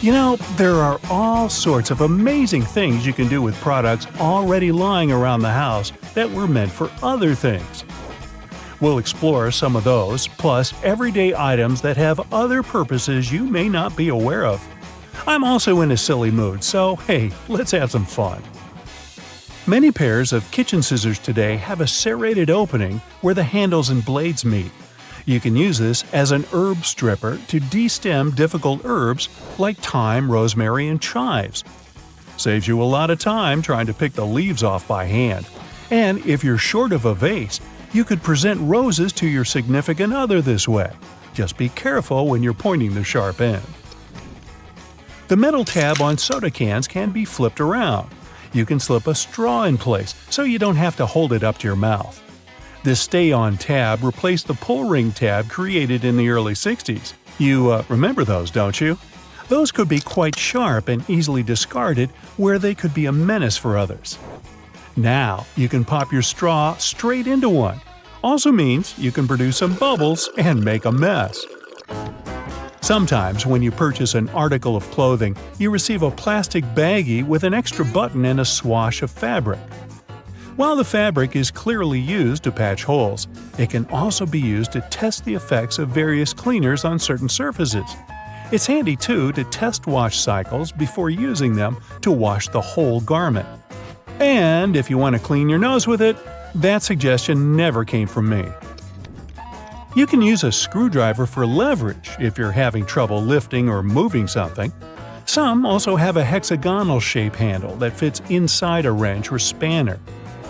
There are all sorts of amazing things you can do with products already lying around the house that were meant for other things. We'll explore some of those, plus everyday items that have other purposes you may not be aware of. I'm also in a silly mood, so hey, let's have some fun. Many pairs of kitchen scissors today have a serrated opening where the handles and blades meet. You can use this as an herb stripper to destem difficult herbs like thyme, rosemary, and chives. Saves you a lot of time trying to pick the leaves off by hand. And if you're short of a vase, you could present roses to your significant other this way. Just be careful when you're pointing the sharp end. The metal tab on soda cans can be flipped around. You can slip a straw in place so you don't have to hold it up to your mouth. This stay-on tab replaced the pull-ring tab created in the early 60s. You remember those, don't you? Those could be quite sharp and easily discarded where they could be a menace for others. Now, you can pop your straw straight into one. Also means you can produce some bubbles and make a mess. Sometimes when you purchase an article of clothing, you receive a plastic baggie with an extra button and a swash of fabric. While the fabric is clearly used to patch holes, it can also be used to test the effects of various cleaners on certain surfaces. It's handy too to test wash cycles before using them to wash the whole garment. And if you want to clean your nose with it, that suggestion never came from me. You can use a screwdriver for leverage if you're having trouble lifting or moving something. Some also have a hexagonal shape handle that fits inside a wrench or spanner.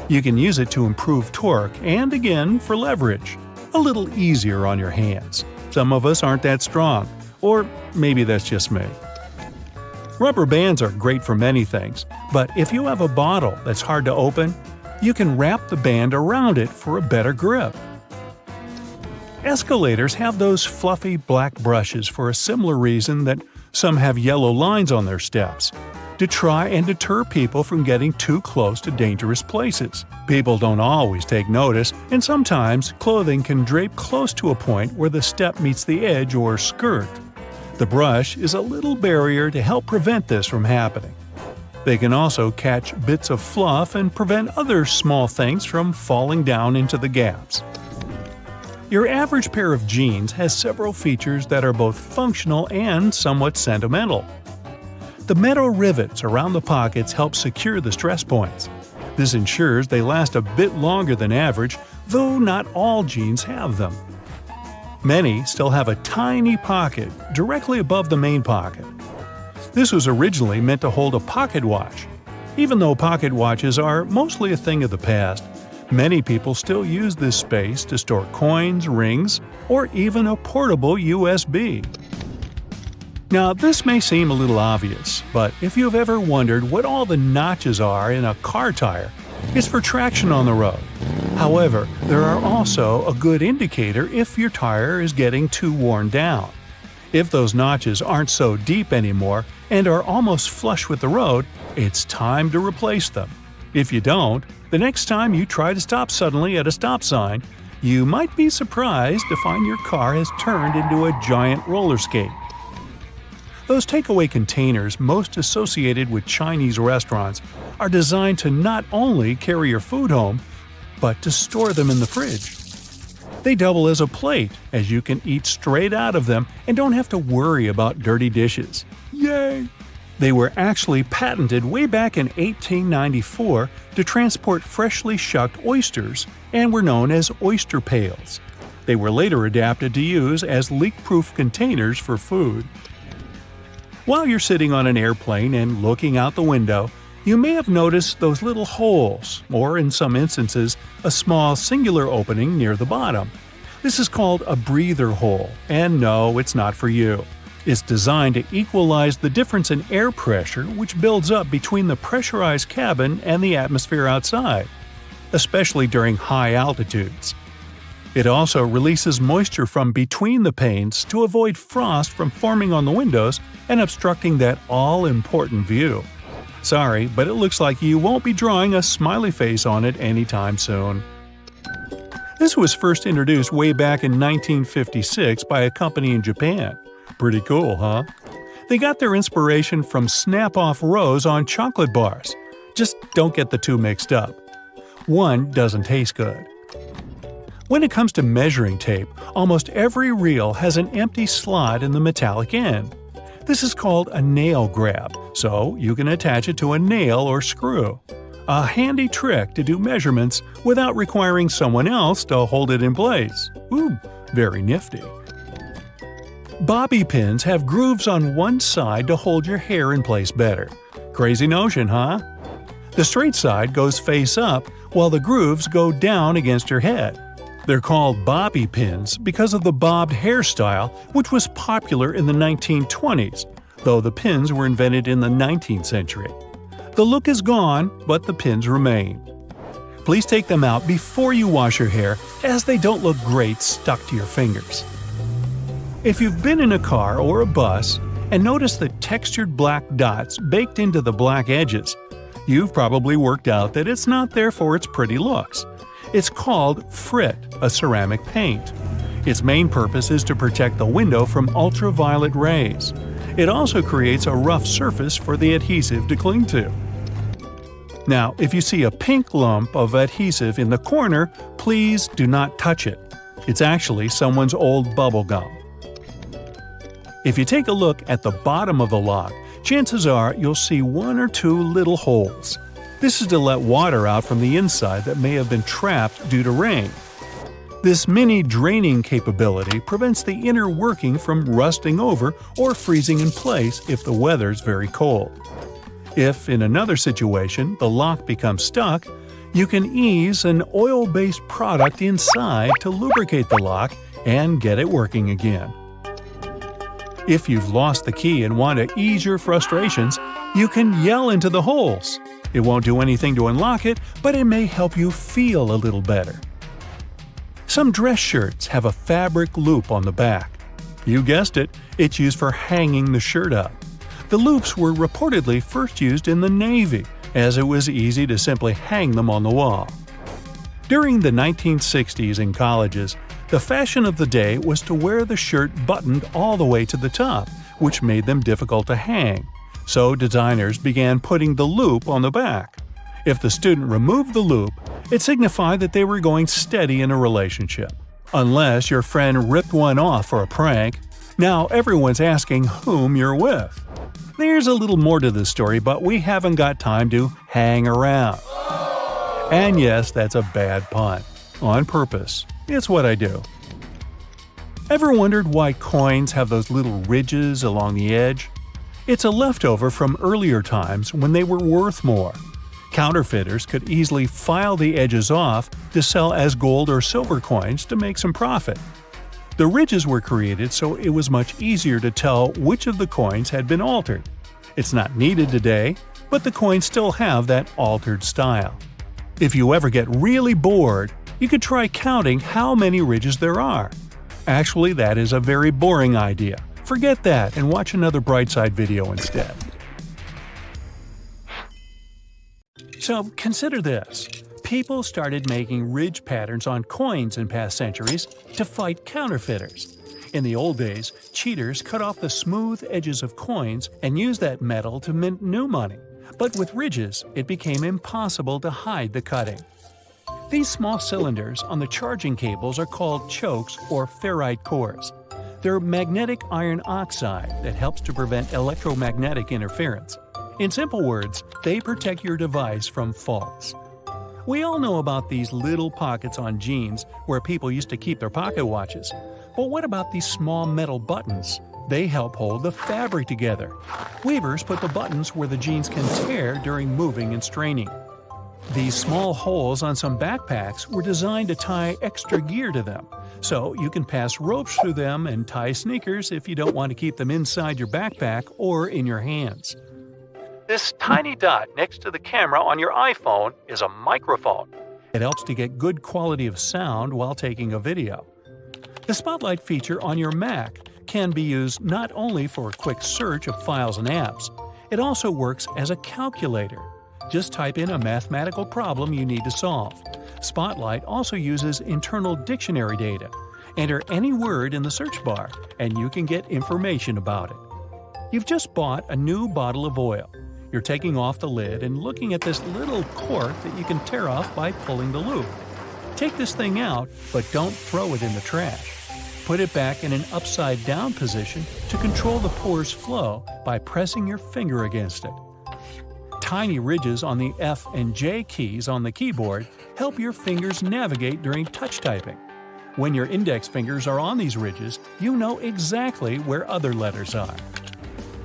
You can use it to improve torque and, again, for leverage. A little easier on your hands. Some of us aren't that strong. Or maybe that's just me. Rubber bands are great for many things, but if you have a bottle that's hard to open, you can wrap the band around it for a better grip. Escalators have those fluffy black brushes for a similar reason that some have yellow lines on their steps. To try and deter people from getting too close to dangerous places. People don't always take notice, and sometimes clothing can drape close to a point where the step meets the edge or skirt. The brush is a little barrier to help prevent this from happening. They can also catch bits of fluff and prevent other small things from falling down into the gaps. Your average pair of jeans has several features that are both functional and somewhat sentimental. The metal rivets around the pockets help secure the stress points. This ensures they last a bit longer than average, though not all jeans have them. Many still have a tiny pocket directly above the main pocket. This was originally meant to hold a pocket watch. Even though pocket watches are mostly a thing of the past, many people still use this space to store coins, rings, or even a portable USB. Now, this may seem a little obvious, but if you've ever wondered what all the notches are in a car tire, it's for traction on the road. However, there are also a good indicator if your tire is getting too worn down. If those notches aren't so deep anymore and are almost flush with the road, it's time to replace them. If you don't, the next time you try to stop suddenly at a stop sign, you might be surprised to find your car has turned into a giant roller skate. Those takeaway containers most associated with Chinese restaurants are designed to not only carry your food home, but to store them in the fridge. They double as a plate, as you can eat straight out of them and don't have to worry about dirty dishes. Yay! They were actually patented way back in 1894 to transport freshly shucked oysters and were known as oyster pails. They were later adapted to use as leak-proof containers for food. While you're sitting on an airplane and looking out the window, you may have noticed those little holes, or in some instances, a small singular opening near the bottom. This is called a breather hole, and no, it's not for you. It's designed to equalize the difference in air pressure which builds up between the pressurized cabin and the atmosphere outside, especially during high altitudes. It also releases moisture from between the panes to avoid frost from forming on the windows and obstructing that all-important view. Sorry, but it looks like you won't be drawing a smiley face on it anytime soon. This was first introduced way back in 1956 by a company in Japan. Pretty cool, huh? They got their inspiration from snap-off rows on chocolate bars. Just don't get the two mixed up. One doesn't taste good. When it comes to measuring tape, almost every reel has an empty slot in the metallic end. This is called a nail grab, so you can attach it to a nail or screw. A handy trick to do measurements without requiring someone else to hold it in place. Ooh, very nifty. Bobby pins have grooves on one side to hold your hair in place better. Crazy notion, huh? The straight side goes face up, while the grooves go down against your head. They're called bobby pins because of the bobbed hairstyle, which was popular in the 1920s, though the pins were invented in the 19th century. The look is gone, but the pins remain. Please take them out before you wash your hair, as they don't look great stuck to your fingers. If you've been in a car or a bus and noticed the textured black dots baked into the black edges, you've probably worked out that it's not there for its pretty looks. It's called frit, a ceramic paint. Its main purpose is to protect the window from ultraviolet rays. It also creates a rough surface for the adhesive to cling to. Now, if you see a pink lump of adhesive in the corner, please do not touch it. It's actually someone's old bubble gum. If you take a look at the bottom of the lock, chances are you'll see one or two little holes. This is to let water out from the inside that may have been trapped due to rain. This mini draining capability prevents the inner working from rusting over or freezing in place if the weather's very cold. If, in another situation, the lock becomes stuck, you can ease an oil-based product inside to lubricate the lock and get it working again. If you've lost the key and want to ease your frustrations, you can yell into the holes. It won't do anything to unlock it, but it may help you feel a little better. Some dress shirts have a fabric loop on the back. You guessed it, it's used for hanging the shirt up. The loops were reportedly first used in the Navy, as it was easy to simply hang them on the wall. During the 1960s in colleges, the fashion of the day was to wear the shirt buttoned all the way to the top, which made them difficult to hang. So designers began putting the loop on the back. If the student removed the loop, it signified that they were going steady in a relationship. Unless your friend ripped one off for a prank, now everyone's asking whom you're with. There's a little more to this story, but we haven't got time to hang around. And yes, that's a bad pun. On purpose. It's what I do. Ever wondered why coins have those little ridges along the edge? It's a leftover from earlier times when they were worth more. Counterfeiters could easily file the edges off to sell as gold or silver coins to make some profit. The ridges were created so it was much easier to tell which of the coins had been altered. It's not needed today, but the coins still have that altered style. If you ever get really bored, you could try counting how many ridges there are. Actually, that is a very boring idea. Forget that and watch another Brightside video instead. So consider this. People started making ridge patterns on coins in past centuries to fight counterfeiters. In the old days, cheaters cut off the smooth edges of coins and used that metal to mint new money. But with ridges, it became impossible to hide the cutting. These small cylinders on the charging cables are called chokes or ferrite cores. They're magnetic iron oxide that helps to prevent electromagnetic interference. In simple words, they protect your device from faults. We all know about these little pockets on jeans where people used to keep their pocket watches. But what about these small metal buttons? They help hold the fabric together. Weavers put the buttons where the jeans can tear during moving and straining. These small holes on some backpacks were designed to tie extra gear to them, so you can pass ropes through them and tie sneakers if you don't want to keep them inside your backpack or in your hands. This tiny dot next to the camera on your iPhone is a microphone. It helps to get good quality of sound while taking a video. The Spotlight feature on your Mac can be used not only for a quick search of files and apps, it also works as a calculator. Just type in a mathematical problem you need to solve. Spotlight also uses internal dictionary data. Enter any word in the search bar, and you can get information about it. You've just bought a new bottle of oil. You're taking off the lid and looking at this little cork that you can tear off by pulling the loop. Take this thing out, but don't throw it in the trash. Put it back in an upside-down position to control the pour's flow by pressing your finger against it. Tiny ridges on the F and J keys on the keyboard help your fingers navigate during touch typing. When your index fingers are on these ridges, you know exactly where other letters are.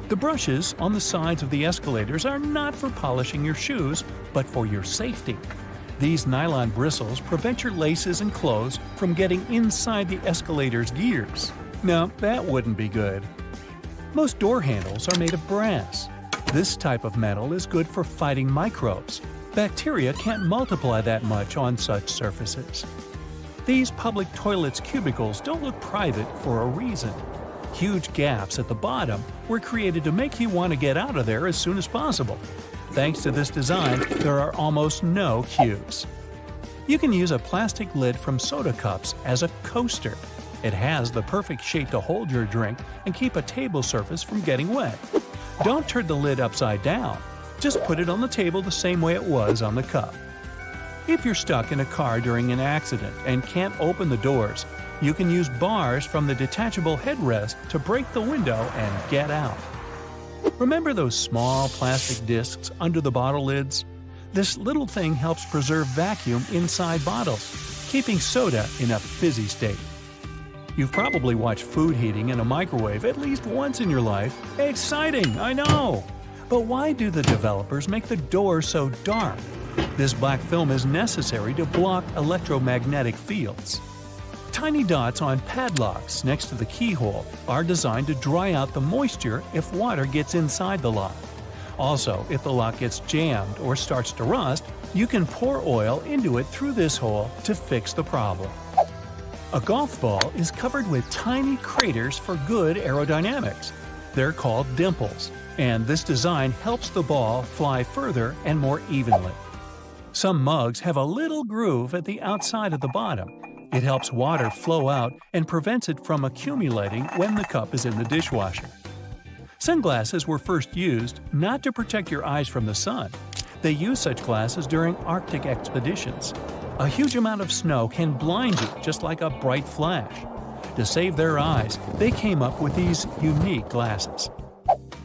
The brushes on the sides of the escalators are not for polishing your shoes, but for your safety. These nylon bristles prevent your laces and clothes from getting inside the escalator's gears. Now, that wouldn't be good. Most door handles are made of brass. This type of metal is good for fighting microbes. Bacteria can't multiply that much on such surfaces. These public toilets' cubicles don't look private for a reason. Huge gaps at the bottom were created to make you want to get out of there as soon as possible. Thanks to this design, there are almost no queues. You can use a plastic lid from soda cups as a coaster. It has the perfect shape to hold your drink and keep a table surface from getting wet. Don't turn the lid upside down. Just put it on the table the same way it was on the cup. If you're stuck in a car during an accident and can't open the doors, you can use bars from the detachable headrest to break the window and get out. Remember those small plastic discs under the bottle lids? This little thing helps preserve vacuum inside bottles, keeping soda in a fizzy state. You've probably watched food heating in a microwave at least once in your life. Exciting, I know! But why do the developers make the door so dark? This black film is necessary to block electromagnetic fields. Tiny dots on padlocks next to the keyhole are designed to dry out the moisture if water gets inside the lock. Also, if the lock gets jammed or starts to rust, you can pour oil into it through this hole to fix the problem. A golf ball is covered with tiny craters for good aerodynamics. They're called dimples, and this design helps the ball fly further and more evenly. Some mugs have a little groove at the outside of the bottom. It helps water flow out and prevents it from accumulating when the cup is in the dishwasher. Sunglasses were first used not to protect your eyes from the sun. They use such glasses during Arctic expeditions. A huge amount of snow can blind you just like a bright flash. To save their eyes, they came up with these unique glasses.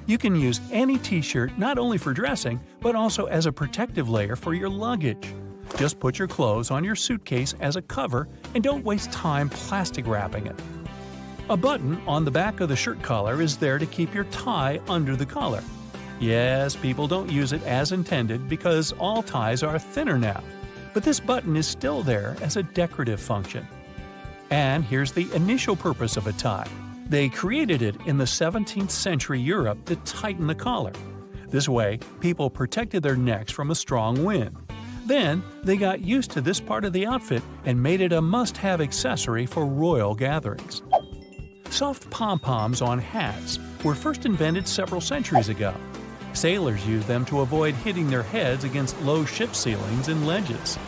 You can use any t-shirt not only for dressing, but also as a protective layer for your luggage. Just put your clothes on your suitcase as a cover and don't waste time plastic wrapping it. A button on the back of the shirt collar is there to keep your tie under the collar. Yes, people don't use it as intended because all ties are thinner now, but this button is still there as a decorative function. And here's the initial purpose of a tie. They created it in the 17th century Europe to tighten the collar. This way, people protected their necks from a strong wind. Then, they got used to this part of the outfit and made it a must-have accessory for royal gatherings. Soft pom-poms on hats were first invented several centuries ago. Sailors used them to avoid hitting their heads against low ship ceilings and ledges.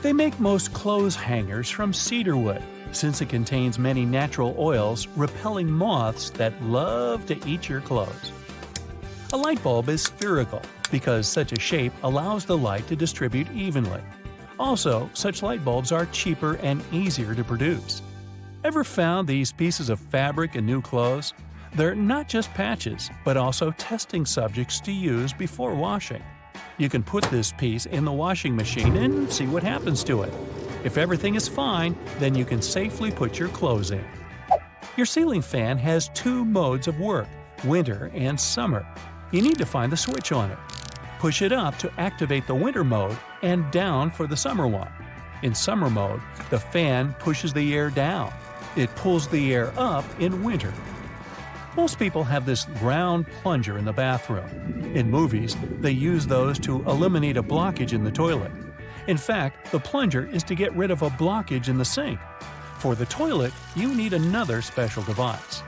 They make most clothes hangers from cedar wood, since it contains many natural oils repelling moths that love to eat your clothes. A light bulb is spherical because such a shape allows the light to distribute evenly. Also, such light bulbs are cheaper and easier to produce. Ever found these pieces of fabric in new clothes? They're not just patches, but also testing subjects to use before washing. You can put this piece in the washing machine and see what happens to it. If everything is fine, then you can safely put your clothes in. Your ceiling fan has two modes of work, winter and summer. You need to find the switch on it. Push it up to activate the winter mode and down for the summer one. In summer mode, the fan pushes the air down. It pulls the air up in winter. Most people have this round plunger in the bathroom. In movies, they use those to eliminate a blockage in the toilet. In fact, the plunger is to get rid of a blockage in the sink. For the toilet, you need another special device.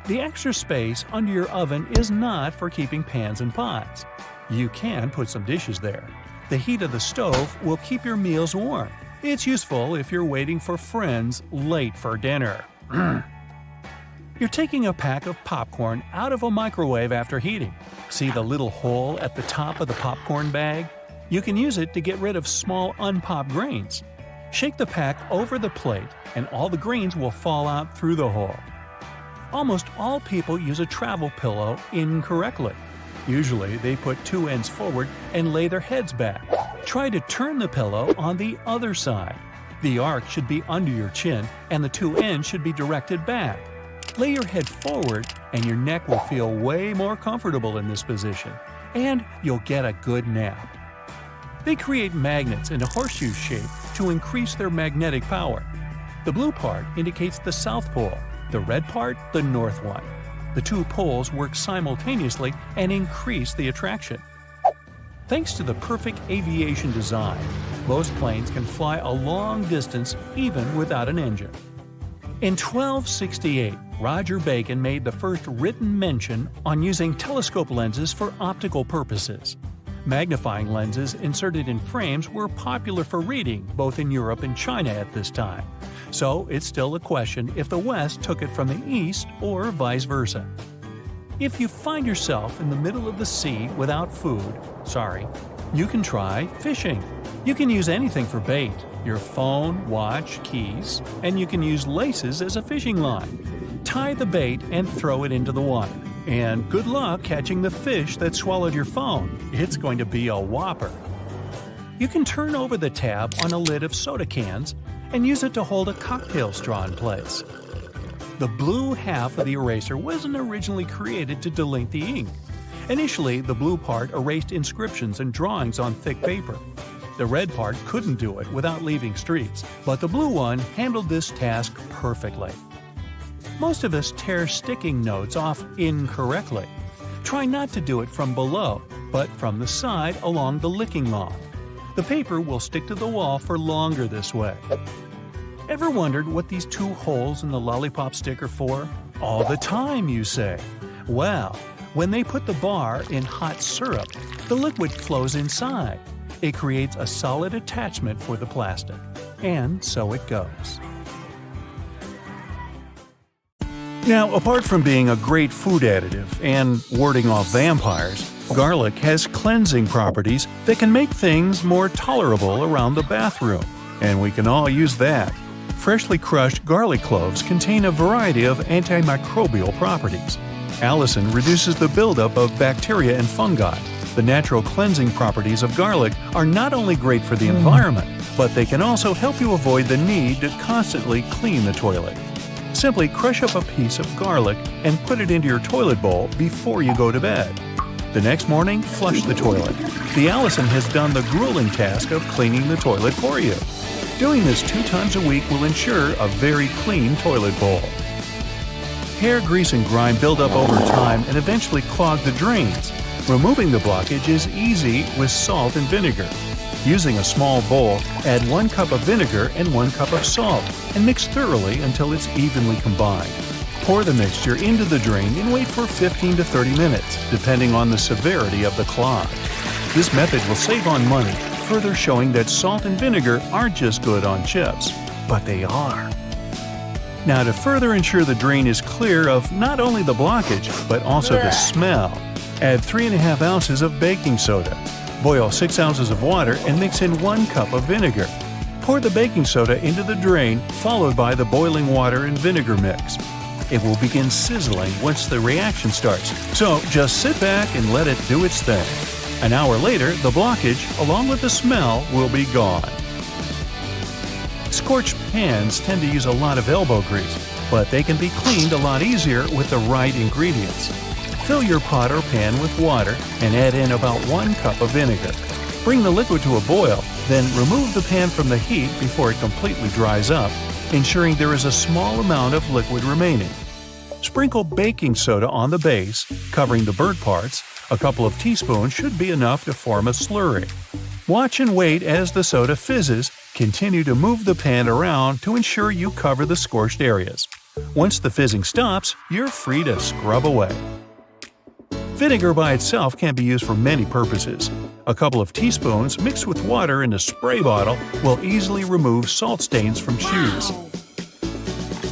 The extra space under your oven is not for keeping pans and pots. You can put some dishes there. The heat of the stove will keep your meals warm. It's useful if you're waiting for friends late for dinner. You're taking a pack of popcorn out of a microwave after heating. See the little hole at the top of the popcorn bag? You can use it to get rid of small unpopped grains. Shake the pack over the plate and all the grains will fall out through the hole. Almost all people use a travel pillow incorrectly. Usually they put two ends forward and lay their heads back. Try to turn the pillow on the other side. The arc should be under your chin and the two ends should be directed back. Lay your head forward and your neck will feel way more comfortable in this position, and you'll get a good nap. They create magnets in a horseshoe shape to increase their magnetic power. The blue part indicates the South Pole, the red part the North one. The two poles work simultaneously and increase the attraction. Thanks to the perfect aviation design, most planes can fly a long distance even without an engine. In 1268, Roger Bacon made the first written mention on using telescope lenses for optical purposes. Magnifying lenses inserted in frames were popular for reading both in Europe and China at this time, so it's still a question if the West took it from the East or vice versa. If you find yourself in the middle of the sea without food, you can try fishing. You can use anything for bait, your phone, watch, keys, and you can use laces as a fishing line. Tie the bait and throw it into the water. And good luck catching the fish that swallowed your phone. It's going to be a whopper. You can turn over the tab on a lid of soda cans and use it to hold a cocktail straw in place. The blue half of the eraser wasn't originally created to delink the ink. Initially, the blue part erased inscriptions and drawings on thick paper. The red part couldn't do it without leaving streaks, but the blue one handled this task perfectly. Most of us tear sticking notes off incorrectly. Try not to do it from below, but from the side along the licking log. The paper will stick to the wall for longer this way. Ever wondered what these two holes in the lollipop stick are for? All the time, you say. Well, when they put the bar in hot syrup, the liquid flows inside. It creates a solid attachment for the plastic. And so it goes. Now, apart from being a great food additive and warding off vampires, garlic has cleansing properties that can make things more tolerable around the bathroom. And we can all use that. Freshly crushed garlic cloves contain a variety of antimicrobial properties. Allicin reduces the buildup of bacteria and fungi. The natural cleansing properties of garlic are not only great for the environment, but they can also help you avoid the need to constantly clean the toilet. Simply crush up a piece of garlic and put it into your toilet bowl before you go to bed. The next morning, flush the toilet. The allicin has done the grueling task of cleaning the toilet for you. Doing this 2 times a week will ensure a very clean toilet bowl. Hair grease and grime build up over time and eventually clog the drains. Removing the blockage is easy with salt and vinegar. Using a small bowl, add 1 cup of vinegar and 1 cup of salt and mix thoroughly until it's evenly combined. Pour the mixture into the drain and wait for 15 to 30 minutes, depending on the severity of the clog. This method will save on money, further showing that salt and vinegar aren't just good on chips, but they are. Now, to further ensure the drain is clear of not only the blockage, but also the smell, add 3½ ounces of baking soda. Boil 6 ounces of water and mix in 1 cup of vinegar. Pour the baking soda into the drain, followed by the boiling water and vinegar mix. It will begin sizzling once the reaction starts, so just sit back and let it do its thing. An hour later, the blockage, along with the smell, will be gone. Scorched pans tend to use a lot of elbow grease, but they can be cleaned a lot easier with the right ingredients. Fill your pot or pan with water and add in about 1 cup of vinegar. Bring the liquid to a boil, then remove the pan from the heat before it completely dries up, ensuring there is a small amount of liquid remaining. Sprinkle baking soda on the base, covering the burnt parts. A couple of teaspoons should be enough to form a slurry. Watch and wait as the soda fizzes. Continue to move the pan around to ensure you cover the scorched areas. Once the fizzing stops, you're free to scrub away. Vinegar by itself can be used for many purposes. A couple of teaspoons mixed with water in a spray bottle will easily remove salt stains from shoes.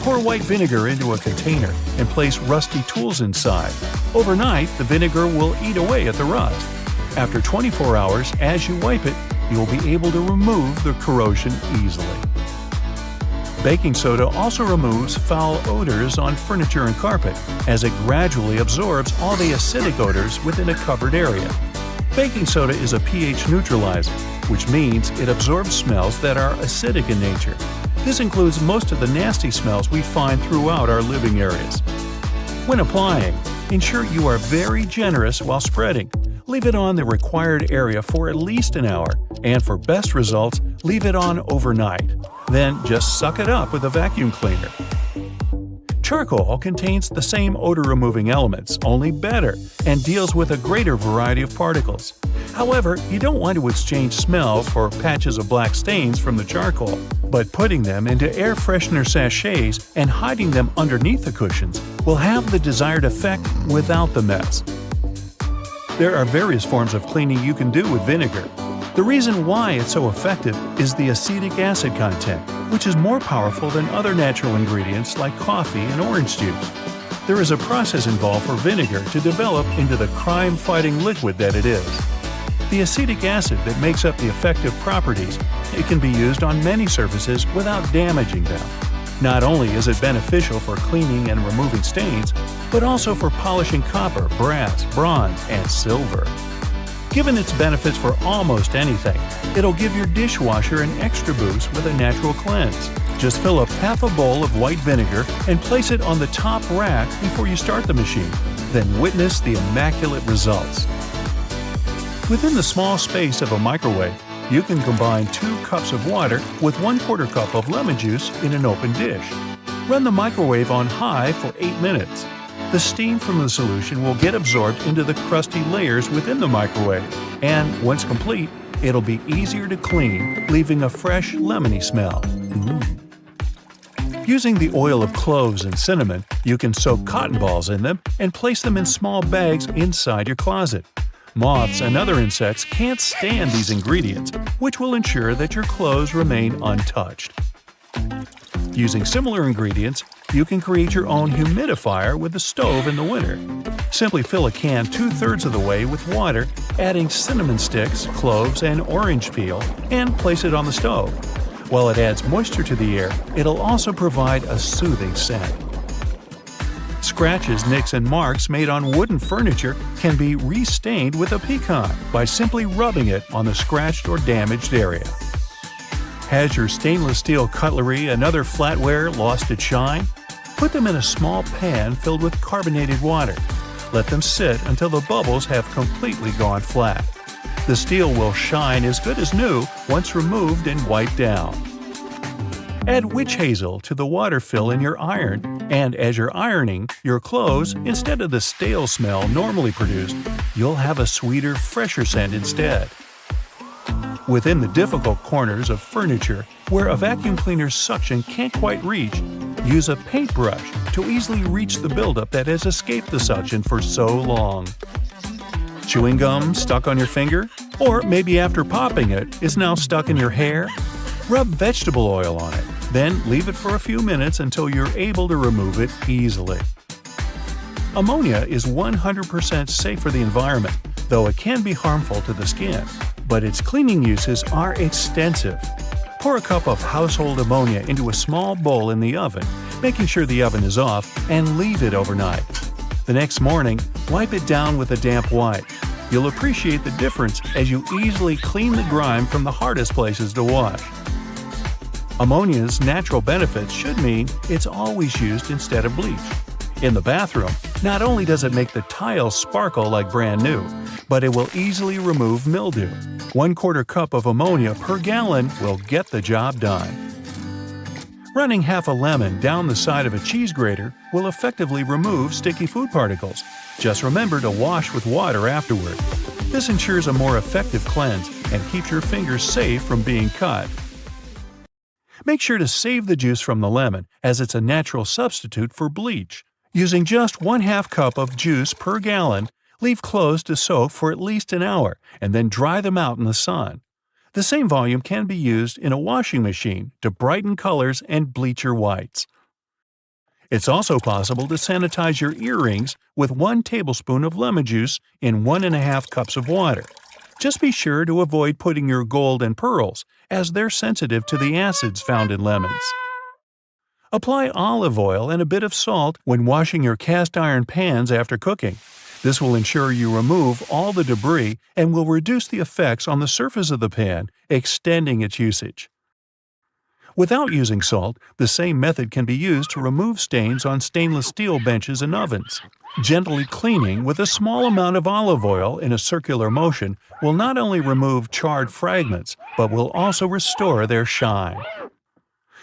Pour white vinegar into a container and place rusty tools inside. Overnight, the vinegar will eat away at the rust. After 24 hours, as you wipe it, you will be able to remove the corrosion easily. Baking soda also removes foul odors on furniture and carpet, as it gradually absorbs all the acidic odors within a covered area. Baking soda is a pH neutralizer, which means it absorbs smells that are acidic in nature. This includes most of the nasty smells we find throughout our living areas. When applying, ensure you are very generous while spreading. Leave it on the required area for at least an hour, and for best results, leave it on overnight. Then just suck it up with a vacuum cleaner. Charcoal contains the same odor-removing elements, only better, and deals with a greater variety of particles. However, you don't want to exchange smells for patches of black stains from the charcoal, but putting them into air freshener sachets and hiding them underneath the cushions will have the desired effect without the mess. There are various forms of cleaning you can do with vinegar. The reason why it's so effective is the acetic acid content, which is more powerful than other natural ingredients like coffee and orange juice. There is a process involved for vinegar to develop into the crime-fighting liquid that it is. The acetic acid that makes up the effective properties, it can be used on many surfaces without damaging them. Not only is it beneficial for cleaning and removing stains, but also for polishing copper, brass, bronze, and silver. Given its benefits for almost anything, it'll give your dishwasher an extra boost with a natural cleanse. Just fill up half a bowl of white vinegar and place it on the top rack before you start the machine. Then witness the immaculate results. Within the small space of a microwave, you can combine 2 cups of water with 1/4 cup of lemon juice in an open dish. Run the microwave on high for 8 minutes. The steam from the solution will get absorbed into the crusty layers within the microwave, and once complete, it'll be easier to clean, leaving a fresh, lemony smell. Using the oil of cloves and cinnamon, you can soak cotton balls in them and place them in small bags inside your closet. Moths and other insects can't stand these ingredients, which will ensure that your clothes remain untouched. Using similar ingredients, you can create your own humidifier with the stove in the winter. Simply fill a can 2/3 of the way with water, adding cinnamon sticks, cloves, and orange peel, and place it on the stove. While it adds moisture to the air, it'll also provide a soothing scent. Scratches, nicks, and marks made on wooden furniture can be restained with a pecan by simply rubbing it on the scratched or damaged area. Has your stainless steel cutlery and other flatware lost its shine? Put them in a small pan filled with carbonated water. Let them sit until the bubbles have completely gone flat. The steel will shine as good as new once removed and wiped down. Add witch hazel to the water fill in your iron, and as you're ironing your clothes, instead of the stale smell normally produced, you'll have a sweeter, fresher scent instead. Within the difficult corners of furniture where a vacuum cleaner's suction can't quite reach, use a paintbrush to easily reach the buildup that has escaped the suction for so long. Chewing gum stuck on your finger? Or maybe after popping it, is now stuck in your hair? Rub vegetable oil on it, then leave it for a few minutes until you're able to remove it easily. Ammonia is 100% safe for the environment, though it can be harmful to the skin. But its cleaning uses are extensive. Pour a cup of household ammonia into a small bowl in the oven, making sure the oven is off, and leave it overnight. The next morning, wipe it down with a damp wipe. You'll appreciate the difference as you easily clean the grime from the hardest places to wash. Ammonia's natural benefits should mean it's always used instead of bleach. In the bathroom, not only does it make the tiles sparkle like brand new, but it will easily remove mildew. 1/4 cup of ammonia per gallon will get the job done. Running half a lemon down the side of a cheese grater will effectively remove sticky food particles. Just remember to wash with water afterward. This ensures a more effective cleanse and keeps your fingers safe from being cut. Make sure to save the juice from the lemon, as it's a natural substitute for bleach. Using just 1/2 cup of juice per gallon, leave clothes to soak for at least an hour and then dry them out in the sun. The same volume can be used in a washing machine to brighten colors and bleach your whites. It's also possible to sanitize your earrings with 1 tablespoon of lemon juice in 1½ cups of water. Just be sure to avoid putting your gold and pearls, as they're sensitive to the acids found in lemons. Apply olive oil and a bit of salt when washing your cast iron pans after cooking. This will ensure you remove all the debris and will reduce the effects on the surface of the pan, extending its usage. Without using salt, the same method can be used to remove stains on stainless steel benches and ovens. Gently cleaning with a small amount of olive oil in a circular motion will not only remove charred fragments, but will also restore their shine.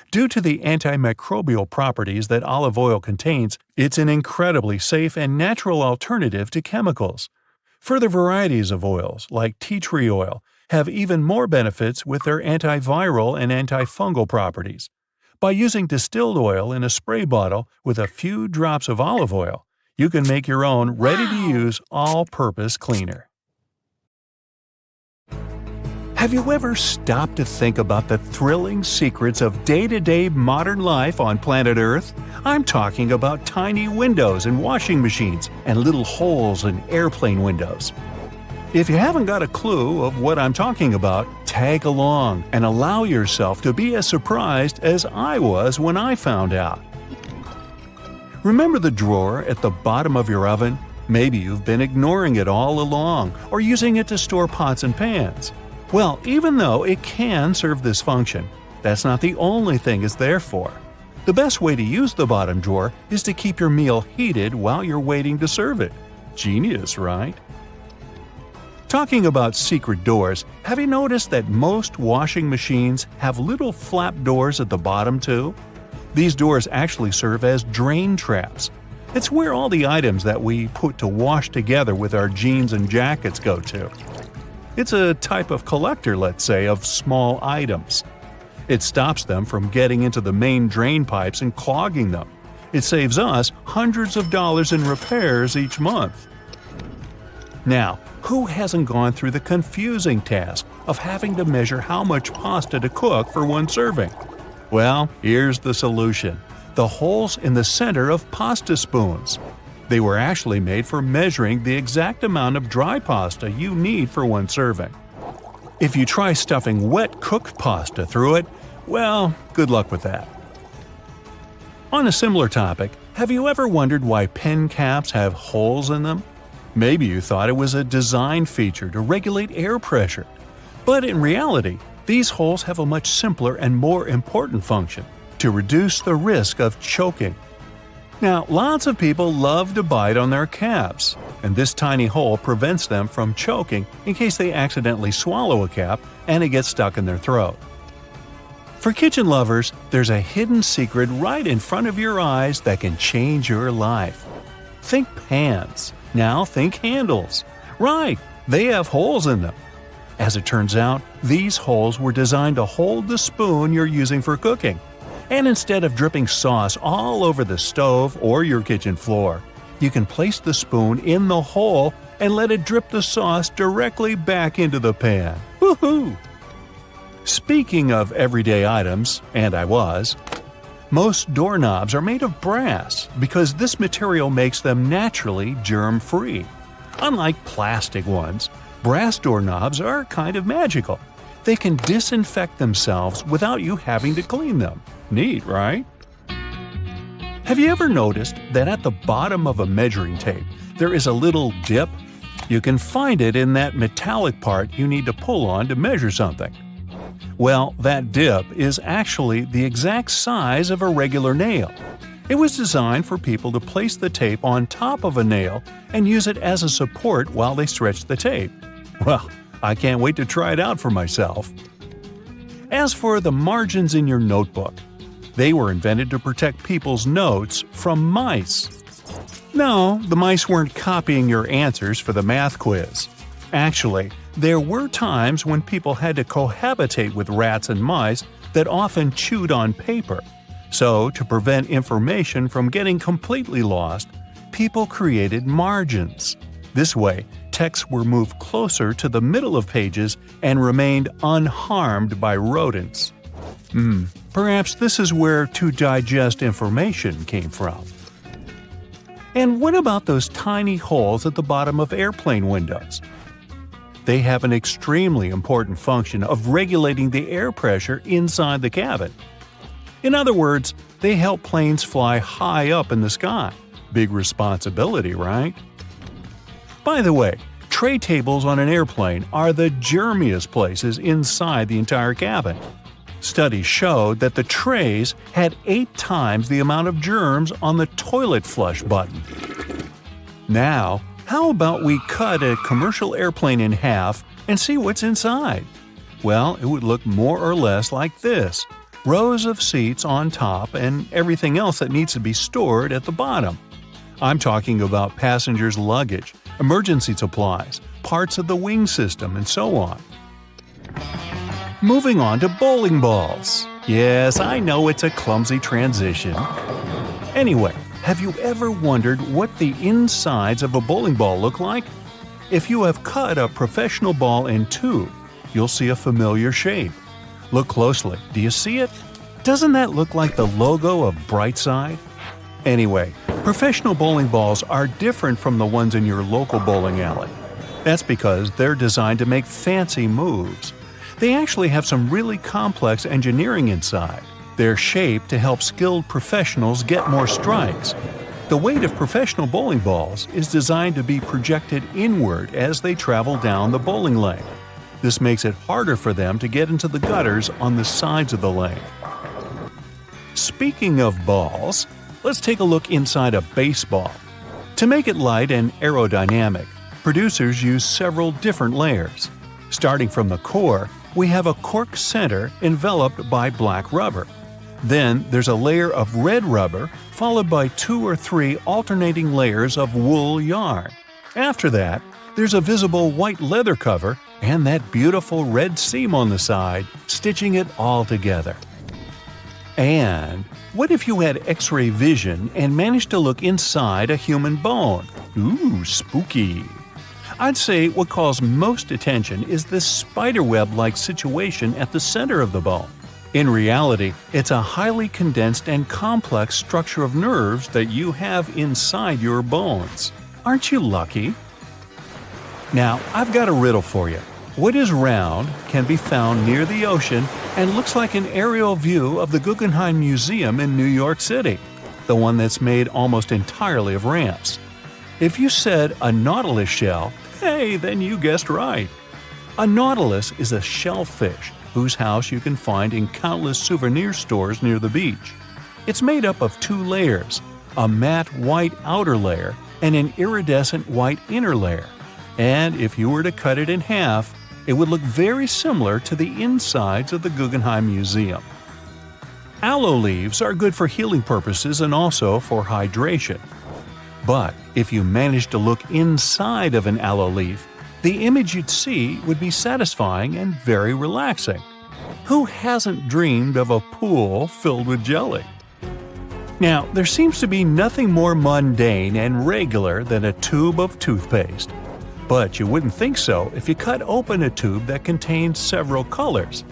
Due to the antimicrobial properties that olive oil contains, it's an incredibly safe and natural alternative to chemicals. Further varieties of oils, like tea tree oil, have even more benefits with their antiviral and antifungal properties. By using distilled oil in a spray bottle with a few drops of olive oil, you can make your own ready-to-use all-purpose cleaner. Have you ever stopped to think about the thrilling secrets of day-to-day modern life on planet Earth? I'm talking about tiny windows in washing machines and little holes in airplane windows. If you haven't got a clue of what I'm talking about, tag along and allow yourself to be as surprised as I was when I found out. Remember the drawer at the bottom of your oven? Maybe you've been ignoring it all along or using it to store pots and pans. Well, even though it can serve this function, that's not the only thing it's there for. The best way to use the bottom drawer is to keep your meal heated while you're waiting to serve it. Genius, right? Talking about secret doors, have you noticed that most washing machines have little flap doors at the bottom too? These doors actually serve as drain traps. It's where all the items that we put to wash together with our jeans and jackets go to. It's a type of collector, let's say, of small items. It stops them from getting into the main drain pipes and clogging them. It saves us hundreds of dollars in repairs each month. Now, who hasn't gone through the confusing task of having to measure how much pasta to cook for one serving? Well, here's the solution: the holes in the center of pasta spoons. They were actually made for measuring the exact amount of dry pasta you need for one serving. If you try stuffing wet cooked pasta through it, well, good luck with that. On a similar topic, have you ever wondered why pen caps have holes in them? Maybe you thought it was a design feature to regulate air pressure. But in reality, these holes have a much simpler and more important function: to reduce the risk of choking. Now, lots of people love to bite on their caps, and this tiny hole prevents them from choking in case they accidentally swallow a cap and it gets stuck in their throat. For kitchen lovers, there's a hidden secret right in front of your eyes that can change your life. Think pans. Now think handles. Right, they have holes in them. As it turns out, these holes were designed to hold the spoon you're using for cooking. And instead of dripping sauce all over the stove or your kitchen floor, you can place the spoon in the hole and let it drip the sauce directly back into the pan. Woohoo! Speaking of everyday items, and I was, most doorknobs are made of brass because this material makes them naturally germ-free. Unlike plastic ones, brass doorknobs are kind of magical. They can disinfect themselves without you having to clean them. Neat, right? Have you ever noticed that at the bottom of a measuring tape there is a little dip? You can find it in that metallic part you need to pull on to measure something. Well, that dip is actually the exact size of a regular nail. It was designed for people to place the tape on top of a nail and use it as a support while they stretch the tape. Well, I can't wait to try it out for myself. As for the margins in your notebook, they were invented to protect people's notes from mice. No, the mice weren't copying your answers for the math quiz. Actually, there were times when people had to cohabitate with rats and mice that often chewed on paper. So, to prevent information from getting completely lost, people created margins. This way, texts were moved closer to the middle of pages and remained unharmed by rodents. Perhaps this is where to digest information came from. And what about those tiny holes at the bottom of airplane windows? They have an extremely important function of regulating the air pressure inside the cabin. In other words, they help planes fly high up in the sky. Big responsibility, right? By the way, tray tables on an airplane are the germiest places inside the entire cabin. Studies showed that the trays had 8 times the amount of germs on the toilet flush button. Now, how about we cut a commercial airplane in half and see what's inside? Well, it would look more or less like this: rows of seats on top and everything else that needs to be stored at the bottom. I'm talking about passengers' luggage, emergency supplies, parts of the wing system, and so on. Moving on to bowling balls. Yes, I know it's a clumsy transition. Anyway, have you ever wondered what the insides of a bowling ball look like? If you have cut a professional ball in two, you'll see a familiar shape. Look closely. Do you see it? Doesn't that look like the logo of Brightside? Anyway, professional bowling balls are different from the ones in your local bowling alley. That's because they're designed to make fancy moves. They actually have some really complex engineering inside. They're shaped to help skilled professionals get more strikes. The weight of professional bowling balls is designed to be projected inward as they travel down the bowling lane. This makes it harder for them to get into the gutters on the sides of the lane. Speaking of balls, let's take a look inside a baseball. To make it light and aerodynamic, producers use several different layers. Starting from the core, we have a cork center enveloped by black rubber. Then there's a layer of red rubber, followed by 2 or 3 alternating layers of wool yarn. After that, there's a visible white leather cover and that beautiful red seam on the side, stitching it all together. And what if you had X-ray vision and managed to look inside a human bone? Ooh, spooky! I'd say what calls most attention is this spiderweb-like situation at the center of the bone. In reality, it's a highly condensed and complex structure of nerves that you have inside your bones. Aren't you lucky? Now, I've got a riddle for you. What is round, can be found near the ocean, and looks like an aerial view of the Guggenheim Museum in New York City, the one that's made almost entirely of ramps? If you said a nautilus shell, hey, then you guessed right. A nautilus is a shellfish whose house you can find in countless souvenir stores near the beach. It's made up of 2 layers, a matte white outer layer and an iridescent white inner layer. And if you were to cut it in half, it would look very similar to the insides of the Guggenheim Museum. Aloe leaves are good for healing purposes and also for hydration. But if you managed to look inside of an aloe leaf, the image you'd see would be satisfying and very relaxing. Who hasn't dreamed of a pool filled with jelly? Now, there seems to be nothing more mundane and regular than a tube of toothpaste. But you wouldn't think so if you cut open a tube that contains several colors.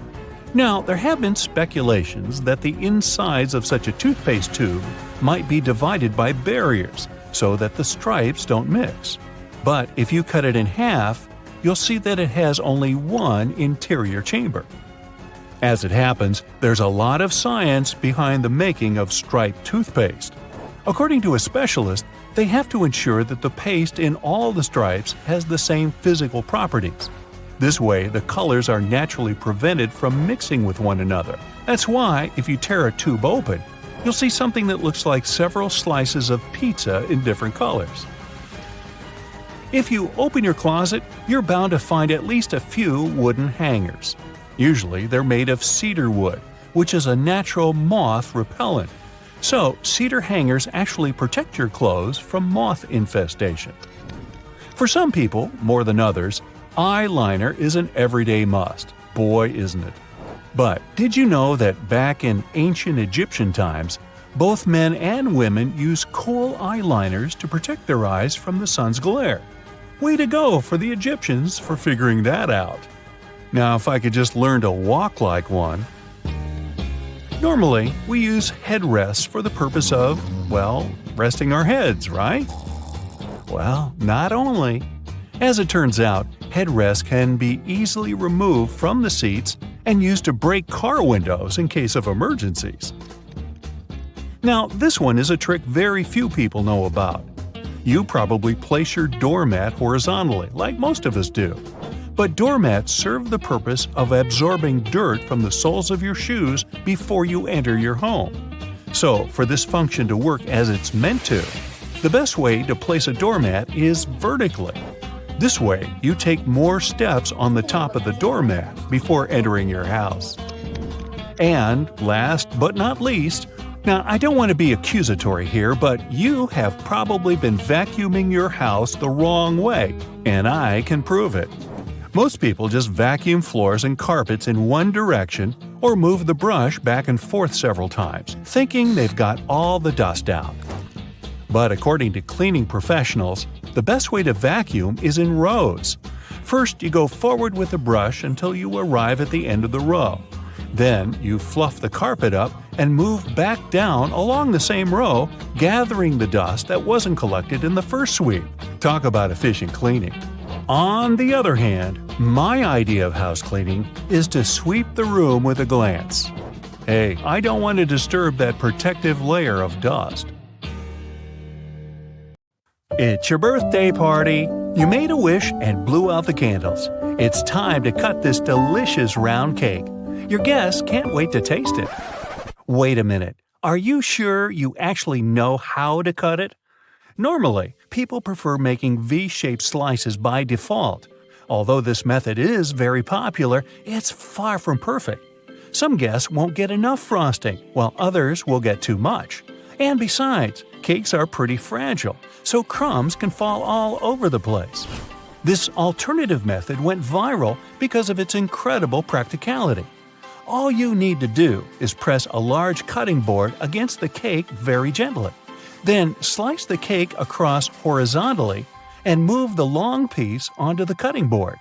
Now, there have been speculations that the insides of such a toothpaste tube might be divided by barriers so that the stripes don't mix. But if you cut it in half, you'll see that it has only one interior chamber. As it happens, there's a lot of science behind the making of striped toothpaste. According to a specialist, they have to ensure that the paste in all the stripes has the same physical properties. This way, the colors are naturally prevented from mixing with one another. That's why, if you tear a tube open, you'll see something that looks like several slices of pizza in different colors. If you open your closet, you're bound to find at least a few wooden hangers. Usually, they're made of cedar wood, which is a natural moth repellent. So, cedar hangers actually protect your clothes from moth infestation. For some people, more than others, eyeliner is an everyday must. Boy, isn't it. But did you know that back in ancient Egyptian times, both men and women used kohl eyeliners to protect their eyes from the sun's glare? Way to go for the Egyptians for figuring that out. Now, if I could just learn to walk like one. Normally, we use headrests for the purpose of, well, resting our heads, right? Well, not only. As it turns out, headrests can be easily removed from the seats and used to break car windows in case of emergencies. Now, this one is a trick very few people know about. You probably place your doormat horizontally, like most of us do. But doormats serve the purpose of absorbing dirt from the soles of your shoes before you enter your home. So, for this function to work as it's meant to, the best way to place a doormat is vertically. This way, you take more steps on the top of the doormat before entering your house. And last but not least, now I don't want to be accusatory here, but you have probably been vacuuming your house the wrong way, and I can prove it. Most people just vacuum floors and carpets in one direction or move the brush back and forth several times, thinking they've got all the dust out. But according to cleaning professionals, the best way to vacuum is in rows. First, you go forward with the brush until you arrive at the end of the row. Then, you fluff the carpet up and move back down along the same row, gathering the dust that wasn't collected in the first sweep. Talk about efficient cleaning. On the other hand, my idea of house cleaning is to sweep the room with a glance. Hey, I don't want to disturb that protective layer of dust. It's your birthday party. You made a wish and blew out the candles. It's time to cut this delicious round cake. Your guests can't wait to taste it. Wait a minute. Are you sure you actually know how to cut it? Normally, people prefer making V-shaped slices by default. Although this method is very popular, it's far from perfect. Some guests won't get enough frosting, while others will get too much. And besides, cakes are pretty fragile, so crumbs can fall all over the place. This alternative method went viral because of its incredible practicality. All you need to do is press a large cutting board against the cake very gently. Then slice the cake across horizontally and move the long piece onto the cutting board.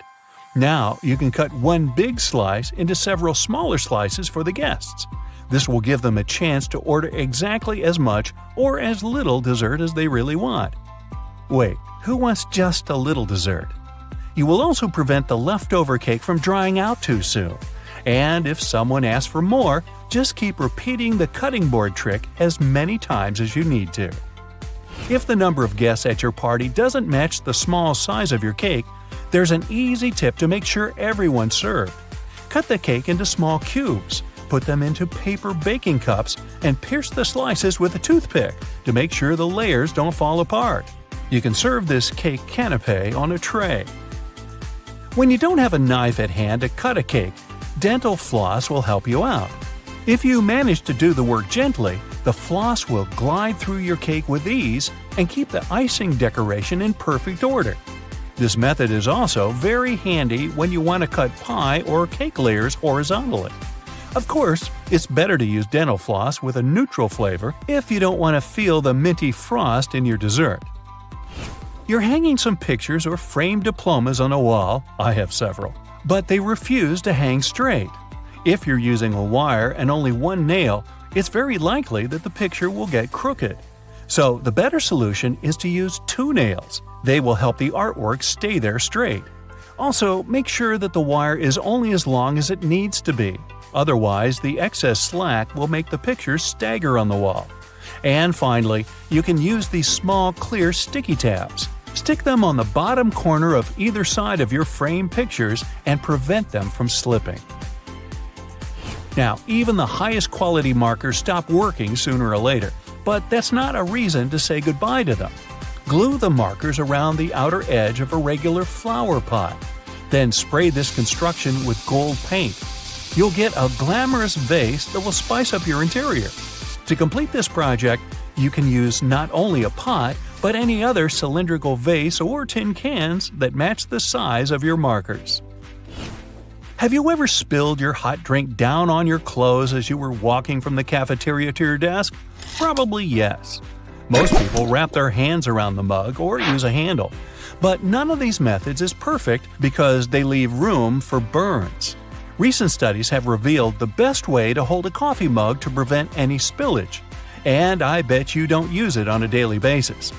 Now you can cut one big slice into several smaller slices for the guests. This will give them a chance to order exactly as much or as little dessert as they really want. Wait, who wants just a little dessert? You will also prevent the leftover cake from drying out too soon. And if someone asks for more, just keep repeating the cutting board trick as many times as you need to. If the number of guests at your party doesn't match the small size of your cake, there's an easy tip to make sure everyone's served. Cut the cake into small cubes, put them into paper baking cups, and pierce the slices with a toothpick to make sure the layers don't fall apart. You can serve this cake canapé on a tray. When you don't have a knife at hand to cut a cake, dental floss will help you out. If you manage to do the work gently, the floss will glide through your cake with ease and keep the icing decoration in perfect order. This method is also very handy when you want to cut pie or cake layers horizontally. Of course, it's better to use dental floss with a neutral flavor if you don't want to feel the minty frost in your dessert. You're hanging some pictures or framed diplomas on a wall. I have several. But they refuse to hang straight. If you're using a wire and only one nail, it's very likely that the picture will get crooked. So the better solution is to use two nails. They will help the artwork stay there straight. Also, make sure that the wire is only as long as it needs to be. Otherwise, the excess slack will make the picture stagger on the wall. And finally, you can use these small clear sticky tabs. Stick them on the bottom corner of either side of your framed pictures and prevent them from slipping. Now, even the highest quality markers stop working sooner or later, but that's not a reason to say goodbye to them. Glue the markers around the outer edge of a regular flower pot. Then spray this construction with gold paint. You'll get a glamorous vase that will spice up your interior. To complete this project, you can use not only a pot, but any other cylindrical vase or tin cans that match the size of your markers. Have you ever spilled your hot drink down on your clothes as you were walking from the cafeteria to your desk? Probably yes. Most people wrap their hands around the mug or use a handle. But none of these methods is perfect because they leave room for burns. Recent studies have revealed the best way to hold a coffee mug to prevent any spillage, and I bet you don't use it on a daily basis.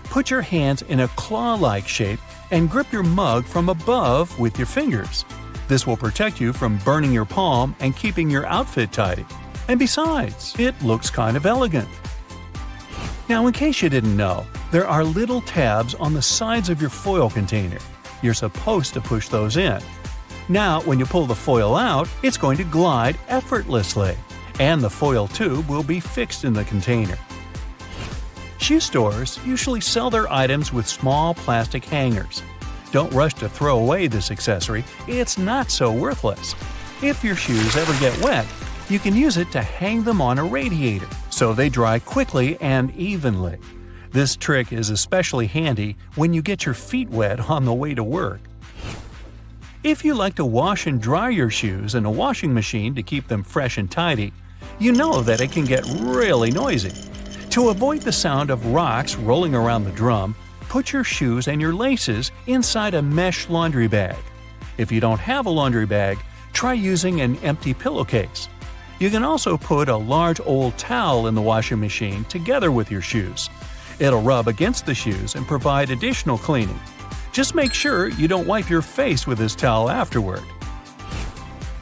Put your hands in a claw-like shape and grip your mug from above with your fingers. This will protect you from burning your palm and keeping your outfit tidy. And besides, it looks kind of elegant. Now, in case you didn't know, there are little tabs on the sides of your foil container. You're supposed to push those in. Now, when you pull the foil out, it's going to glide effortlessly, and the foil tube will be fixed in the container. Shoe stores usually sell their items with small plastic hangers. Don't rush to throw away this accessory, it's not so worthless. If your shoes ever get wet, you can use it to hang them on a radiator, so they dry quickly and evenly. This trick is especially handy when you get your feet wet on the way to work. If you like to wash and dry your shoes in a washing machine to keep them fresh and tidy, you know that it can get really noisy. To avoid the sound of rocks rolling around the drum, put your shoes and your laces inside a mesh laundry bag. If you don't have a laundry bag, try using an empty pillowcase. You can also put a large old towel in the washing machine together with your shoes. It'll rub against the shoes and provide additional cleaning. Just make sure you don't wipe your face with this towel afterward.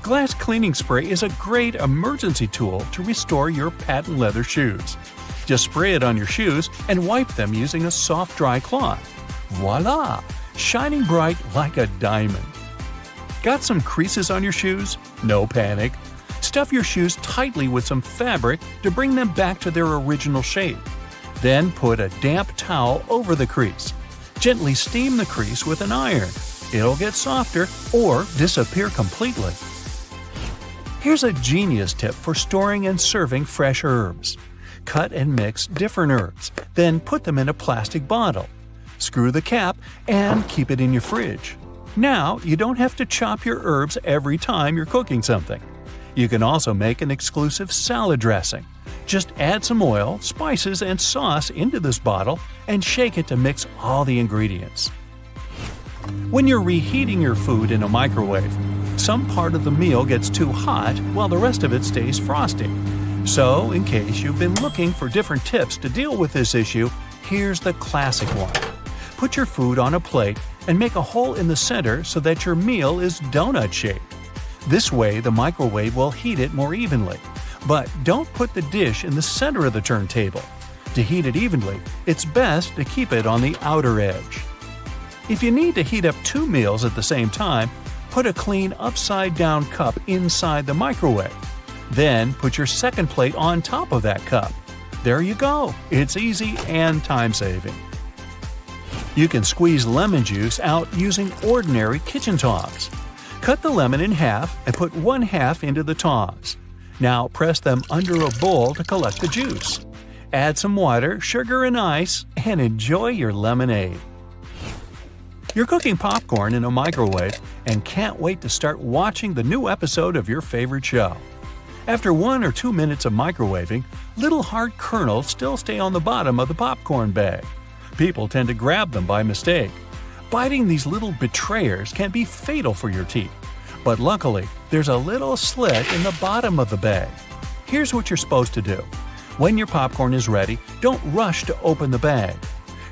Glass cleaning spray is a great emergency tool to restore your patent leather shoes. Just spray it on your shoes and wipe them using a soft dry cloth. Voila! Shining bright like a diamond. Got some creases on your shoes? No panic. Stuff your shoes tightly with some fabric to bring them back to their original shape. Then put a damp towel over the crease. Gently steam the crease with an iron. It'll get softer or disappear completely. Here's a genius tip for storing and serving fresh herbs. Cut and mix different herbs, then put them in a plastic bottle. Screw the cap and keep it in your fridge. Now, you don't have to chop your herbs every time you're cooking something. You can also make an exclusive salad dressing. Just add some oil, spices, and sauce into this bottle and shake it to mix all the ingredients. When you're reheating your food in a microwave, some part of the meal gets too hot while the rest of it stays frosty. So, in case you've been looking for different tips to deal with this issue, here's the classic one. Put your food on a plate and make a hole in the center so that your meal is donut-shaped. This way, the microwave will heat it more evenly. But don't put the dish in the center of the turntable. To heat it evenly, it's best to keep it on the outer edge. If you need to heat up 2 meals at the same time, put a clean upside-down cup inside the microwave. Then put your second plate on top of that cup. There you go. It's easy and time-saving. You can squeeze lemon juice out using ordinary kitchen tongs. Cut the lemon in half and put 1/2 into the tongs. Now press them under a bowl to collect the juice. Add some water, sugar, and ice, and enjoy your lemonade. You're cooking popcorn in a microwave and can't wait to start watching the new episode of your favorite show. After 1 or 2 minutes of microwaving, little hard kernels still stay on the bottom of the popcorn bag. People tend to grab them by mistake. Biting these little betrayers can be fatal for your teeth. But luckily, there's a little slit in the bottom of the bag. Here's what you're supposed to do. When your popcorn is ready, don't rush to open the bag.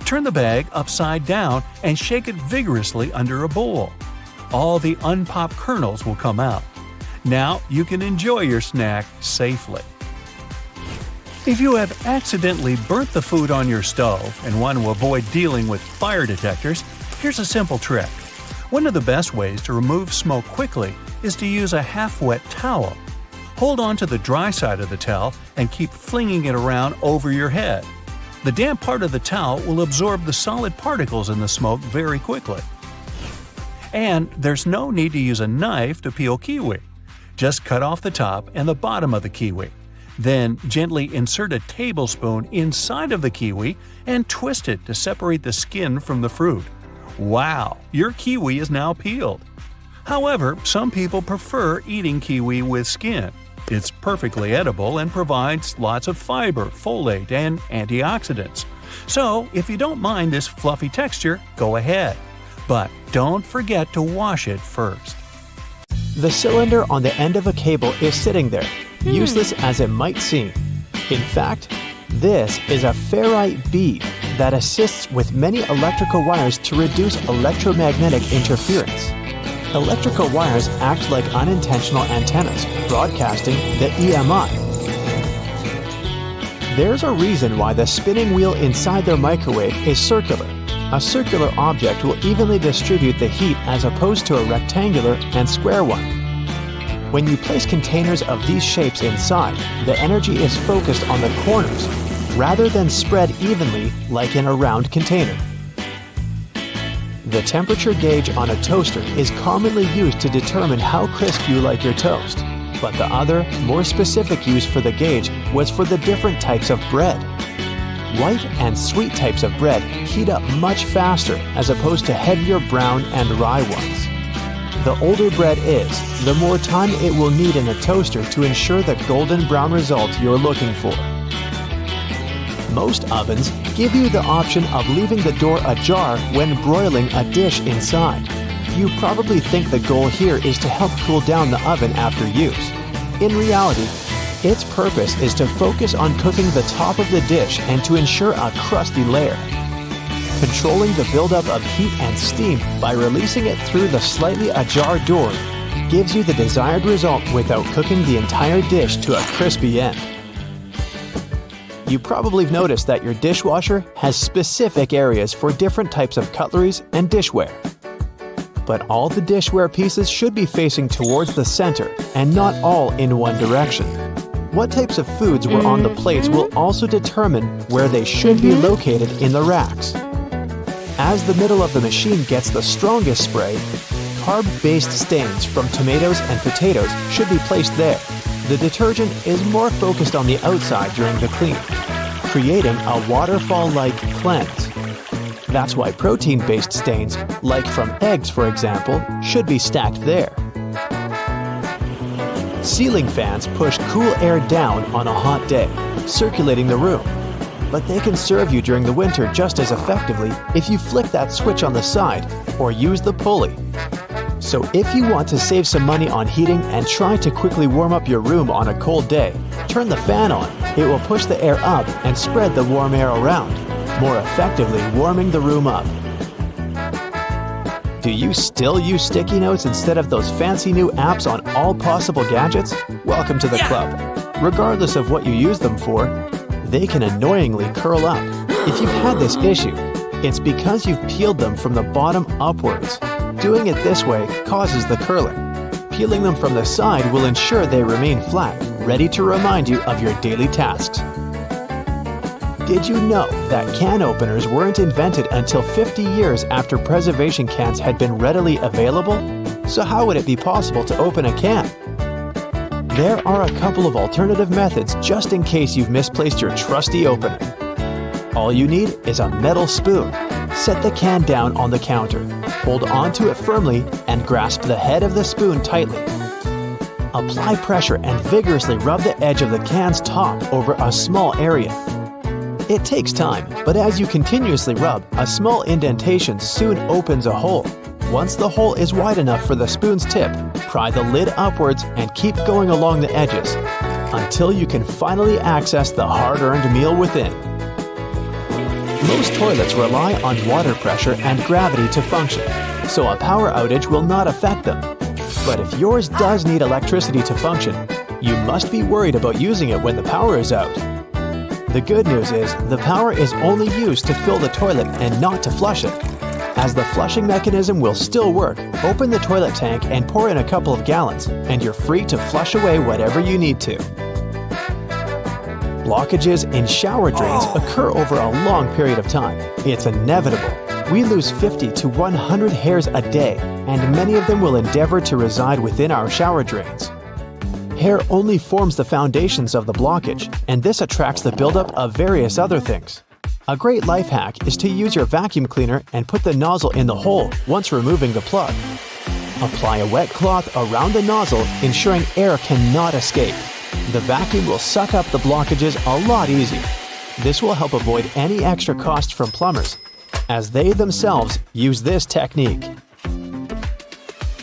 Turn the bag upside down and shake it vigorously under a bowl. All the unpopped kernels will come out. Now you can enjoy your snack safely. If you have accidentally burnt the food on your stove and want to avoid dealing with fire detectors, here's a simple trick. One of the best ways to remove smoke quickly is to use a half-wet towel. Hold on to the dry side of the towel and keep flinging it around over your head. The damp part of the towel will absorb the solid particles in the smoke very quickly. And there's no need to use a knife to peel kiwi. Just cut off the top and the bottom of the kiwi. Then gently insert a tablespoon inside of the kiwi and twist it to separate the skin from the fruit. Wow, your kiwi is now peeled. However, some people prefer eating kiwi with skin. It's perfectly edible and provides lots of fiber, folate, and antioxidants. So, if you don't mind this fluffy texture, go ahead. But don't forget to wash it first. The cylinder on the end of a cable is sitting there, useless as it might seem. In fact, this is a ferrite bead that assists with many electrical wires to reduce electromagnetic interference. Electrical wires act like unintentional antennas, broadcasting the EMI. There's a reason why the spinning wheel inside their microwave is circular. A circular object will evenly distribute the heat as opposed to a rectangular and square one. When you place containers of these shapes inside, the energy is focused on the corners rather than spread evenly like in a round container. The temperature gauge on a toaster is commonly used to determine how crisp you like your toast, but the other, more specific use for the gauge was for the different types of bread. White and sweet types of bread heat up much faster as opposed to heavier brown and rye ones. The older bread is, the more time it will need in a toaster to ensure the golden brown result you're looking for. Most ovens give you the option of leaving the door ajar when broiling a dish inside. You probably think the goal here is to help cool down the oven after use. In reality, its purpose is to focus on cooking the top of the dish and to ensure a crusty layer. Controlling the buildup of heat and steam by releasing it through the slightly ajar door gives you the desired result without cooking the entire dish to a crispy end. You probably have noticed that your dishwasher has specific areas for different types of cutleries and dishware. But all the dishware pieces should be facing towards the center and not all in one direction. What types of foods were on the plates will also determine where they should be located in the racks. As the middle of the machine gets the strongest spray, carb-based stains from tomatoes and potatoes should be placed there. The detergent is more focused on the outside during the cleaning, creating a waterfall-like cleanse. That's why protein-based stains, like from eggs for example, should be stacked there. Ceiling fans push cool air down on a hot day, circulating the room. But they can serve you during the winter just as effectively if you flick that switch on the side or use the pulley. So if you want to save some money on heating and try to quickly warm up your room on a cold day, turn the fan on. It will push the air up and spread the warm air around, more effectively warming the room up. Do you still use sticky notes instead of those fancy new apps on all possible gadgets? Welcome to the club. Regardless of what you use them for, they can annoyingly curl up. If you've had this issue, it's because you've peeled them from the bottom upwards. Doing it this way causes the curling. Peeling them from the side will ensure they remain flat, ready to remind you of your daily tasks. Did you know that can openers weren't invented until 50 years after preservation cans had been readily available? So how would it be possible to open a can? There are a couple of alternative methods just in case you've misplaced your trusty opener. All you need is a metal spoon. Set the can down on the counter, hold onto it firmly, and grasp the head of the spoon tightly. Apply pressure and vigorously rub the edge of the can's top over a small area. It takes time, but as you continuously rub, a small indentation soon opens a hole. Once the hole is wide enough for the spoon's tip, pry the lid upwards and keep going along the edges until you can finally access the hard-earned meal within. Most toilets rely on water pressure and gravity to function, so a power outage will not affect them. But if yours does need electricity to function, you must be worried about using it when the power is out. The good news is the power is only used to fill the toilet and not to flush it. As the flushing mechanism will still work, open the toilet tank and pour in a couple of gallons, and you're free to flush away whatever you need to. Blockages in shower drains occur over a long period of time. It's inevitable. We lose 50 to 100 hairs a day, and many of them will endeavor to reside within our shower drains. Hair only forms the foundations of the blockage, and this attracts the buildup of various other things. A great life hack is to use your vacuum cleaner and put the nozzle in the hole once removing the plug. Apply a wet cloth around the nozzle, ensuring air cannot escape. The vacuum will suck up the blockages a lot easier. This will help avoid any extra cost from plumbers, as they themselves use this technique.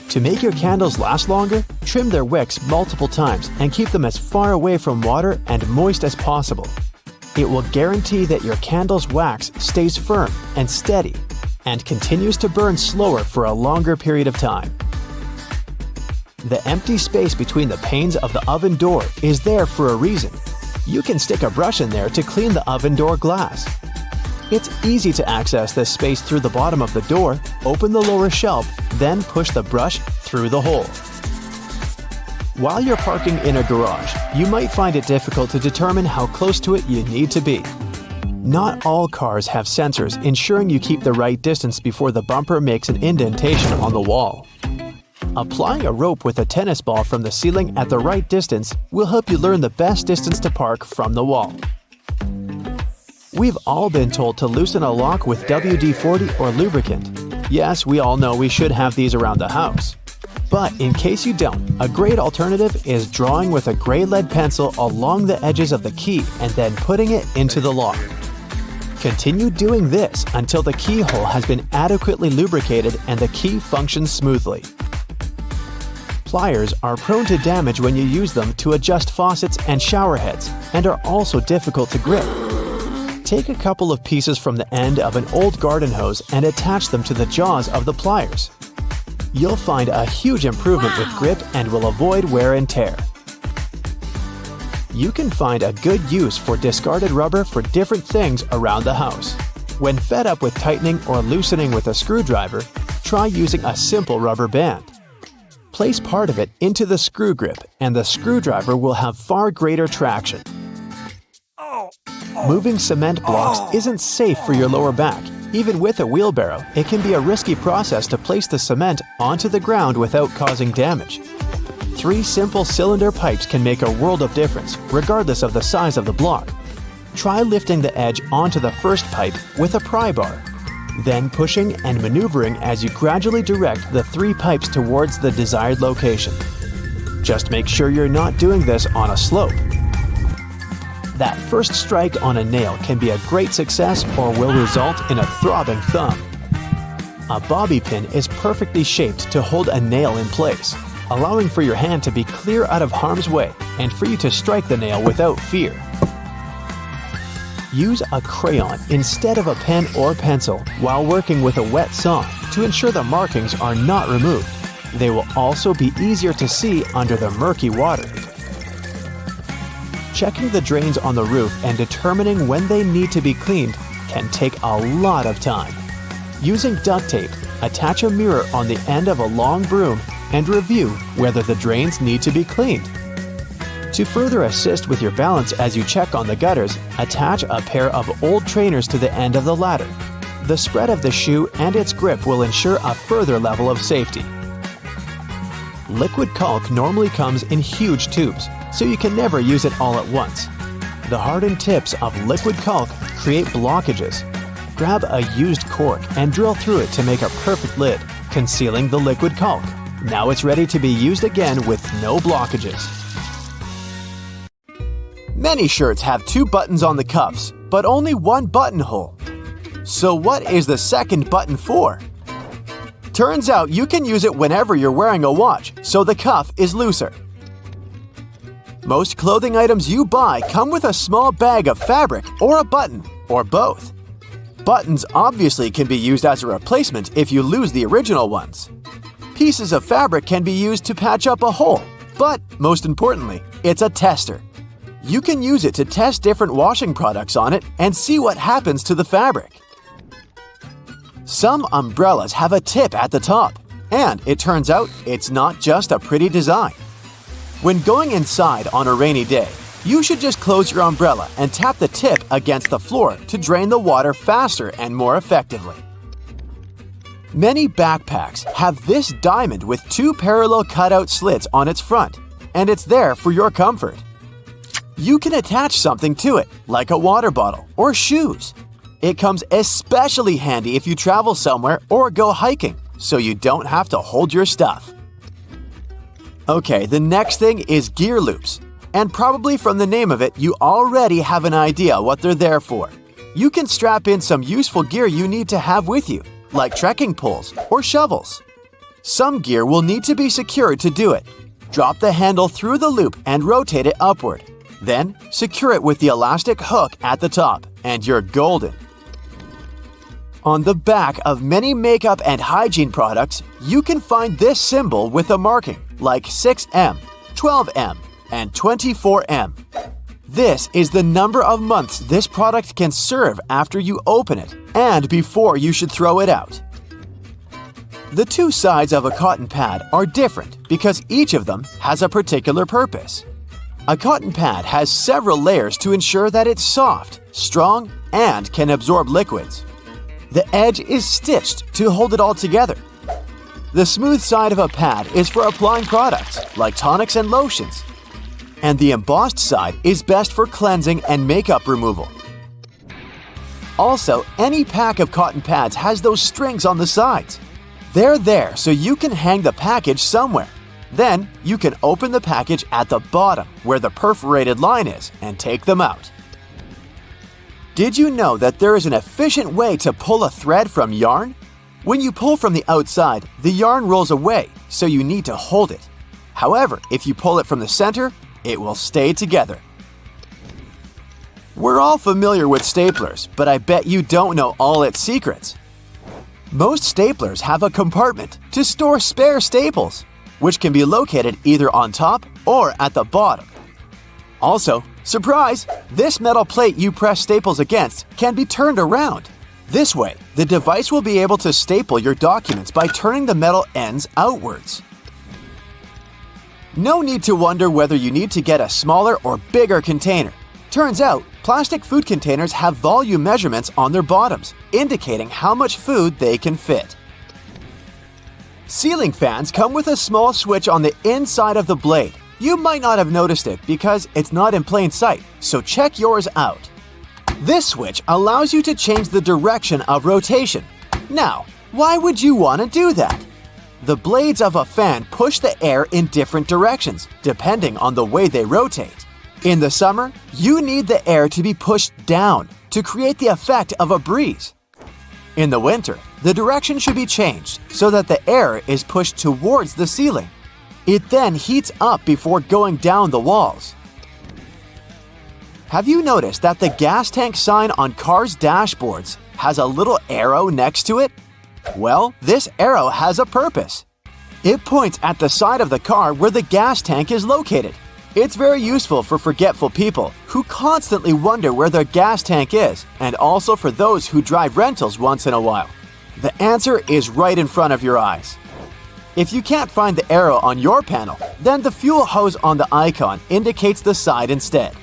To make your candles last longer, trim their wicks multiple times and keep them as far away from water and moist as possible. It will guarantee that your candle's wax stays firm and steady and continues to burn slower for a longer period of time. The empty space between the panes of the oven door is there for a reason. You can stick a brush in there to clean the oven door glass. It's easy to access this space through the bottom of the door, open the lower shelf, then push the brush through the hole. While you're parking in a garage, you might find it difficult to determine how close to it you need to be. Not all cars have sensors ensuring you keep the right distance before the bumper makes an indentation on the wall. Applying a rope with a tennis ball from the ceiling at the right distance will help you learn the best distance to park from the wall. We've all been told to loosen a lock with WD-40 or lubricant. Yes, we all know we should have these around the house. But in case you don't, a great alternative is drawing with a gray lead pencil along the edges of the key and then putting it into the lock. Continue doing this until the keyhole has been adequately lubricated and the key functions smoothly. Pliers are prone to damage when you use them to adjust faucets and shower heads and are also difficult to grip. Take a couple of pieces from the end of an old garden hose and attach them to the jaws of the pliers. You'll find a huge improvement with grip and will avoid wear and tear. You can find a good use for discarded rubber for different things around the house. When fed up with tightening or loosening with a screwdriver, try using a simple rubber band. Place part of it into the screw grip and the screwdriver will have far greater traction. Moving cement blocks isn't safe for your lower back. Even with a wheelbarrow, it can be a risky process to place the cement onto the ground without causing damage. 3 simple cylinder pipes can make a world of difference, regardless of the size of the block. Try lifting the edge onto the first pipe with a pry bar, then pushing and maneuvering as you gradually direct the 3 pipes towards the desired location. Just make sure you're not doing this on a slope. That first strike on a nail can be a great success or will result in a throbbing thumb. A bobby pin is perfectly shaped to hold a nail in place, allowing for your hand to be clear out of harm's way and for you to strike the nail without fear. Use a crayon instead of a pen or pencil while working with a wet saw to ensure the markings are not removed. They will also be easier to see under the murky water. Checking the drains on the roof and determining when they need to be cleaned can take a lot of time. Using duct tape, attach a mirror on the end of a long broom and review whether the drains need to be cleaned. To further assist with your balance as you check on the gutters, attach a pair of old trainers to the end of the ladder. The spread of the shoe and its grip will ensure a further level of safety. Liquid caulk normally comes in huge tubes, so you can never use it all at once. The hardened tips of liquid caulk create blockages. Grab a used cork and drill through it to make a perfect lid, concealing the liquid caulk. Now it's ready to be used again with no blockages. Many shirts have 2 buttons on the cuffs, but only 1 buttonhole. So what is the second button for? Turns out you can use it whenever you're wearing a watch, so the cuff is looser. Most clothing items you buy come with a small bag of fabric or a button, or both. Buttons obviously can be used as a replacement if you lose the original ones. Pieces of fabric can be used to patch up a hole, but most importantly, it's a tester. You can use it to test different washing products on it and see what happens to the fabric. Some umbrellas have a tip at the top, and it turns out it's not just a pretty design. When going inside on a rainy day, you should just close your umbrella and tap the tip against the floor to drain the water faster and more effectively. Many backpacks have this diamond with 2 parallel cutout slits on its front, and it's there for your comfort. You can attach something to it, like a water bottle or shoes. It comes especially handy if you travel somewhere or go hiking, so you don't have to hold your stuff. Okay, the next thing is gear loops. And probably from the name of it, you already have an idea what they're there for. You can strap in some useful gear you need to have with you, like trekking poles or shovels. Some gear will need to be secured to do it. Drop the handle through the loop and rotate it upward. Then, secure it with the elastic hook at the top, and you're golden. On the back of many makeup and hygiene products, you can find this symbol with a marking like 6M, 12M, and 24M. This is the number of months this product can serve after you open it and before you should throw it out. The two sides of a cotton pad are different because each of them has a particular purpose. A cotton pad has several layers to ensure that it's soft, strong, and can absorb liquids. The edge is stitched to hold it all together. The smooth side of a pad is for applying products like tonics and lotions, and the embossed side is best for cleansing and makeup removal. Also, any pack of cotton pads has those strings on the sides. They're there so you can hang the package somewhere. Then, you can open the package at the bottom where the perforated line is and take them out. Did you know that there is an efficient way to pull a thread from yarn? When you pull from the outside, the yarn rolls away, so you need to hold it. However, if you pull it from the center, it will stay together. We're all familiar with staplers, but I bet you don't know all its secrets. Most staplers have a compartment to store spare staples, which can be located either on top or at the bottom. Also, surprise! This metal plate you press staples against can be turned around. This way, the device will be able to staple your documents by turning the metal ends outwards. No need to wonder whether you need to get a smaller or bigger container. Turns out, plastic food containers have volume measurements on their bottoms, indicating how much food they can fit. Ceiling fans come with a small switch on the inside of the blade. You might not have noticed it because it's not in plain sight, so check yours out. This switch allows you to change the direction of rotation. Now, why would you want to do that? The blades of a fan push the air in different directions, depending on the way they rotate. In the summer, you need the air to be pushed down to create the effect of a breeze. In the winter, the direction should be changed so that the air is pushed towards the ceiling. It then heats up before going down the walls. Have you noticed that the gas tank sign on cars' dashboards has a little arrow next to it? Well, this arrow has a purpose. It points at the side of the car where the gas tank is located. It's very useful for forgetful people who constantly wonder where their gas tank is, and also for those who drive rentals once in a while. The answer is right in front of your eyes. If you can't find the arrow on your panel, then the fuel hose on the icon indicates the side instead.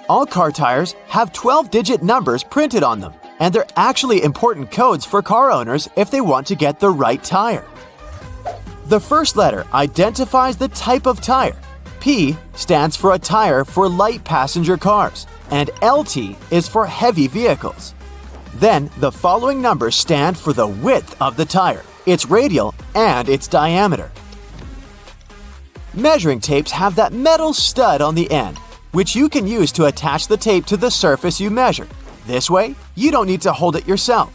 All car tires have 12-digit numbers printed on them, and they're actually important codes for car owners if they want to get the right tire. The first letter identifies the type of tire. P stands for a tire for light passenger cars, and LT is for heavy vehicles. Then, the following numbers stand for the width of the tire, its radial, and its diameter. Measuring tapes have that metal stud on the end, which you can use to attach the tape to the surface you measure. This way, you don't need to hold it yourself.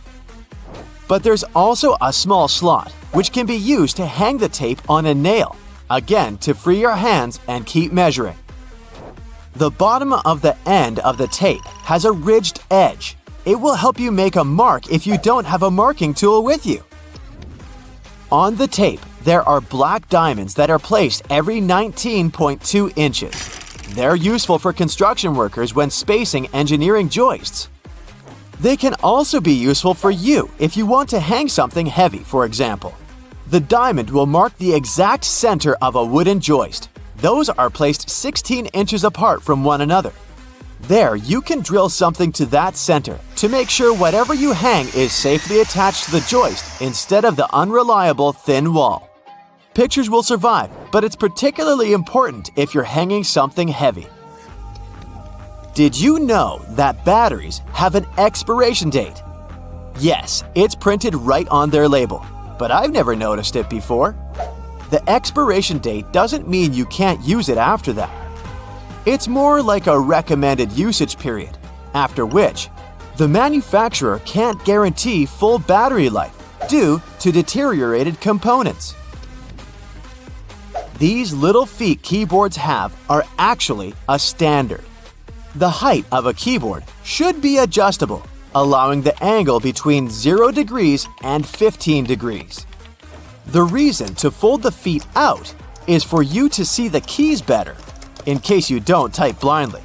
But there's also a small slot, which can be used to hang the tape on a nail, again to free your hands and keep measuring. The bottom of the end of the tape has a ridged edge. It will help you make a mark if you don't have a marking tool with you. On the tape, there are black diamonds that are placed every 19.2 inches. They're useful for construction workers when spacing engineering joists. They can also be useful for you if you want to hang something heavy, for example. The diamond will mark the exact center of a wooden joist. Those are placed 16 inches apart from one another. There, you can drill something to that center to make sure whatever you hang is safely attached to the joist instead of the unreliable thin wall. Pictures will survive, but it's particularly important if you're hanging something heavy. Did you know that batteries have an expiration date? Yes, it's printed right on their label, but I've never noticed it before. The expiration date doesn't mean you can't use it after that. It's more like a recommended usage period, after which the manufacturer can't guarantee full battery life due to deteriorated components. These little feet keyboards have are actually a standard. The height of a keyboard should be adjustable, allowing the angle between 0 degrees and 15 degrees. The reason to fold the feet out is for you to see the keys better, in case you don't type blindly.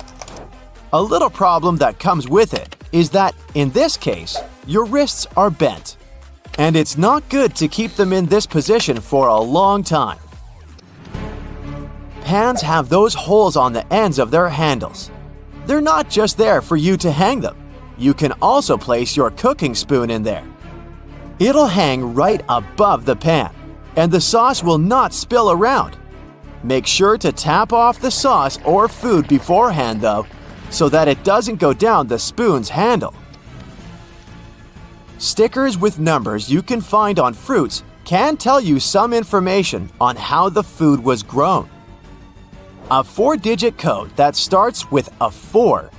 A little problem that comes with it is that, in this case, your wrists are bent, and it's not good to keep them in this position for a long time. Pans have those holes on the ends of their handles. They're not just there for you to hang them. You can also place your cooking spoon in there. It'll hang right above the pan, and the sauce will not spill around. Make sure to tap off the sauce or food beforehand, though, so that it doesn't go down the spoon's handle. Stickers with numbers you can find on fruits can tell you some information on how the food was grown. A 4-digit code that starts with a 4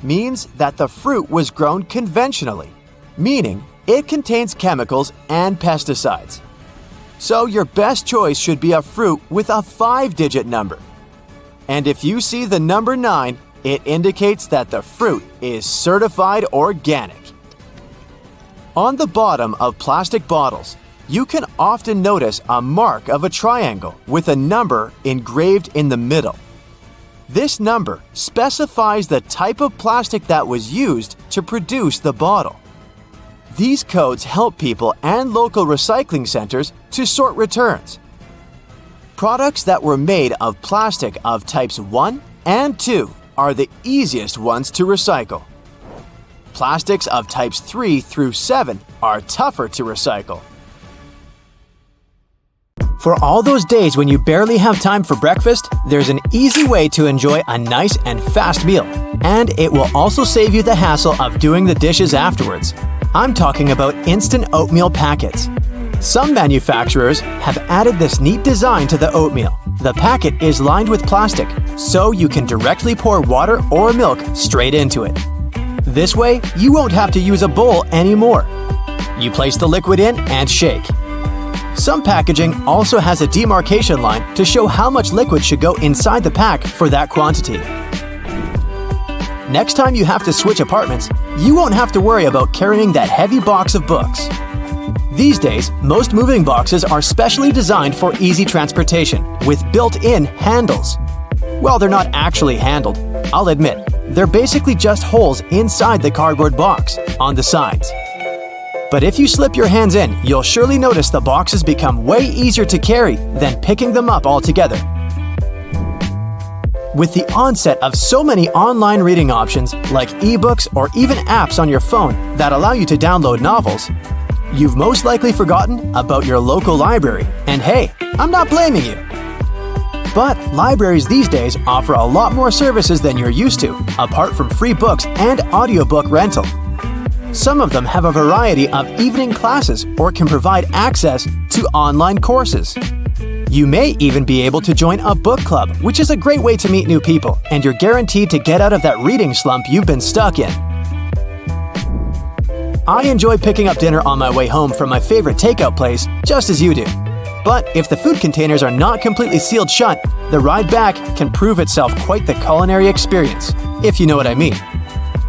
means that the fruit was grown conventionally, meaning it contains chemicals and pesticides. So your best choice should be a fruit with a 5-digit number. And if you see the number 9, it indicates that the fruit is certified organic. On the bottom of plastic bottles, you can often notice a mark of a triangle with a number engraved in the middle. This number specifies the type of plastic that was used to produce the bottle. These codes help people and local recycling centers to sort returns. Products that were made of plastic of types 1 and 2 are the easiest ones to recycle. Plastics of types 3 through 7 are tougher to recycle. For all those days when you barely have time for breakfast, there's an easy way to enjoy a nice and fast meal. And it will also save you the hassle of doing the dishes afterwards. I'm talking about instant oatmeal packets. Some manufacturers have added this neat design to the oatmeal. The packet is lined with plastic, so you can directly pour water or milk straight into it. This way, you won't have to use a bowl anymore. You place the liquid in and shake. Some packaging also has a demarcation line to show how much liquid should go inside the pack for that quantity. Next time you have to switch apartments, you won't have to worry about carrying that heavy box of books. These days, most moving boxes are specially designed for easy transportation with built-in handles. Well, they're not actually handled, I'll admit. They're basically just holes inside the cardboard box on the sides. But if you slip your hands in, you'll surely notice the boxes become way easier to carry than picking them up altogether. With the onset of so many online reading options like ebooks or even apps on your phone that allow you to download novels, you've most likely forgotten about your local library. And hey, I'm not blaming you. But libraries these days offer a lot more services than you're used to, apart from free books and audiobook rental. Some of them have a variety of evening classes or can provide access to online courses. You may even be able to join a book club, which is a great way to meet new people, and you're guaranteed to get out of that reading slump you've been stuck in. I enjoy picking up dinner on my way home from my favorite takeout place, just as you do. But if the food containers are not completely sealed shut, the ride back can prove itself quite the culinary experience, if you know what I mean.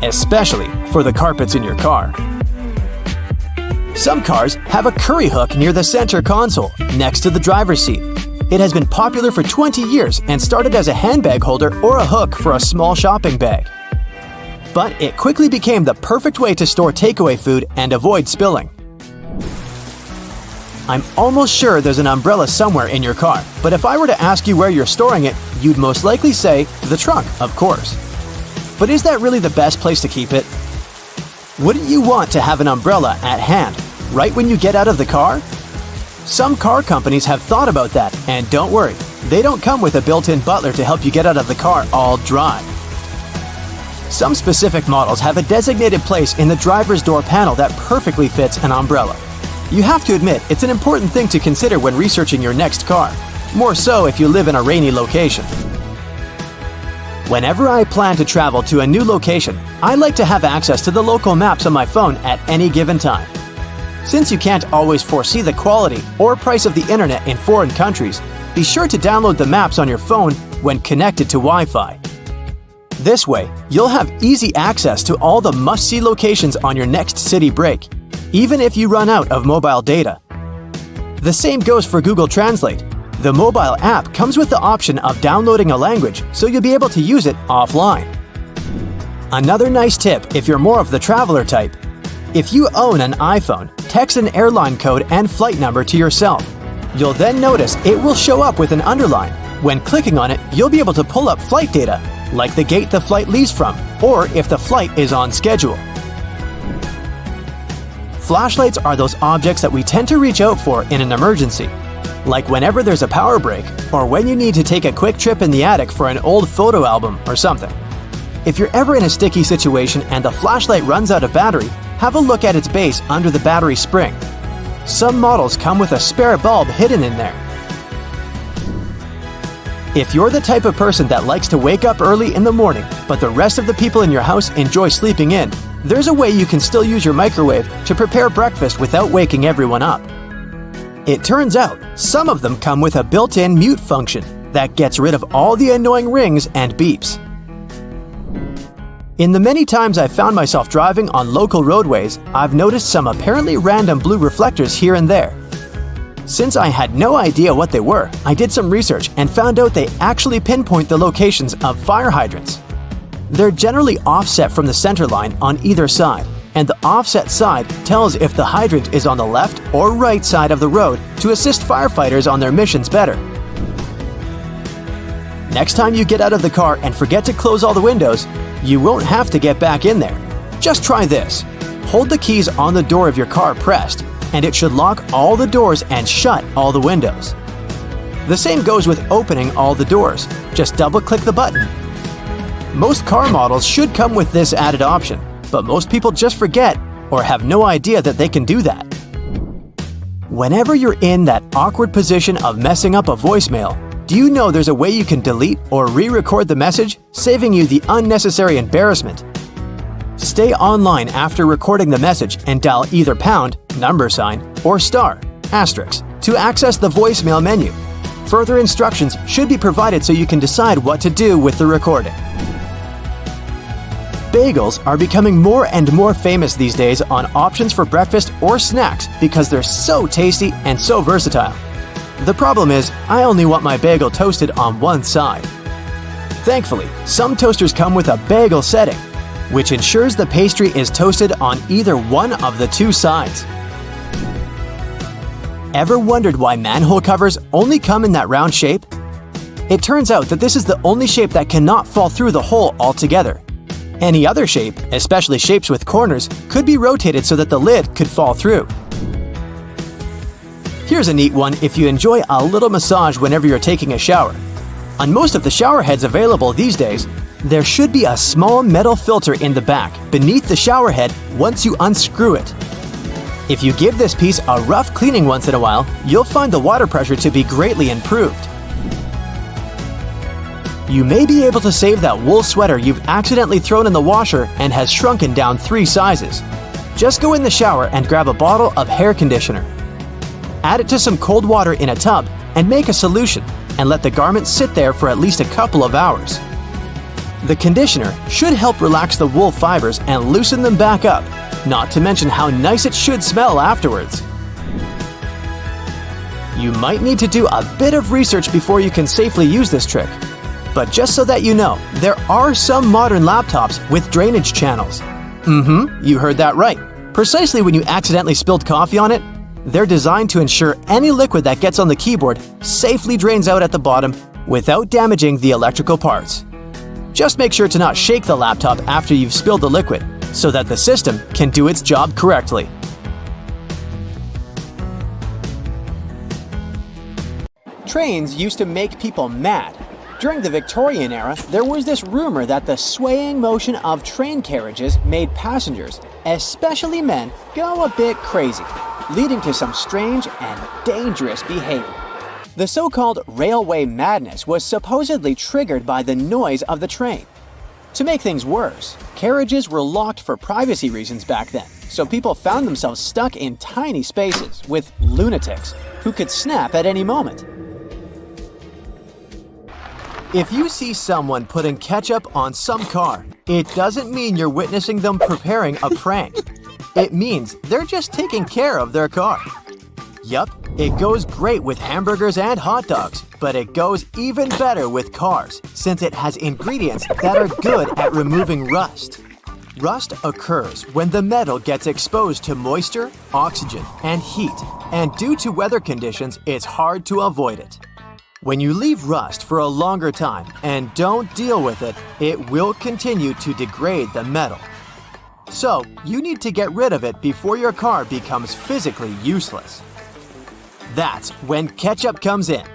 Especially for the carpets in your car. Some cars have a curry hook near the center console, next to the driver's seat. It has been popular for 20 years and started as a handbag holder or a hook for a small shopping bag. But it quickly became the perfect way to store takeaway food and avoid spilling. I'm almost sure there's an umbrella somewhere in your car, but if I were to ask you where you're storing it, you'd most likely say the trunk, of course. But is that really the best place to keep it? Wouldn't you want to have an umbrella at hand, right when you get out of the car? Some car companies have thought about that, and don't worry, they don't come with a built-in butler to help you get out of the car all dry. Some specific models have a designated place in the driver's door panel that perfectly fits an umbrella. You have to admit, it's an important thing to consider when researching your next car, more so if you live in a rainy location. Whenever I plan to travel to a new location, I like to have access to the local maps on my phone at any given time. Since you can't always foresee the quality or price of the internet in foreign countries, be sure to download the maps on your phone when connected to Wi-Fi. This way, you'll have easy access to all the must-see locations on your next city break, even if you run out of mobile data. The same goes for Google Translate. The mobile app comes with the option of downloading a language, so you'll be able to use it offline. Another nice tip if you're more of the traveler type: if you own an iPhone, text an airline code and flight number to yourself. You'll then notice it will show up with an underline. When clicking on it, you'll be able to pull up flight data, like the gate the flight leaves from, or if the flight is on schedule. Flashlights are those objects that we tend to reach out for in an emergency, like whenever there's a power break or when you need to take a quick trip in the attic for an old photo album or something. If you're ever in a sticky situation and the flashlight runs out of battery, have a look at its base under the battery spring. Some models come with a spare bulb hidden in there. If you're the type of person that likes to wake up early in the morning, but the rest of the people in your house enjoy sleeping in, there's a way you can still use your microwave to prepare breakfast without waking everyone up. It turns out, some of them come with a built-in mute function that gets rid of all the annoying rings and beeps. In the many times I've found myself driving on local roadways, I've noticed some apparently random blue reflectors here and there. Since I had no idea what they were, I did some research and found out they actually pinpoint the locations of fire hydrants. They're generally offset from the center line on either side, and the offset side tells if the hydrant is on the left or right side of the road to assist firefighters on their missions better. Next time you get out of the car and forget to close all the windows, you won't have to get back in there. Just try this. Hold the keys on the door of your car pressed, and it should lock all the doors and shut all the windows. The same goes with opening all the doors. Just double-click the button. Most car models should come with this added option, but most people just forget or have no idea that they can do that. Whenever you're in that awkward position of messing up a voicemail, do you know there's a way you can delete or re-record the message, saving you the unnecessary embarrassment? Stay online after recording the message and dial either pound, number sign, or star, asterisk, to access the voicemail menu. Further instructions should be provided so you can decide what to do with the recording. Bagels are becoming more and more famous these days on options for breakfast or snacks because they're so tasty and so versatile. The problem is, I only want my bagel toasted on one side. Thankfully, some toasters come with a bagel setting, which ensures the pastry is toasted on either one of the two sides. Ever wondered why manhole covers only come in that round shape? It turns out that this is the only shape that cannot fall through the hole altogether. Any other shape, especially shapes with corners, could be rotated so that the lid could fall through. Here's a neat one if you enjoy a little massage whenever you're taking a shower. On most of the shower heads available these days, there should be a small metal filter in the back beneath the shower head once you unscrew it. If you give this piece a rough cleaning once in a while, you'll find the water pressure to be greatly improved. You may be able to save that wool sweater you've accidentally thrown in the washer and has shrunken down 3 sizes. Just go in the shower and grab a bottle of hair conditioner. Add it to some cold water in a tub and make a solution, and let the garment sit there for at least a couple of hours. The conditioner should help relax the wool fibers and loosen them back up, not to mention how nice it should smell afterwards. You might need to do a bit of research before you can safely use this trick. But just so that you know, there are some modern laptops with drainage channels. You heard that right. Precisely when you accidentally spilled coffee on it, they're designed to ensure any liquid that gets on the keyboard safely drains out at the bottom without damaging the electrical parts. Just make sure to not shake the laptop after you've spilled the liquid, so that the system can do its job correctly. Trains used to make people mad. During the Victorian era, there was this rumor that the swaying motion of train carriages made passengers, especially men, go a bit crazy, leading to some strange and dangerous behavior. The so-called railway madness was supposedly triggered by the noise of the train. To make things worse, carriages were locked for privacy reasons back then, so people found themselves stuck in tiny spaces with lunatics who could snap at any moment. If you see someone putting ketchup on some car, it doesn't mean you're witnessing them preparing a prank. It means they're just taking care of their car. Yup, it goes great with hamburgers and hot dogs, but it goes even better with cars since it has ingredients that are good at removing rust. Rust occurs when the metal gets exposed to moisture, oxygen, and heat, and due to weather conditions, it's hard to avoid it. When you leave rust for a longer time and don't deal with it, it will continue to degrade the metal. So, you need to get rid of it before your car becomes physically useless. That's when ketchup comes in.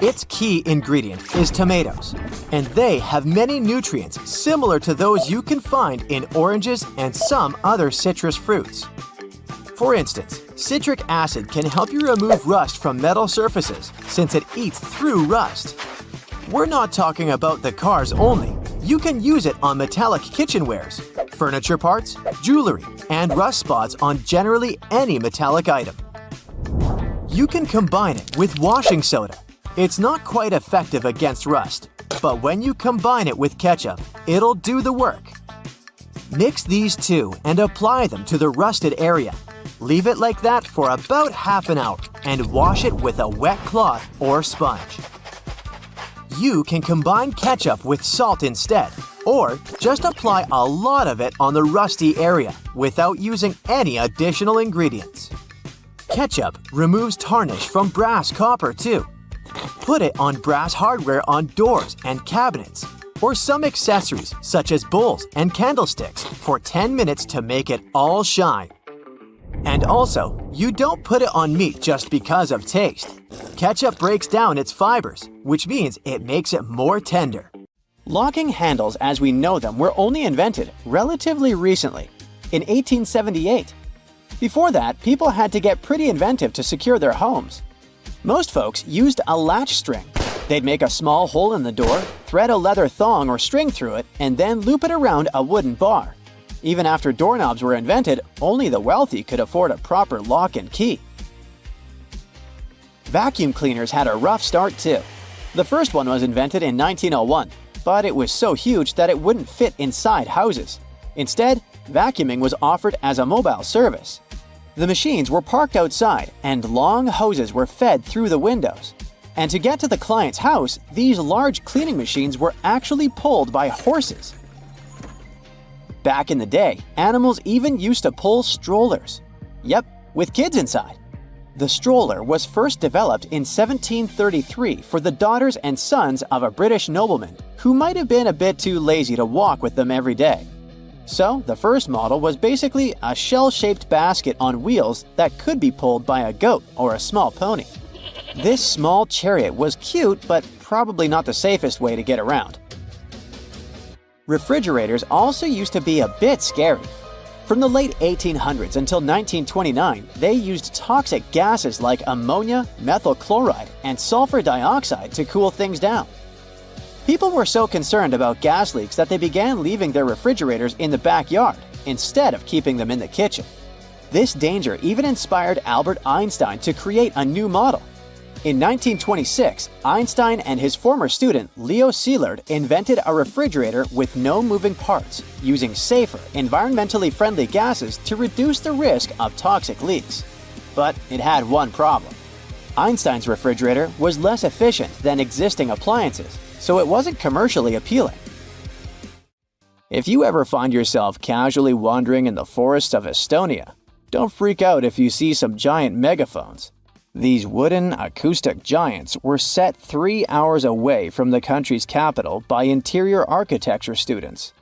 Its key ingredient is tomatoes, and they have many nutrients similar to those you can find in oranges and some other citrus fruits. For instance, citric acid can help you remove rust from metal surfaces since it eats through rust. We're not talking about the cars only. You can use it on metallic kitchenwares, furniture parts, jewelry, and rust spots on generally any metallic item. You can combine it with washing soda. It's not quite effective against rust, but when you combine it with ketchup, it'll do the work. Mix these two and apply them to the rusted area. Leave it like that for about half an hour and wash it with a wet cloth or sponge. You can combine ketchup with salt instead, or just apply a lot of it on the rusty area without using any additional ingredients. Ketchup removes tarnish from brass copper too. Put it on brass hardware on doors and cabinets, or some accessories such as bowls and candlesticks for 10 minutes to make it all shine. And also, you don't put it on meat just because of taste. Ketchup breaks down its fibers, which means it makes it more tender. Locking handles as we know them were only invented relatively recently, in 1878. Before that, people had to get pretty inventive to secure their homes. Most folks used a latch string. They'd make a small hole in the door, thread a leather thong or string through it, and then loop it around a wooden bar. Even after doorknobs were invented, only the wealthy could afford a proper lock and key. Vacuum cleaners had a rough start too. The first one was invented in 1901, but it was so huge that it wouldn't fit inside houses. Instead, vacuuming was offered as a mobile service. The machines were parked outside, and long hoses were fed through the windows. And to get to the client's house, these large cleaning machines were actually pulled by horses. Back in the day, animals even used to pull strollers. Yep, with kids inside. The stroller was first developed in 1733 for the daughters and sons of a British nobleman who might have been a bit too lazy to walk with them every day. So, the first model was basically a shell-shaped basket on wheels that could be pulled by a goat or a small pony. This small chariot was cute, but probably not the safest way to get around. Refrigerators also used to be a bit scary. From the late 1800s until 1929, they used toxic gases like ammonia, methyl chloride, and sulfur dioxide to cool things down. People were so concerned about gas leaks that they began leaving their refrigerators in the backyard instead of keeping them in the kitchen. This danger even inspired Albert Einstein to create a new model. In 1926, Einstein and his former student Leo Szilard invented a refrigerator with no moving parts, using safer, environmentally friendly gases to reduce the risk of toxic leaks. But it had one problem. Einstein's refrigerator was less efficient than existing appliances, so it wasn't commercially appealing. If you ever find yourself casually wandering in the forests of Estonia, don't freak out if you see some giant megaphones. These wooden, acoustic giants were set 3 hours away from the country's capital by interior architecture students.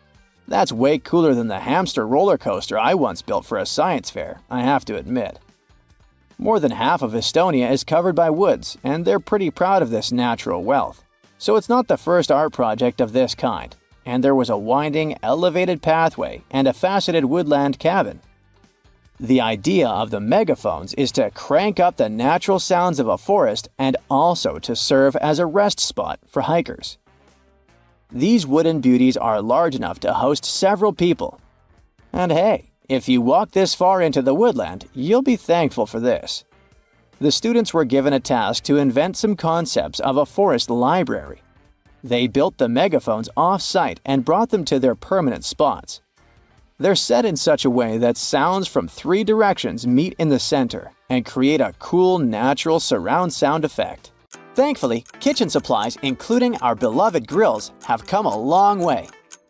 That's way cooler than the hamster roller coaster I once built for a science fair, I have to admit. More than half of Estonia is covered by woods, and they're pretty proud of this natural wealth. So it's not the first art project of this kind, and there was a winding, elevated pathway and a faceted woodland cabin. The idea of the megaphones is to crank up the natural sounds of a forest and also to serve as a rest spot for hikers. These wooden beauties are large enough to host several people. And hey, if you walk this far into the woodland, you'll be thankful for this. The students were given a task to invent some concepts of a forest library. They built the megaphones off-site and brought them to their permanent spots. They're set in such a way that sounds from 3 directions meet in the center and create a cool, natural surround sound effect. Thankfully, kitchen supplies, including our beloved grills, have come a long way.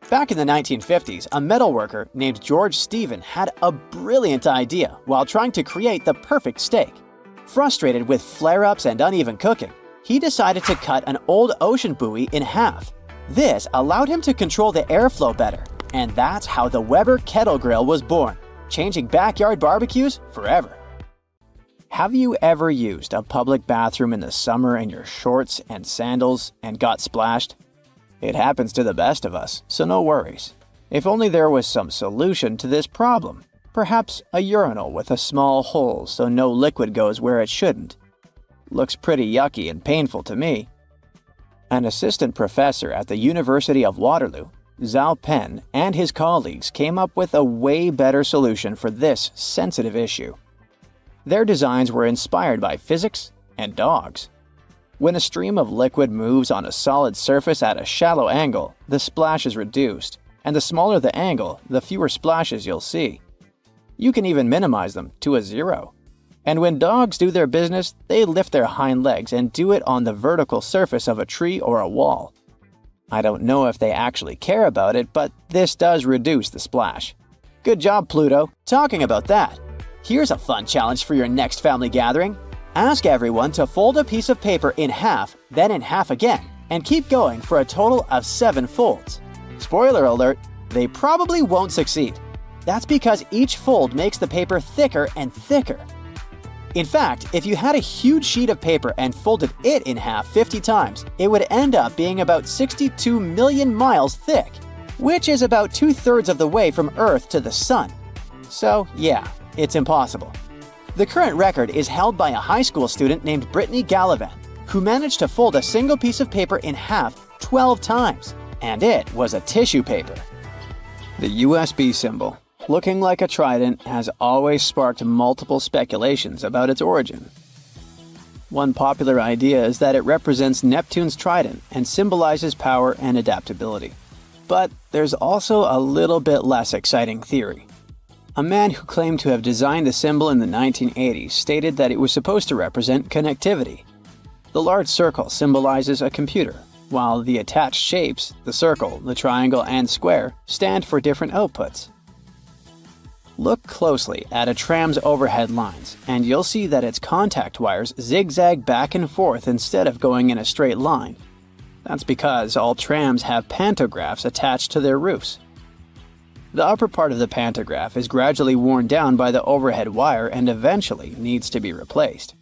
Back in the 1950s, a metalworker named George Stephen had a brilliant idea while trying to create the perfect steak. Frustrated with flare-ups and uneven cooking, he decided to cut an old ocean buoy in half. This allowed him to control the airflow better, and that's how the Weber Kettle Grill was born, changing backyard barbecues forever. Have you ever used a public bathroom in the summer in your shorts and sandals and got splashed? It happens to the best of us, so no worries. If only there was some solution to this problem. Perhaps a urinal with a small hole so no liquid goes where it shouldn't. Looks pretty yucky and painful to me. An assistant professor at the University of Waterloo, Zhao Pen, and his colleagues came up with a way better solution for this sensitive issue. Their designs were inspired by physics and dogs. When a stream of liquid moves on a solid surface at a shallow angle, the splash is reduced, and the smaller the angle, the fewer splashes you'll see. You can even minimize them to a 0. And when dogs do their business, they lift their hind legs and do it on the vertical surface of a tree or a wall. I don't know if they actually care about it, but this does reduce the splash. Good job, Pluto. Talking about that, here's a fun challenge for your next family gathering. Ask everyone to fold a piece of paper in half, then in half again, and keep going for a total of 7 folds. Spoiler alert, they probably won't succeed. That's because each fold makes the paper thicker and thicker. In fact, if you had a huge sheet of paper and folded it in half 50 times, it would end up being about 62 million miles thick, which is about 2/3 of the way from Earth to the Sun. So yeah, it's impossible. The current record is held by a high school student named Brittany Gallivan, who managed to fold a single piece of paper in half 12 times, and it was a tissue paper. The USB symbol, looking like a trident, has always sparked multiple speculations about its origin. One popular idea is that it represents Neptune's trident and symbolizes power and adaptability. But there's also a little bit less exciting theory. A man who claimed to have designed the symbol in the 1980s stated that it was supposed to represent connectivity. The large circle symbolizes a computer, while the attached shapes, the circle, the triangle, and square, stand for different outputs. Look closely at a tram's overhead lines, and you'll see that its contact wires zigzag back and forth instead of going in a straight line. That's because all trams have pantographs attached to their roofs. The upper part of the pantograph is gradually worn down by the overhead wire and eventually needs to be replaced.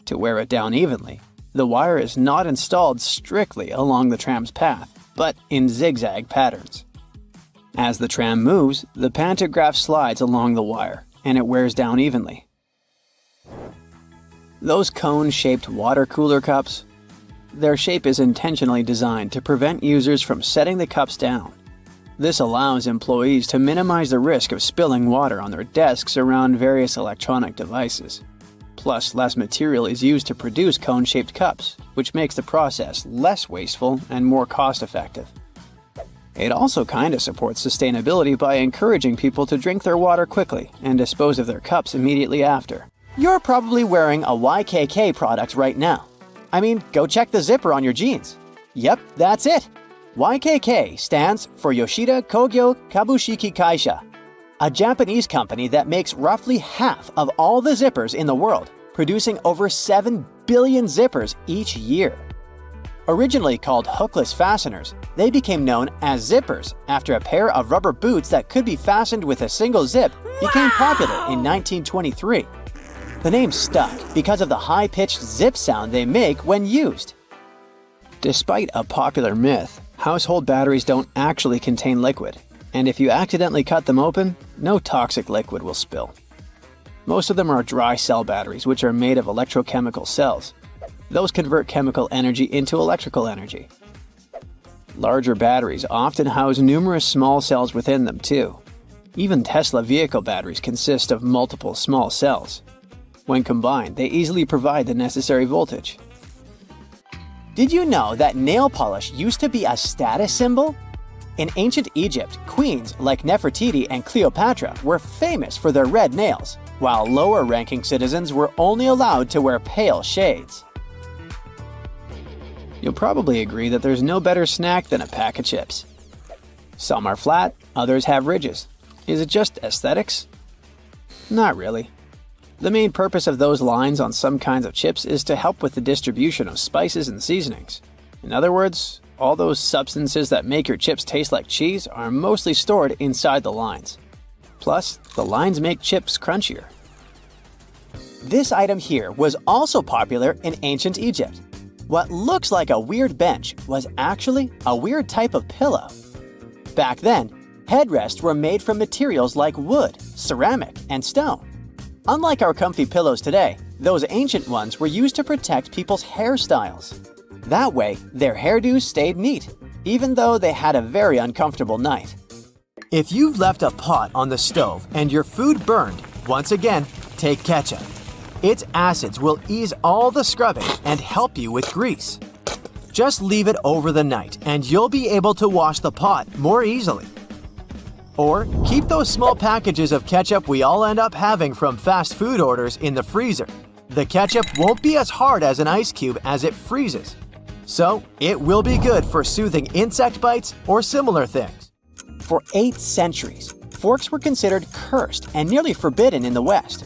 To wear it down evenly, the wire is not installed strictly along the tram's path, but in zigzag patterns. As the tram moves, the pantograph slides along the wire, and it wears down evenly. Those cone-shaped water cooler cups? Their shape is intentionally designed to prevent users from setting the cups down. This allows employees to minimize the risk of spilling water on their desks around various electronic devices. Plus, less material is used to produce cone-shaped cups, which makes the process less wasteful and more cost-effective. It also kinda supports sustainability by encouraging people to drink their water quickly and dispose of their cups immediately after. You're probably wearing a YKK product right now. I mean, go check the zipper on your jeans. Yep, that's it. YKK stands for Yoshida Kogyo Kabushiki Kaisha, a Japanese company that makes roughly half of all the zippers in the world, producing over 7 billion zippers each year. Originally called hookless fasteners, they became known as zippers after a pair of rubber boots that could be fastened with a single zip became popular in 1923. The name stuck because of the high-pitched zip sound they make when used. Despite a popular myth, household batteries don't actually contain liquid, and if you accidentally cut them open, no toxic liquid will spill. Most of them are dry cell batteries, which are made of electrochemical cells. Those convert chemical energy into electrical energy. Larger batteries often house numerous small cells within them too. Even Tesla vehicle batteries consist of multiple small cells. When combined, they easily provide the necessary voltage. Did you know that nail polish used to be a status symbol? In ancient Egypt, queens like Nefertiti and Cleopatra were famous for their red nails, while lower-ranking citizens were only allowed to wear pale shades. You'll probably agree that there's no better snack than a pack of chips. Some are flat, others have ridges. Is it just aesthetics? Not really. The main purpose of those lines on some kinds of chips is to help with the distribution of spices and seasonings. In other words, all those substances that make your chips taste like cheese are mostly stored inside the lines. Plus, the lines make chips crunchier. This item here was also popular in ancient Egypt. What looks like a weird bench was actually a weird type of pillow. Back then, headrests were made from materials like wood, ceramic, and stone. Unlike our comfy pillows today, those ancient ones were used to protect people's hairstyles. That way, their hairdos stayed neat, even though they had a very uncomfortable night. If you've left a pot on the stove and your food burned, once again, take ketchup. Its acids will ease all the scrubbing and help you with grease. Just leave it over the night and you'll be able to wash the pot more easily. Or keep those small packages of ketchup we all end up having from fast food orders in the freezer. The ketchup won't be as hard as an ice cube as it freezes. So it will be good for soothing insect bites or similar things. For 8 centuries, forks were considered cursed and nearly forbidden in the West.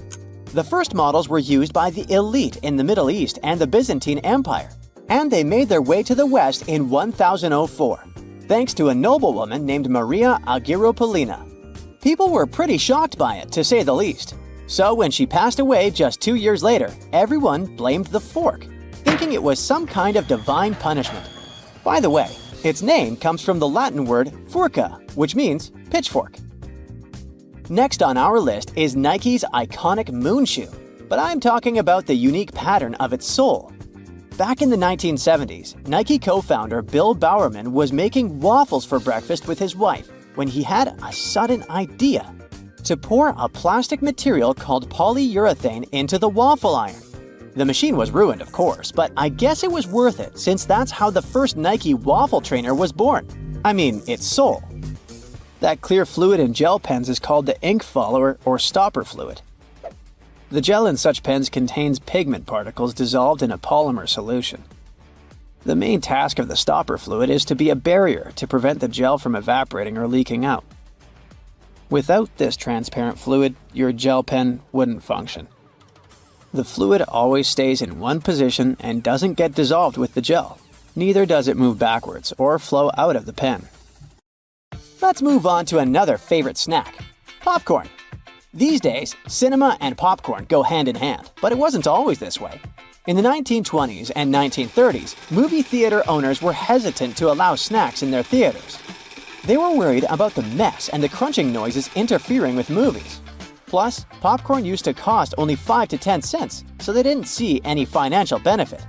The first models were used by the elite in the Middle East and the Byzantine Empire, and they made their way to the West in 1004, thanks to a noblewoman named Maria Agrippina. People were pretty shocked by it, to say the least. So when she passed away just 2 years later, everyone blamed the fork, thinking it was some kind of divine punishment. By the way, its name comes from the Latin word furca, which means pitchfork. Next on our list is Nike's iconic moon shoe, but I'm talking about the unique pattern of its sole. Back in the 1970s, Nike co-founder Bill Bowerman was making waffles for breakfast with his wife when he had a sudden idea: to pour a plastic material called polyurethane into the waffle iron. The machine was ruined, of course, but I guess it was worth it since that's how the first Nike waffle trainer was born. I mean, its sole. That clear fluid in gel pens is called the ink follower or stopper fluid. The gel in such pens contains pigment particles dissolved in a polymer solution. The main task of the stopper fluid is to be a barrier to prevent the gel from evaporating or leaking out. Without this transparent fluid, your gel pen wouldn't function. The fluid always stays in one position and doesn't get dissolved with the gel. Neither does it move backwards or flow out of the pen. Let's move on to another favorite snack: popcorn. These days, cinema and popcorn go hand in hand, but it wasn't always this way. In the 1920s and 1930s, movie theater owners were hesitant to allow snacks in their theaters. They were worried about the mess and the crunching noises interfering with movies. Plus, popcorn used to cost only 5 to 10 cents, so they didn't see any financial benefit.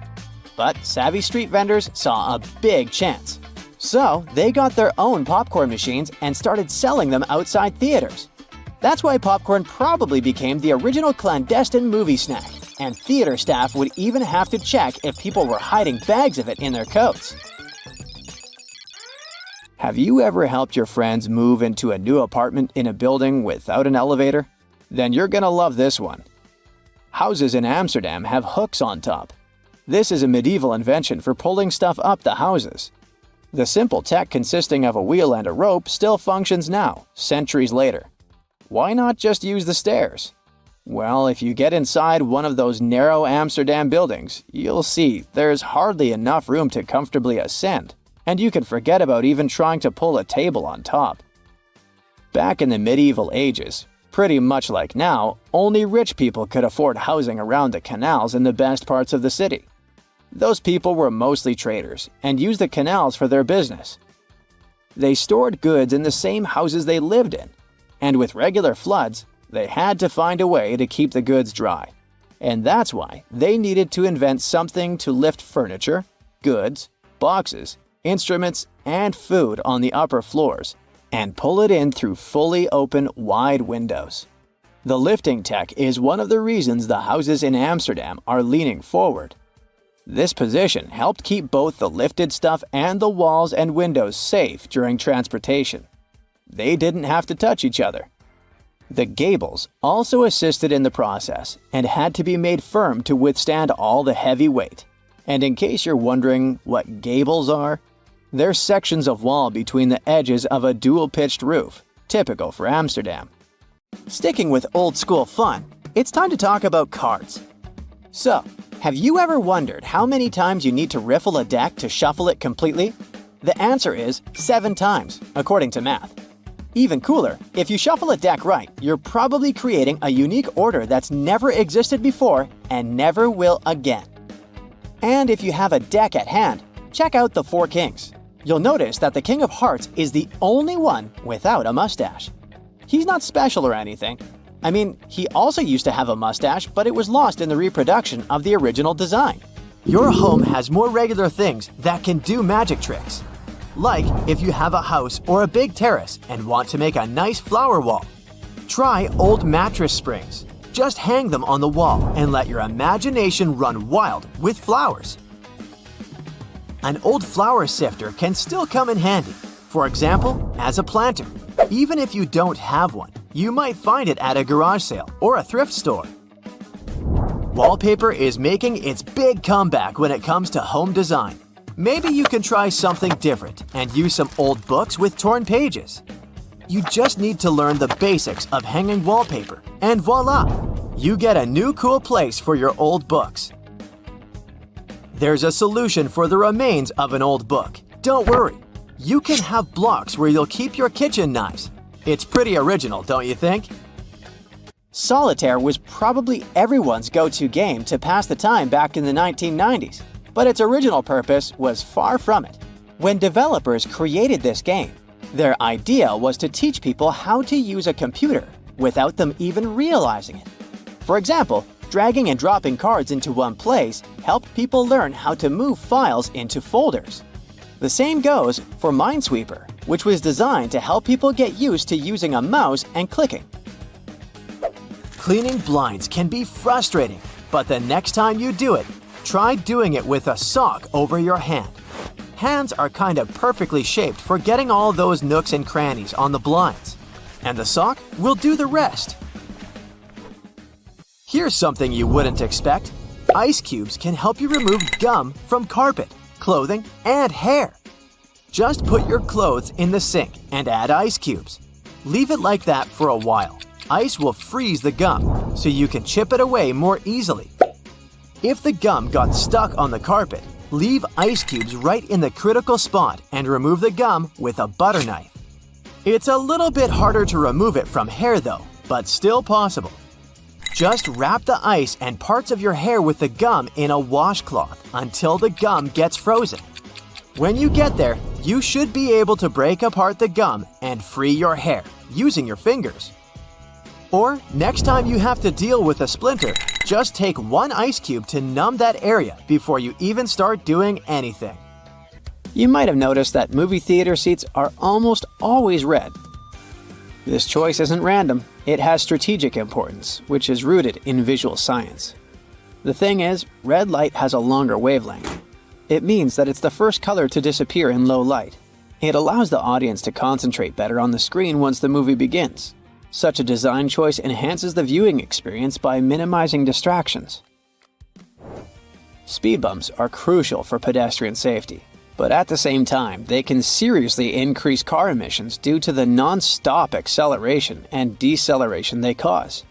But savvy street vendors saw a big chance. So they got their own popcorn machines and started selling them outside theaters. That's why popcorn probably became the original clandestine movie snack, and theater staff would even have to check if people were hiding bags of it in their coats. Have you ever helped your friends move into a new apartment in a building without an elevator? Then you're gonna love this one. Houses in Amsterdam have hooks on top. This is a medieval invention for pulling stuff up the houses. The simple tech consisting of a wheel and a rope still functions now, centuries later. Why not just use the stairs? Well, if you get inside one of those narrow Amsterdam buildings, you'll see there's hardly enough room to comfortably ascend, and you can forget about even trying to pull a table on top. Back in the medieval ages, pretty much like now, only rich people could afford housing around the canals in the best parts of the city. Those people were mostly traders and used the canals for their business. They stored goods in the same houses they lived in, and with regular floods, they had to find a way to keep the goods dry. And that's why they needed to invent something to lift furniture, goods, boxes, instruments, and food on the upper floors, and pull it in through fully open, wide windows. The lifting tech is one of the reasons the houses in Amsterdam are leaning forward. This position helped keep both the lifted stuff and the walls and windows safe during transportation. They didn't have to touch each other. The gables also assisted in the process and had to be made firm to withstand all the heavy weight. And in case you're wondering what gables are, they're sections of wall between the edges of a dual-pitched roof, typical for Amsterdam. Sticking with old-school fun, it's time to talk about cards. So, have you ever wondered how many times you need to riffle a deck to shuffle it completely? The answer is 7 times, according to math. Even cooler, if you shuffle a deck right, you're probably creating a unique order that's never existed before and never will again. And if you have a deck at hand, check out the 4 Kings. You'll notice that the King of Hearts is the only one without a mustache. He's not special or anything. I mean, he also used to have a mustache, but it was lost in the reproduction of the original design. Your home has more regular things that can do magic tricks. Like if you have a house or a big terrace and want to make a nice flower wall. Try old mattress springs. Just hang them on the wall and let your imagination run wild with flowers. An old flower sifter can still come in handy, for example, as a planter. Even if you don't have one, you might find it at a garage sale or a thrift store. Wallpaper is making its big comeback when it comes to home design. Maybe you can try something different and use some old books with torn pages. You just need to learn the basics of hanging wallpaper, and voila! You get a new cool place for your old books. There's a solution for the remains of an old book. Don't worry. You can have blocks where you'll keep your kitchen knives. It's pretty original, don't you think? Solitaire was probably everyone's go-to game to pass the time back in the 1990s, but its original purpose was far from it. When developers created this game, their idea was to teach people how to use a computer without them even realizing it. For example, dragging and dropping cards into one place helped people learn how to move files into folders. The same goes for Minesweeper, which was designed to help people get used to using a mouse and clicking. Cleaning blinds can be frustrating, but the next time you do it, try doing it with a sock over your hand. Hands are kind of perfectly shaped for getting all those nooks and crannies on the blinds, and the sock will do the rest. Here's something you wouldn't expect. Ice cubes can help you remove gum from carpet, clothing, and hair. Just put your clothes in the sink and add ice cubes. Leave it like that for a while. Ice will freeze the gum, so you can chip it away more easily. If the gum got stuck on the carpet, leave ice cubes right in the critical spot and remove the gum with a butter knife. It's a little bit harder to remove it from hair though, but still possible. Just wrap the ice and parts of your hair with the gum in a washcloth until the gum gets frozen. When you get there, you should be able to break apart the gum and free your hair using your fingers. Or next time you have to deal with a splinter, just take 1 ice cube to numb that area before you even start doing anything. You might have noticed that movie theater seats are almost always red. This choice isn't random. It has strategic importance, which is rooted in visual science. The thing is, red light has a longer wavelength. It means that it's the first color to disappear in low light. It allows the audience to concentrate better on the screen once the movie begins. Such a design choice enhances the viewing experience by minimizing distractions. Speed bumps are crucial for pedestrian safety, but at the same time, they can seriously increase car emissions due to the non-stop acceleration and deceleration they cause.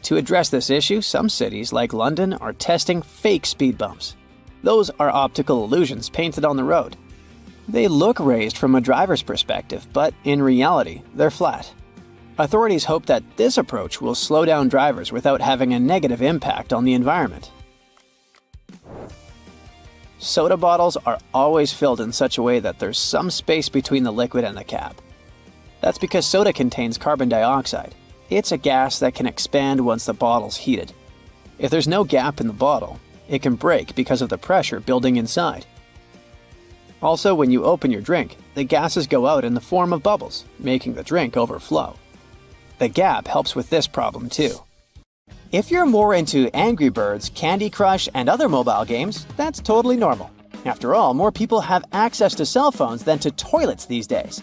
To address this issue, some cities like London are testing fake speed bumps. Those are optical illusions painted on the road. They look raised from a driver's perspective, but in reality, they're flat. Authorities hope that this approach will slow down drivers without having a negative impact on the environment. Soda bottles are always filled in such a way that there's some space between the liquid and the cap. That's because soda contains carbon dioxide. It's a gas that can expand once the bottle's heated. If there's no gap in the bottle, it can break because of the pressure building inside. Also, when you open your drink, the gases go out in the form of bubbles, making the drink overflow. The gap helps with this problem too. If you're more into Angry Birds, Candy Crush, and other mobile games, that's totally normal. After all, more people have access to cell phones than to toilets these days.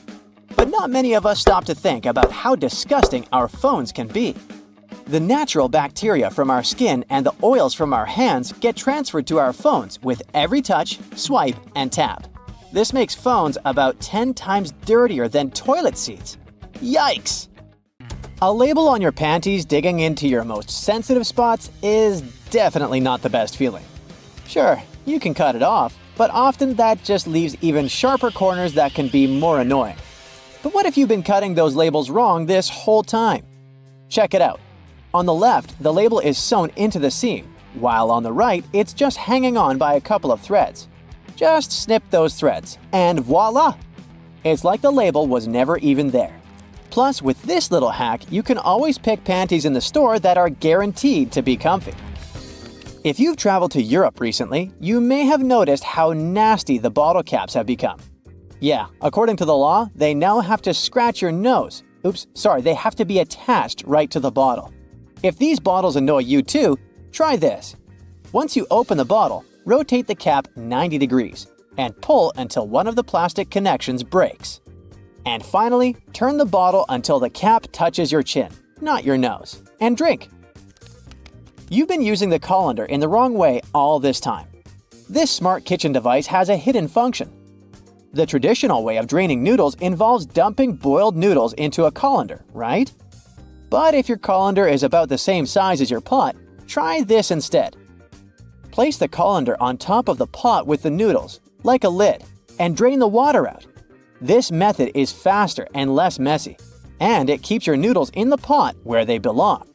But not many of us stop to think about how disgusting our phones can be. The natural bacteria from our skin and the oils from our hands get transferred to our phones with every touch, swipe, and tap. This makes phones about 10 times dirtier than toilet seats. Yikes! A label on your panties digging into your most sensitive spots is definitely not the best feeling. Sure, you can cut it off, but often that just leaves even sharper corners that can be more annoying. But what if you've been cutting those labels wrong this whole time? Check it out. On the left, the label is sewn into the seam, while on the right, it's just hanging on by a couple of threads. Just snip those threads, and voila! It's like the label was never even there. Plus, with this little hack, you can always pick panties in the store that are guaranteed to be comfy. If you've traveled to Europe recently, you may have noticed how nasty the bottle caps have become. Yeah, according to the law, they now have to scratch your nose. They have to be attached right to the bottle. If these bottles annoy you too, try this. Once you open the bottle, rotate the cap 90 degrees and pull until one of the plastic connections breaks. And finally, turn the bottle until the cap touches your chin, not your nose, and drink. You've been using the colander in the wrong way all this time. This smart kitchen device has a hidden function. The traditional way of draining noodles involves dumping boiled noodles into a colander, right? But if your colander is about the same size as your pot, try this instead. Place the colander on top of the pot with the noodles, like a lid, and drain the water out. This method is faster and less messy, and it keeps your noodles in the pot where they belong.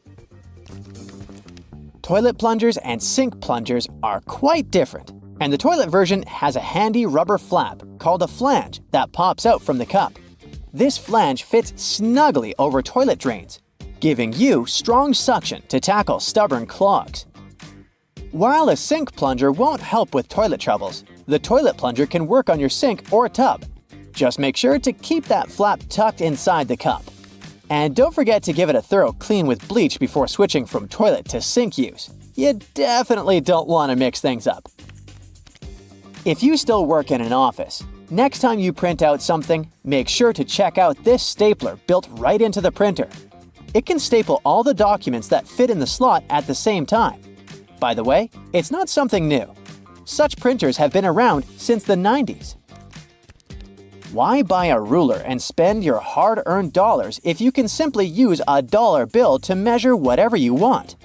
Toilet plungers and sink plungers are quite different, and the toilet version has a handy rubber flap called a flange that pops out from the cup. This flange fits snugly over toilet drains, giving you strong suction to tackle stubborn clogs. While a sink plunger won't help with toilet troubles, the toilet plunger can work on your sink or tub. Just make sure to keep that flap tucked inside the cup. And don't forget to give it a thorough clean with bleach before switching from toilet to sink use. You definitely don't want to mix things up. If you still work in an office, next time you print out something, make sure to check out this stapler built right into the printer. It can staple all the documents that fit in the slot at the same time. By the way, it's not something new. Such printers have been around since the 90s. Why buy a ruler and spend your hard-earned dollars if you can simply use a dollar bill to measure whatever you want?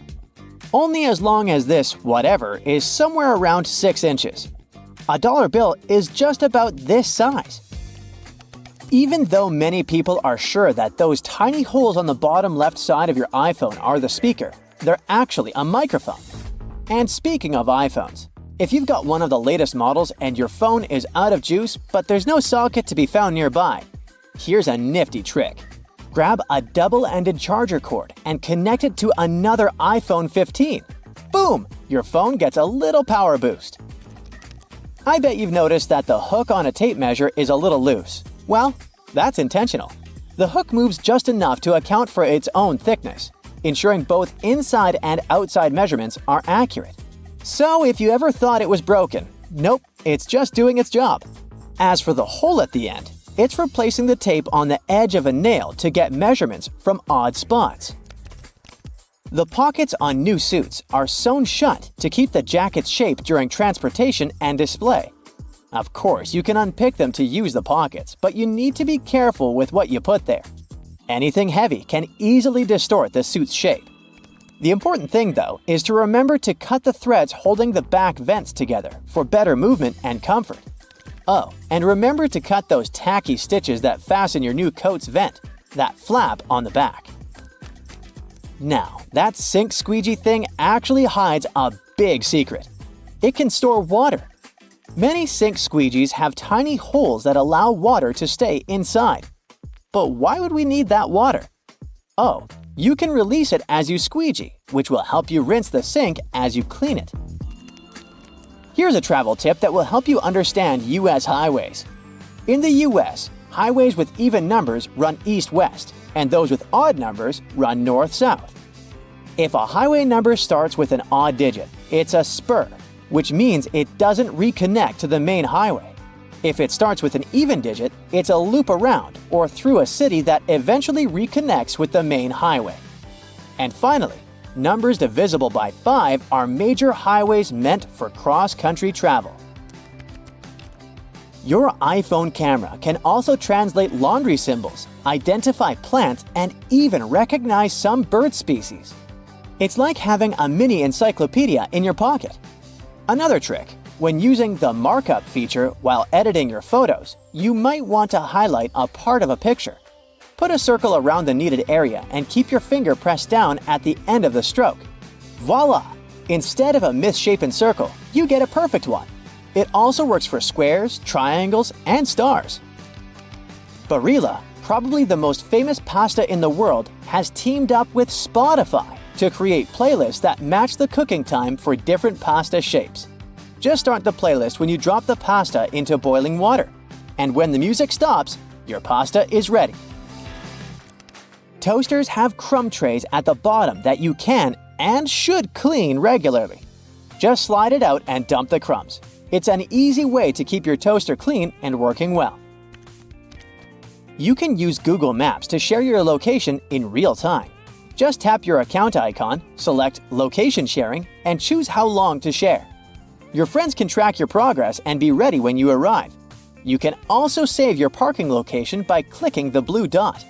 Only as long as this whatever is somewhere around 6 inches. A dollar bill is just about this size. Even though many people are sure that those tiny holes on the bottom left side of your iPhone are the speaker, they're actually a microphone. And speaking of iPhones, if you've got one of the latest models and your phone is out of juice but there's no socket to be found nearby, here's a nifty trick. Grab a double-ended charger cord and connect it to another iPhone 15. Boom! Your phone gets a little power boost. I bet you've noticed that the hook on a tape measure is a little loose. Well, that's intentional. The hook moves just enough to account for its own thickness, ensuring both inside and outside measurements are accurate. So if you ever thought it was broken, nope, it's just doing its job. As for the hole at the end, it's replacing the tape on the edge of a nail to get measurements from odd spots. The pockets on new suits are sewn shut to keep the jacket's shape during transportation and display. Of course, you can unpick them to use the pockets, but you need to be careful with what you put there. Anything heavy can easily distort the suit's shape. The important thing, though, is to remember to cut the threads holding the back vents together for better movement and comfort. Oh, and remember to cut those tacky stitches that fasten your new coat's vent, that flap on the back. Now, that sink squeegee thing actually hides a big secret. It can store water. Many sink squeegees have tiny holes that allow water to stay inside. But why would we need that water? Oh, you can release it as you squeegee, which will help you rinse the sink as you clean it. Here's a travel tip that will help you understand U.S. highways. In the U.S., highways with even numbers run east-west, and those with odd numbers run north-south. If a highway number starts with an odd digit, it's a spur, which means it doesn't reconnect to the main highway. If it starts with an even digit, it's a loop around or through a city that eventually reconnects with the main highway. And finally, numbers divisible by 5 are major highways meant for cross-country travel. Your iPhone camera can also translate laundry symbols, identify plants, and even recognize some bird species. It's like having a mini encyclopedia in your pocket. Another trick: when using the markup feature while editing your photos, you might want to highlight a part of a picture. Put a circle around the needed area and keep your finger pressed down at the end of the stroke. Voila! Instead of a misshapen circle, you get a perfect one. It also works for squares, triangles, and stars. Barilla, probably the most famous pasta in the world, has teamed up with Spotify to create playlists that match the cooking time for different pasta shapes. Just start the playlist when you drop the pasta into boiling water. And when the music stops, your pasta is ready. Toasters have crumb trays at the bottom that you can and should clean regularly. Just slide it out and dump the crumbs. It's an easy way to keep your toaster clean and working well. You can use Google Maps to share your location in real time. Just tap your account icon, select Location Sharing, and choose how long to share. Your friends can track your progress and be ready when you arrive. You can also save your parking location by clicking the blue dot.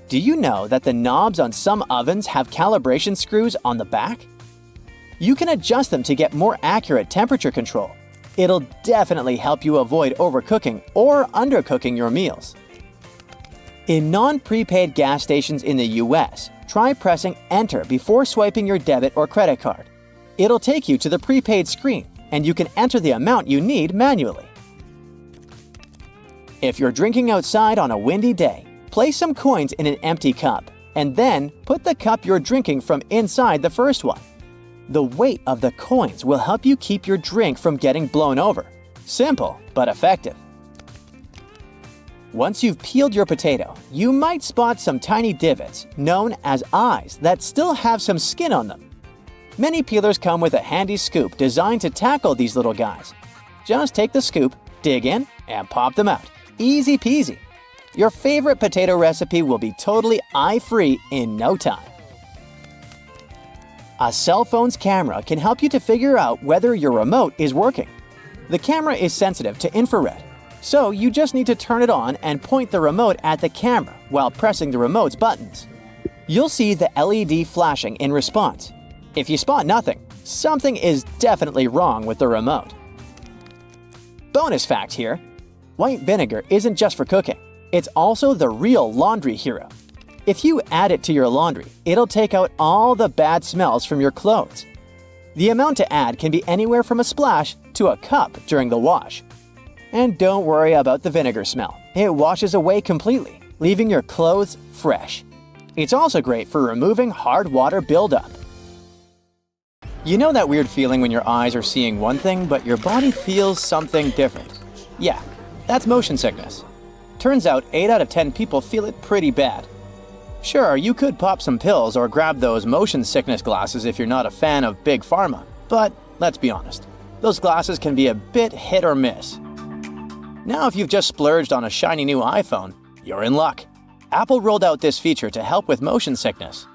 Do you know that the knobs on some ovens have calibration screws on the back? You can adjust them to get more accurate temperature control. It'll definitely help you avoid overcooking or undercooking your meals. In non-prepaid gas stations in the US, try pressing Enter before swiping your debit or credit card. It'll take you to the prepaid screen, and you can enter the amount you need manually. If you're drinking outside on a windy day, place some coins in an empty cup, and then put the cup you're drinking from inside the first one. The weight of the coins will help you keep your drink from getting blown over. Simple, but effective. Once you've peeled your potato, you might spot some tiny divots, known as eyes, that still have some skin on them. Many peelers come with a handy scoop designed to tackle these little guys. Just take the scoop, dig in, and pop them out. Easy peasy. Your favorite potato recipe will be totally eye-free in no time. A cell phone's camera can help you to figure out whether your remote is working. The camera is sensitive to infrared, so you just need to turn it on and point the remote at the camera while pressing the remote's buttons. You'll see the LED flashing in response. If you spot nothing, something is definitely wrong with the remote. Bonus fact here: white vinegar isn't just for cooking. It's also the real laundry hero. If you add it to your laundry, it'll take out all the bad smells from your clothes. The amount to add can be anywhere from a splash to a cup during the wash. And don't worry about the vinegar smell. It washes away completely, leaving your clothes fresh. It's also great for removing hard water buildup. You know that weird feeling when your eyes are seeing one thing, but your body feels something different? Yeah, that's motion sickness. Turns out 8 out of 10 people feel it pretty bad. Sure, you could pop some pills or grab those motion sickness glasses if you're not a fan of Big Pharma, but let's be honest, those glasses can be a bit hit or miss. Now, if you've just splurged on a shiny new iPhone, you're in luck. Apple rolled out this feature to help with motion sickness.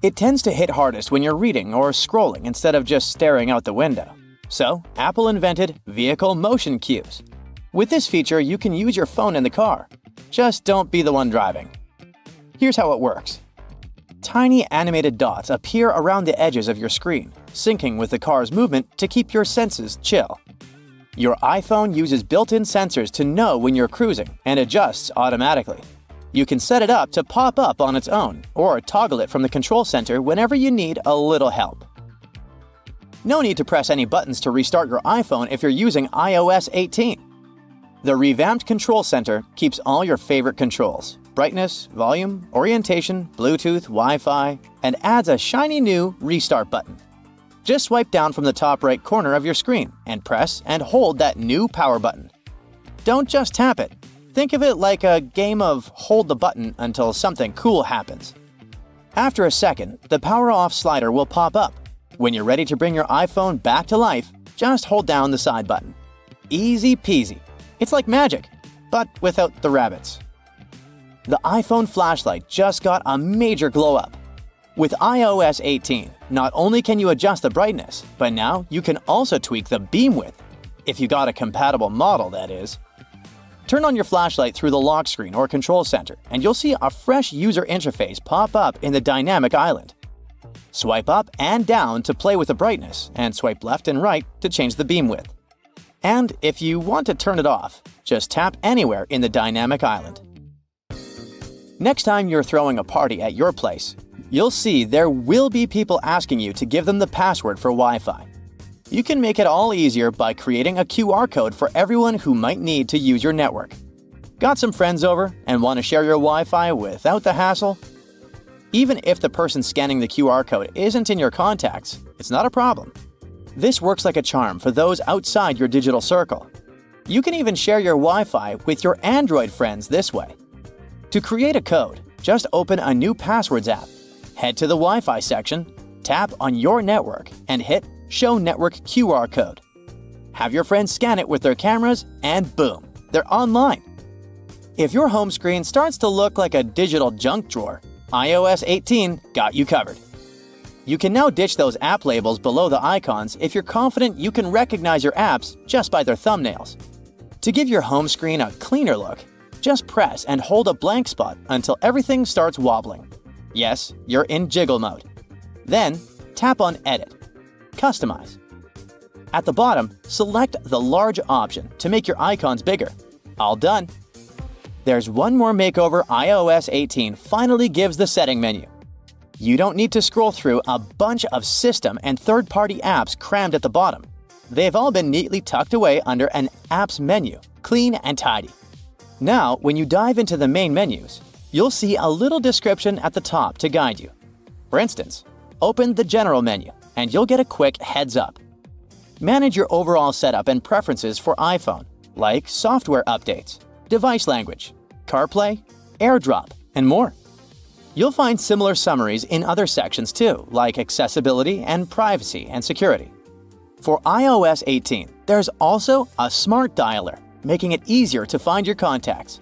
It tends to hit hardest when you're reading or scrolling instead of just staring out the window. So, Apple invented vehicle motion cues. With this feature, you can use your phone in the car. Just don't be the one driving. Here's how it works. Tiny animated dots appear around the edges of your screen, syncing with the car's movement to keep your senses chill. Your iPhone uses built-in sensors to know when you're cruising and adjusts automatically. You can set it up to pop up on its own or toggle it from the control center whenever you need a little help. No need to press any buttons to restart your iPhone if you're using iOS 18. The revamped control center keeps all your favorite controls: brightness, volume, orientation, Bluetooth, Wi-Fi, and adds a shiny new restart button. Just swipe down from the top right corner of your screen and press and hold that new power button. Don't just tap it. Think of it like a game of hold the button until something cool happens. After a second, the power off slider will pop up. When you're ready to bring your iPhone back to life, just hold down the side button. Easy peasy. It's like magic, but without the rabbits. The iPhone flashlight just got a major glow up. With iOS 18, not only can you adjust the brightness, but now you can also tweak the beam width. If you got a compatible model, that is. Turn on your flashlight through the lock screen or control center, and you'll see a fresh user interface pop up in the dynamic island. Swipe up and down to play with the brightness, and swipe left and right to change the beam width. And if you want to turn it off, just tap anywhere in the dynamic island. Next time you're throwing a party at your place, you'll see there will be people asking you to give them the password for Wi-Fi. You can make it all easier by creating a QR code for everyone who might need to use your network. Got some friends over and want to share your Wi-Fi without the hassle? Even if the person scanning the QR code isn't in your contacts, it's not a problem. This works like a charm for those outside your digital circle. You can even share your Wi-Fi with your Android friends this way. To create a code, just open a new Passwords app. Head to the Wi-Fi section, tap on your network, and hit Show Network QR Code. Have your friends scan it with their cameras, and boom, they're online. If your home screen starts to look like a digital junk drawer, iOS 18 got you covered. You can now ditch those app labels below the icons if you're confident you can recognize your apps just by their thumbnails. To give your home screen a cleaner look, just press and hold a blank spot until everything starts wobbling. Yes, you're in jiggle mode. Then, tap on Edit. Customize. At the bottom, select the large option to make your icons bigger. All done. There's one more makeover iOS 18 finally gives the setting menu. You don't need to scroll through a bunch of system and third-party apps crammed at the bottom. They've all been neatly tucked away under an Apps menu, clean and tidy. Now, when you dive into the main menus, you'll see a little description at the top to guide you. For instance, open the General menu, and you'll get a quick heads up. Manage your overall setup and preferences for iPhone, like software updates, device language, CarPlay, AirDrop, and more. You'll find similar summaries in other sections too, like accessibility and privacy and security. For iOS 18, there's also a smart dialer, making it easier to find your contacts.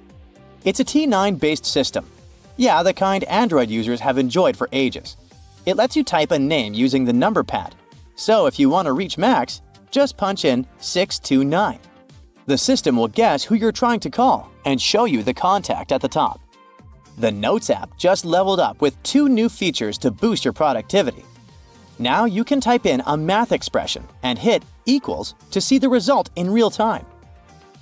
It's a T9-based system. Yeah, the kind Android users have enjoyed for ages. It lets you type a name using the number pad. So if you want to reach Max, just punch in 629. The system will guess who you're trying to call and show you the contact at the top. The Notes app just leveled up with 2 new features to boost your productivity. Now you can type in a math expression and hit equals to see the result in real time.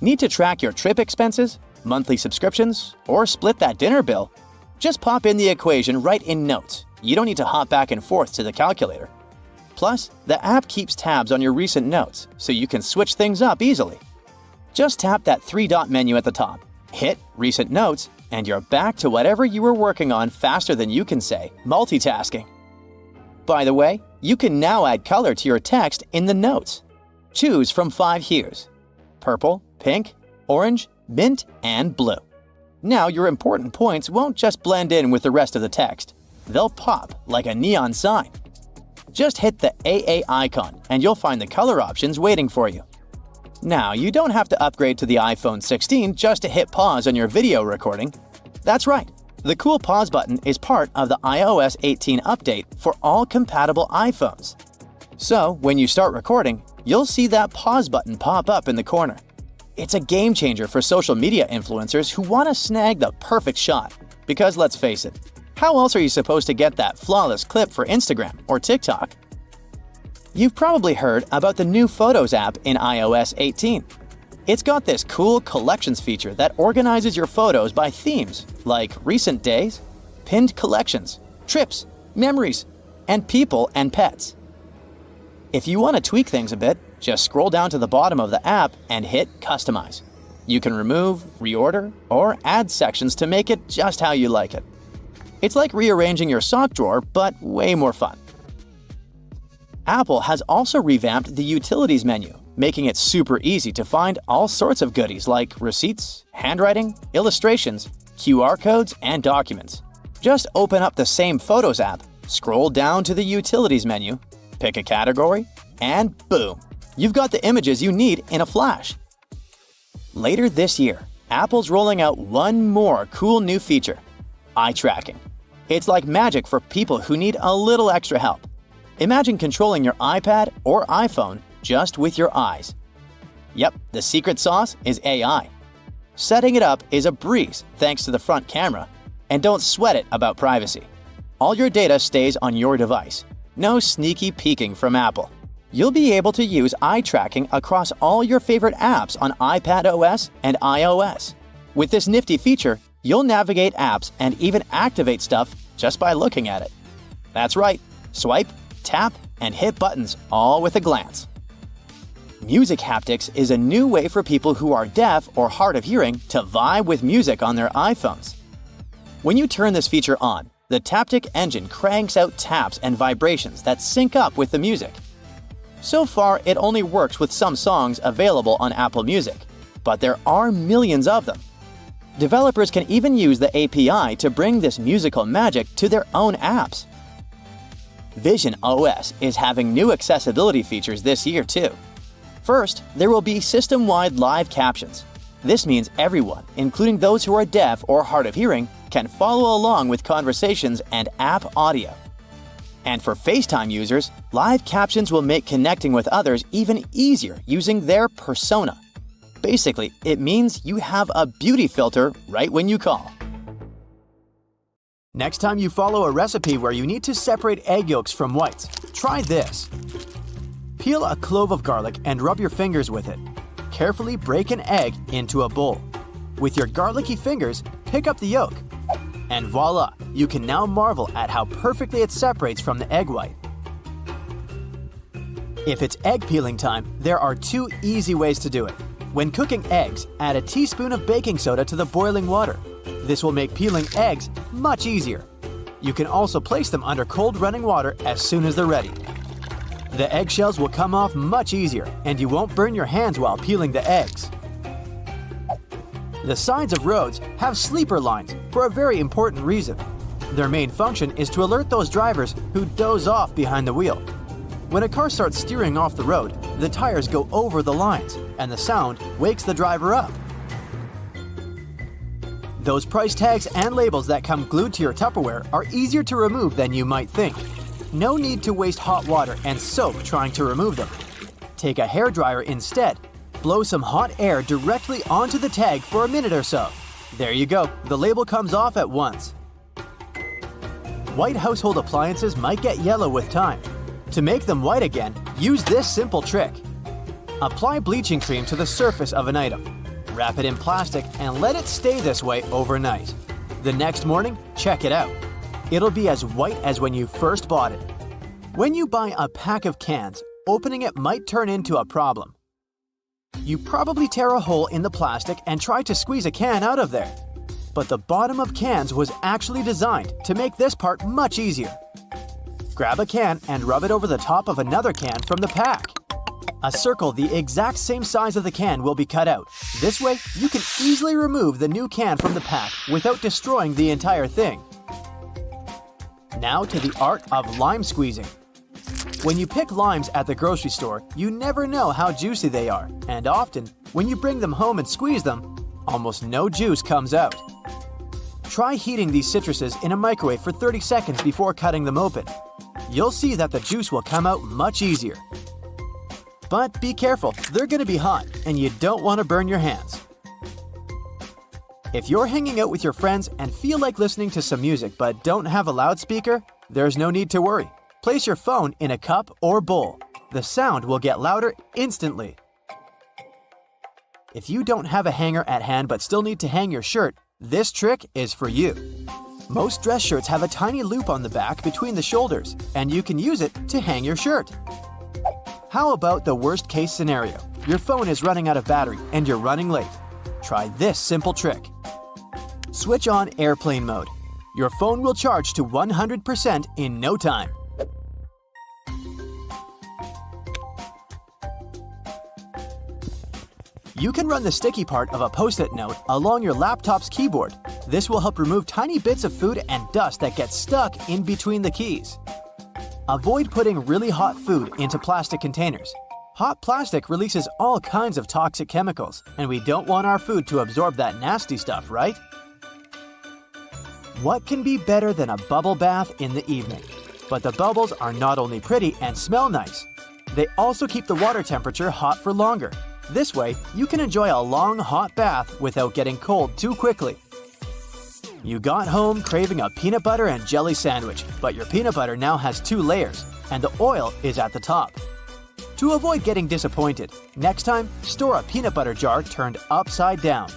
Need to track your trip expenses, monthly subscriptions, or split that dinner bill? Just pop in the equation right in Notes. You don't need to hop back and forth to the calculator. Plus, the app keeps tabs on your recent notes, so you can switch things up easily. Just tap that 3-dot menu at the top, hit Recent Notes, and you're back to whatever you were working on faster than you can say multitasking. By the way, you can now add color to your text in the notes. Choose from 5 hues: purple, pink, orange, mint, and blue. Now your important points won't just blend in with the rest of the text. They'll pop like a neon sign. Just hit the AA icon and you'll find the color options waiting for you. Now, you don't have to upgrade to the iPhone 16 just to hit pause on your video recording. That's right, the cool pause button is part of the iOS 18 update for all compatible iPhones. So, when you start recording, you'll see that pause button pop up in the corner. It's a game changer for social media influencers who want to snag the perfect shot. Because let's face it, how else are you supposed to get that flawless clip for Instagram or TikTok? You've probably heard about the new Photos app in iOS 18. It's got this cool collections feature that organizes your photos by themes like recent days, pinned collections, trips, memories, and people and pets. If you want to tweak things a bit, just scroll down to the bottom of the app and hit Customize. You can remove, reorder, or add sections to make it just how you like it. It's like rearranging your sock drawer, but way more fun. Apple has also revamped the utilities menu, making it super easy to find all sorts of goodies like receipts, handwriting, illustrations, QR codes, and documents. Just open up the same Photos app, scroll down to the utilities menu, pick a category, and boom! You've got the images you need in a flash. Later this year, Apple's rolling out one more cool new feature: eye tracking. It's like magic for people who need a little extra help. Imagine controlling your iPad or iPhone just with your eyes. Yep, the secret sauce is AI. Setting it up is a breeze thanks to the front camera, and don't sweat it about privacy. All your data stays on your device. No sneaky peeking from Apple. You'll be able to use eye tracking across all your favorite apps on iPadOS and iOS. With this nifty feature, you'll navigate apps and even activate stuff just by looking at it. That's right, swipe, tap, and hit buttons all with a glance. Music haptics is a new way for people who are deaf or hard of hearing to vibe with music on their iPhones. When you turn this feature on, the Taptic engine cranks out taps and vibrations that sync up with the music. So far, it only works with some songs available on Apple Music, but there are millions of them. Developers can even use the API to bring this musical magic to their own apps. Vision OS is having new accessibility features this year too. First, there will be system-wide live captions. This means everyone, including those who are deaf or hard of hearing, can follow along with conversations and app audio. And for FaceTime users, live captions will make connecting with others even easier using their persona. Basically, it means you have a beauty filter right when you call. Next time you follow a recipe where you need to separate egg yolks from whites, try this. Peel a clove of garlic and rub your fingers with it. Carefully break an egg into a bowl. With your garlicky fingers, pick up the yolk. And voila, you can now marvel at how perfectly it separates from the egg white. If it's egg peeling time, there are two easy ways to do it. When cooking eggs, add a teaspoon of baking soda to the boiling water. This will make peeling eggs much easier. You can also place them under cold running water as soon as they're ready. The eggshells will come off much easier, and you won't burn your hands while peeling the eggs. The sides of roads have sleeper lines for a very important reason. Their main function is to alert those drivers who doze off behind the wheel. When a car starts steering off the road, the tires go over the lines, and the sound wakes the driver up. Those price tags and labels that come glued to your Tupperware are easier to remove than you might think. No need to waste hot water and soap trying to remove them. Take a hairdryer instead. Blow some hot air directly onto the tag for a minute or so. There you go, the label comes off at once. White household appliances might get yellow with time. To make them white again, use this simple trick. Apply bleaching cream to the surface of an item. Wrap it in plastic and let it stay this way overnight. The next morning, check it out. It'll be as white as when you first bought it. When you buy a pack of cans, opening it might turn into a problem. You probably tear a hole in the plastic and try to squeeze a can out of there. But the bottom of cans was actually designed to make this part much easier. Grab a can and rub it over the top of another can from the pack. A circle the exact same size of the can will be cut out. This way, you can easily remove the new can from the pack without destroying the entire thing. Now to the art of lime squeezing. When you pick limes at the grocery store, you never know how juicy they are, and often, when you bring them home and squeeze them, almost no juice comes out. Try heating these citruses in a microwave for 30 seconds before cutting them open. You'll see that the juice will come out much easier. But be careful, they're going to be hot, and you don't want to burn your hands. If you're hanging out with your friends and feel like listening to some music but don't have a loudspeaker, there's no need to worry. Place your phone in a cup or bowl. The sound will get louder instantly. If you don't have a hanger at hand but still need to hang your shirt, this trick is for you. Most dress shirts have a tiny loop on the back between the shoulders, and you can use it to hang your shirt. How about the worst case scenario? Your phone is running out of battery and you're running late. Try this simple trick. Switch on airplane mode. Your phone will charge to 100% in no time. You can run the sticky part of a Post-it note along your laptop's keyboard. This will help remove tiny bits of food and dust that get stuck in between the keys. Avoid putting really hot food into plastic containers. Hot plastic releases all kinds of toxic chemicals, and we don't want our food to absorb that nasty stuff, right? What can be better than a bubble bath in the evening? But the bubbles are not only pretty and smell nice, they also keep the water temperature hot for longer. This way, you can enjoy a long hot bath without getting cold too quickly. You got home craving a peanut butter and jelly sandwich, but your peanut butter now has 2 layers, and the oil is at the top. To avoid getting disappointed, next time, store a peanut butter jar turned upside down.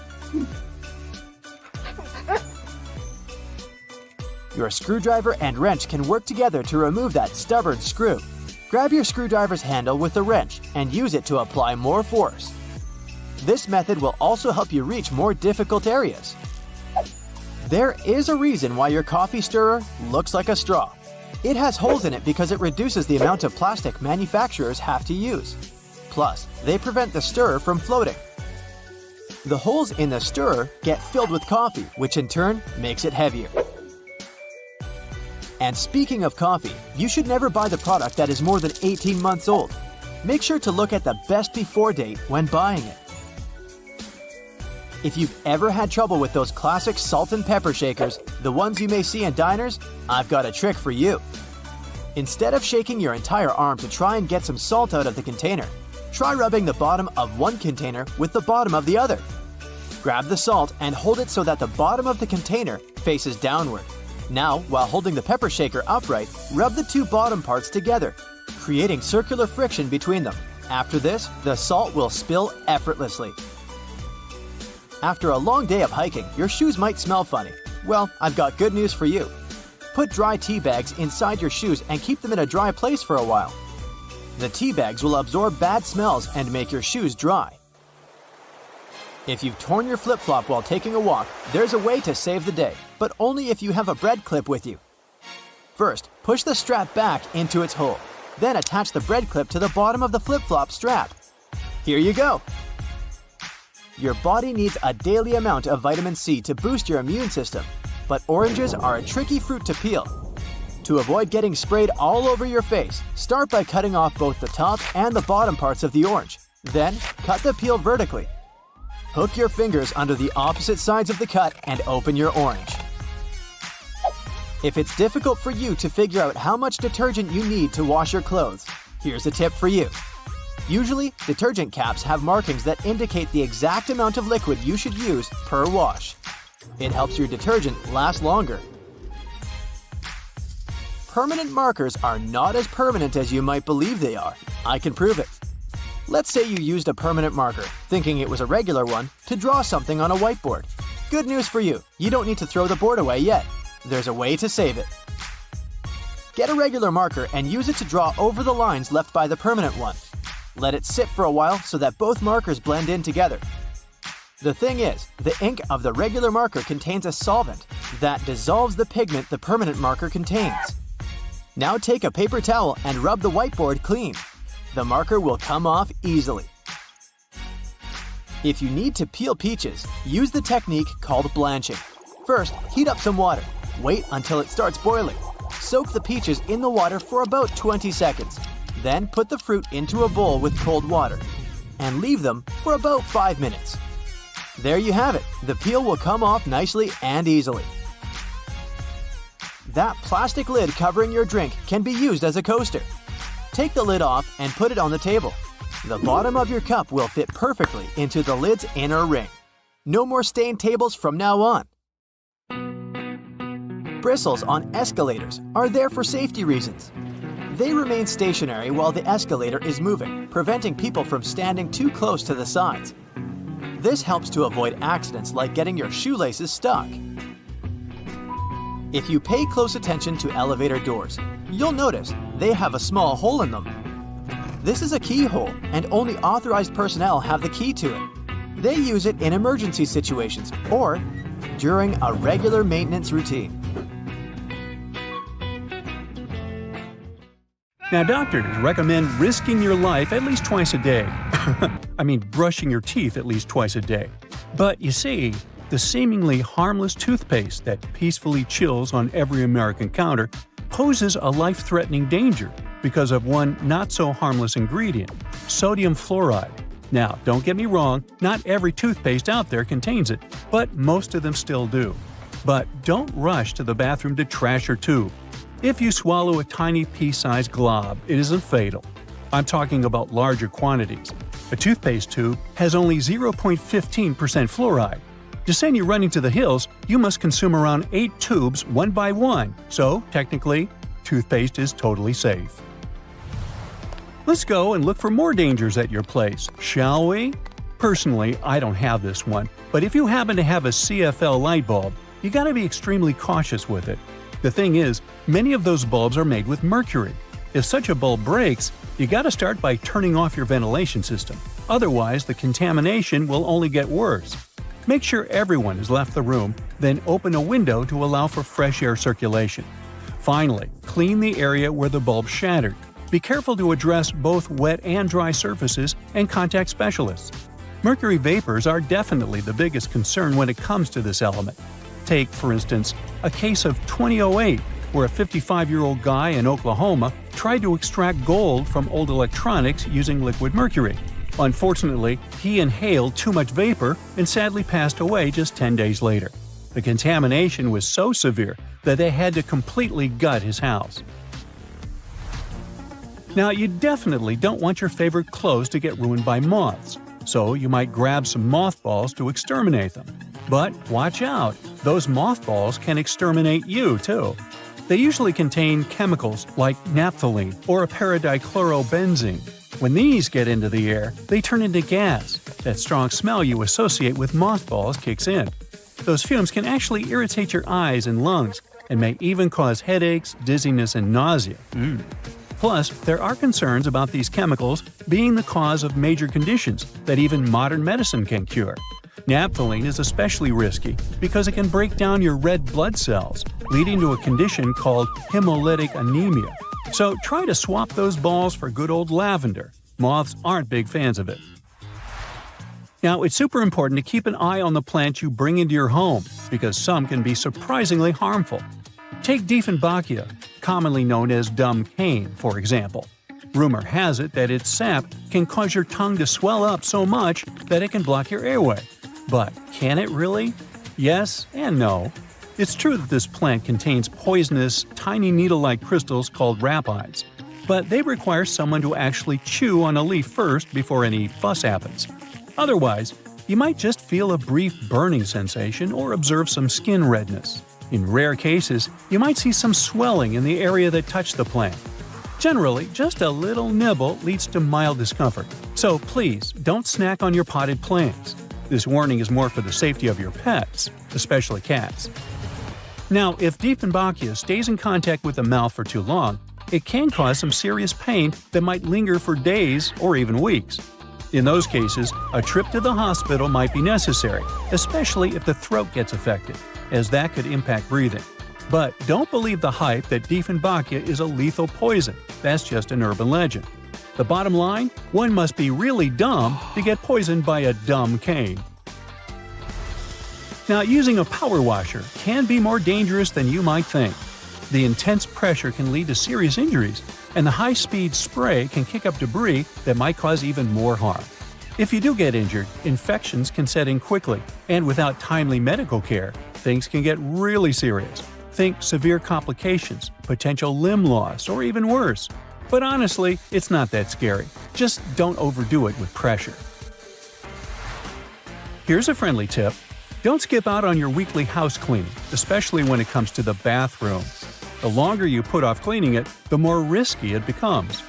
Your screwdriver and wrench can work together to remove that stubborn screw. Grab your screwdriver's handle with the wrench and use it to apply more force. This method will also help you reach more difficult areas. There is a reason why your coffee stirrer looks like a straw. It has holes in it because it reduces the amount of plastic manufacturers have to use. Plus, they prevent the stirrer from floating. The holes in the stirrer get filled with coffee, which in turn makes it heavier. And speaking of coffee, you should never buy the product that is more than 18 months old. Make sure to look at the best before date when buying it. If you've ever had trouble with those classic salt and pepper shakers, the ones you may see in diners, I've got a trick for you. Instead of shaking your entire arm to try and get some salt out of the container, try rubbing the bottom of one container with the bottom of the other. Grab the salt and hold it so that the bottom of the container faces downward. Now, while holding the pepper shaker upright, rub the 2 bottom parts together, creating circular friction between them. After this, the salt will spill effortlessly. After a long day of hiking, your shoes might smell funny. Well, I've got good news for you. Put dry tea bags inside your shoes and keep them in a dry place for a while. The tea bags will absorb bad smells and make your shoes dry. If you've torn your flip-flop while taking a walk, there's a way to save the day, but only if you have a bread clip with you. First, push the strap back into its hole. Then attach the bread clip to the bottom of the flip-flop strap. Here you go! Your body needs a daily amount of vitamin C to boost your immune system, but oranges are a tricky fruit to peel. To avoid getting sprayed all over your face, start by cutting off both the top and the bottom parts of the orange. Then, cut the peel vertically. Hook your fingers under the opposite sides of the cut and open your orange. If it's difficult for you to figure out how much detergent you need to wash your clothes, here's a tip for you. Usually, detergent caps have markings that indicate the exact amount of liquid you should use per wash. It helps your detergent last longer. Permanent markers are not as permanent as you might believe they are. I can prove it. Let's say you used a permanent marker, thinking it was a regular one, to draw something on a whiteboard. Good news for you, you don't need to throw the board away yet. There's a way to save it. Get a regular marker and use it to draw over the lines left by the permanent one. Let it sit for a while so that both markers blend in together. The thing is, the ink of the regular marker contains a solvent that dissolves the pigment the permanent marker contains. Now take a paper towel and rub the whiteboard clean. The marker will come off easily. If you need to peel peaches, use the technique called blanching. First, heat up some water. Wait until it starts boiling. Soak the peaches in the water for about 20 seconds. Then put the fruit into a bowl with cold water and leave them for about 5 minutes. There you have it. The peel will come off nicely and easily. That plastic lid covering your drink can be used as a coaster. Take the lid off and put it on the table. The bottom of your cup will fit perfectly into the lid's inner ring. No more stained tables from now on. Bristles on escalators are there for safety reasons. They remain stationary while the escalator is moving, preventing people from standing too close to the sides. This helps to avoid accidents like getting your shoelaces stuck. If you pay close attention to elevator doors, you'll notice they have a small hole in them. This is a keyhole, and only authorized personnel have the key to it. They use it in emergency situations or during a regular maintenance routine. Now, doctors recommend risking your life at least twice a day. I mean, brushing your teeth at least twice a day. But you see, the seemingly harmless toothpaste that peacefully chills on every American counter poses a life-threatening danger because of one not-so-harmless ingredient, sodium fluoride. Now, don't get me wrong, not every toothpaste out there contains it, but most of them still do. But don't rush to the bathroom to trash your tube. If you swallow a tiny pea-sized glob, it isn't fatal. I'm talking about larger quantities. A toothpaste tube has only 0.15% fluoride. To send you running to the hills, you must consume around 8 tubes one by one, so technically, toothpaste is totally safe. Let's go and look for more dangers at your place, shall we? Personally, I don't have this one, but if you happen to have a CFL light bulb, you gotta be extremely cautious with it. The thing is, many of those bulbs are made with mercury. If such a bulb breaks, you gotta start by turning off your ventilation system. Otherwise, the contamination will only get worse. Make sure everyone has left the room, then open a window to allow for fresh air circulation. Finally, clean the area where the bulb shattered. Be careful to address both wet and dry surfaces and contact specialists. Mercury vapors are definitely the biggest concern when it comes to this element. Take, for instance, a case of 2008, where a 55-year-old guy in Oklahoma tried to extract gold from old electronics using liquid mercury. Unfortunately, he inhaled too much vapor and sadly passed away just 10 days later. The contamination was so severe that they had to completely gut his house. Now, you definitely don't want your favorite clothes to get ruined by moths, so you might grab some mothballs to exterminate them. But watch out, those mothballs can exterminate you too. They usually contain chemicals like naphthalene or a paradichlorobenzene. When these get into the air, they turn into gas. That strong smell you associate with mothballs kicks in. Those fumes can actually irritate your eyes and lungs, and may even cause headaches, dizziness, and nausea. Plus, there are concerns about these chemicals being the cause of major conditions that even modern medicine can cure. Naphthalene is especially risky because it can break down your red blood cells, leading to a condition called hemolytic anemia. So try to swap those balls for good old lavender. Moths aren't big fans of it. Now, it's super important to keep an eye on the plants you bring into your home, because some can be surprisingly harmful. Take Dieffenbachia, commonly known as dumb cane, for example. Rumor has it that its sap can cause your tongue to swell up so much that it can block your airway. But can it really? Yes and no. It's true that this plant contains poisonous, tiny needle-like crystals called rapides, but they require someone to actually chew on a leaf first before any fuss happens. Otherwise, you might just feel a brief burning sensation or observe some skin redness. In rare cases, you might see some swelling in the area that touched the plant. Generally, just a little nibble leads to mild discomfort, so please don't snack on your potted plants. This warning is more for the safety of your pets, especially cats. Now, if Dieffenbachia stays in contact with the mouth for too long, it can cause some serious pain that might linger for days or even weeks. In those cases, a trip to the hospital might be necessary, especially if the throat gets affected, as that could impact breathing. But don't believe the hype that Dieffenbachia is a lethal poison. That's just an urban legend. The bottom line? One must be really dumb to get poisoned by a dumb cane. Now, using a power washer can be more dangerous than you might think. The intense pressure can lead to serious injuries, and the high-speed spray can kick up debris that might cause even more harm. If you do get injured, infections can set in quickly, and without timely medical care, things can get really serious. Think severe complications, potential limb loss, or even worse. But honestly, it's not that scary. Just don't overdo it with pressure. Here's a friendly tip. Don't skip out on your weekly house cleaning, especially when it comes to the bathroom. The longer you put off cleaning it, the more risky it becomes.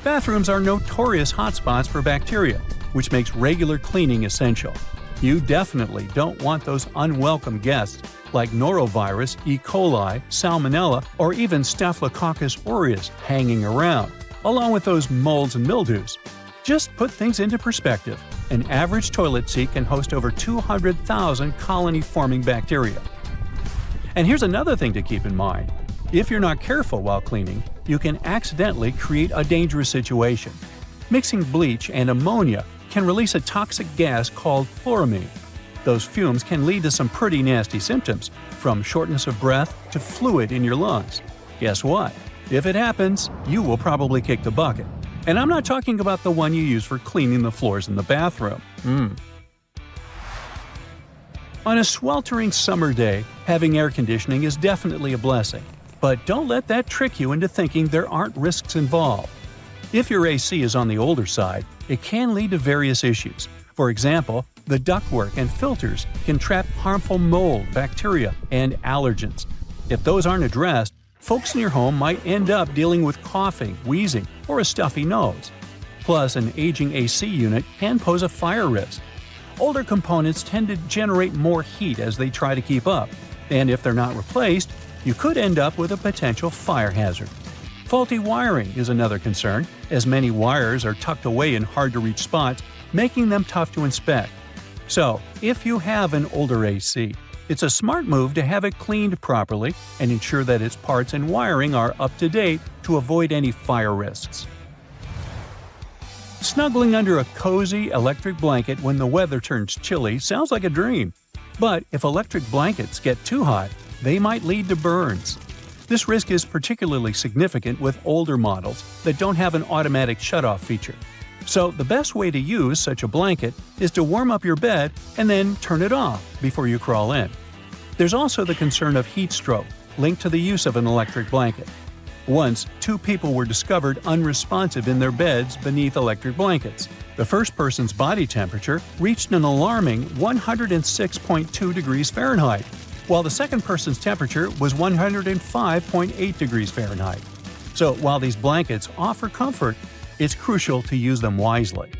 Bathrooms are notorious hotspots for bacteria, which makes regular cleaning essential. You definitely don't want those unwelcome guests like norovirus, E. coli, salmonella, or even Staphylococcus aureus hanging around, along with those molds and mildews. Just put things into perspective. An average toilet seat can host over 200,000 colony-forming bacteria. And here's another thing to keep in mind. If you're not careful while cleaning, you can accidentally create a dangerous situation. Mixing bleach and ammonia can release a toxic gas called chloramine. Those fumes can lead to some pretty nasty symptoms, from shortness of breath to fluid in your lungs. Guess what? If it happens, you will probably kick the bucket. And I'm not talking about the one you use for cleaning the floors in the bathroom. On a sweltering summer day, having air conditioning is definitely a blessing. But don't let that trick you into thinking there aren't risks involved. If your AC is on the older side, it can lead to various issues. For example, the ductwork and filters can trap harmful mold, bacteria, and allergens. If those aren't addressed, folks in your home might end up dealing with coughing, wheezing, or a stuffy nose. Plus, an aging AC unit can pose a fire risk. Older components tend to generate more heat as they try to keep up, and if they're not replaced, you could end up with a potential fire hazard. Faulty wiring is another concern, as many wires are tucked away in hard-to-reach spots, making them tough to inspect. So, if you have an older AC, it's a smart move to have it cleaned properly and ensure that its parts and wiring are up to date to avoid any fire risks. Snuggling under a cozy electric blanket when the weather turns chilly sounds like a dream. But if electric blankets get too hot, they might lead to burns. This risk is particularly significant with older models that don't have an automatic shutoff feature. So the best way to use such a blanket is to warm up your bed and then turn it off before you crawl in. There's also the concern of heat stroke, linked to the use of an electric blanket. Once, 2 people were discovered unresponsive in their beds beneath electric blankets. The first person's body temperature reached an alarming 106.2 degrees Fahrenheit, while the second person's temperature was 105.8 degrees Fahrenheit. So while these blankets offer comfort, it's crucial to use them wisely.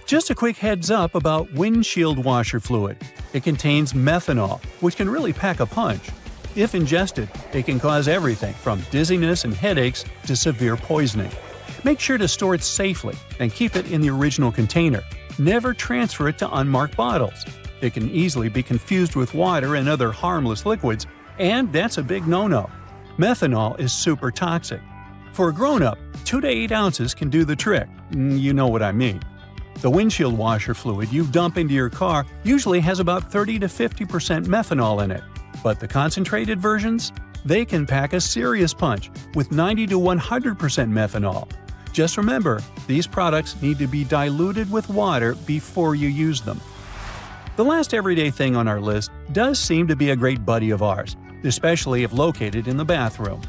Just a quick heads up about windshield washer fluid. It contains methanol, which can really pack a punch. If ingested, it can cause everything from dizziness and headaches to severe poisoning. Make sure to store it safely and keep it in the original container. Never transfer it to unmarked bottles. It can easily be confused with water and other harmless liquids, and that's a big no-no. Methanol is super toxic. For a grown-up, 2 to 8 ounces can do the trick. You know what I mean. The windshield washer fluid you dump into your car usually has about 30 to 50% methanol in it. But the concentrated versions? They can pack a serious punch with 90 to 100% methanol. Just remember, these products need to be diluted with water before you use them. The last everyday thing on our list does seem to be a great buddy of ours, especially if located in the bathroom.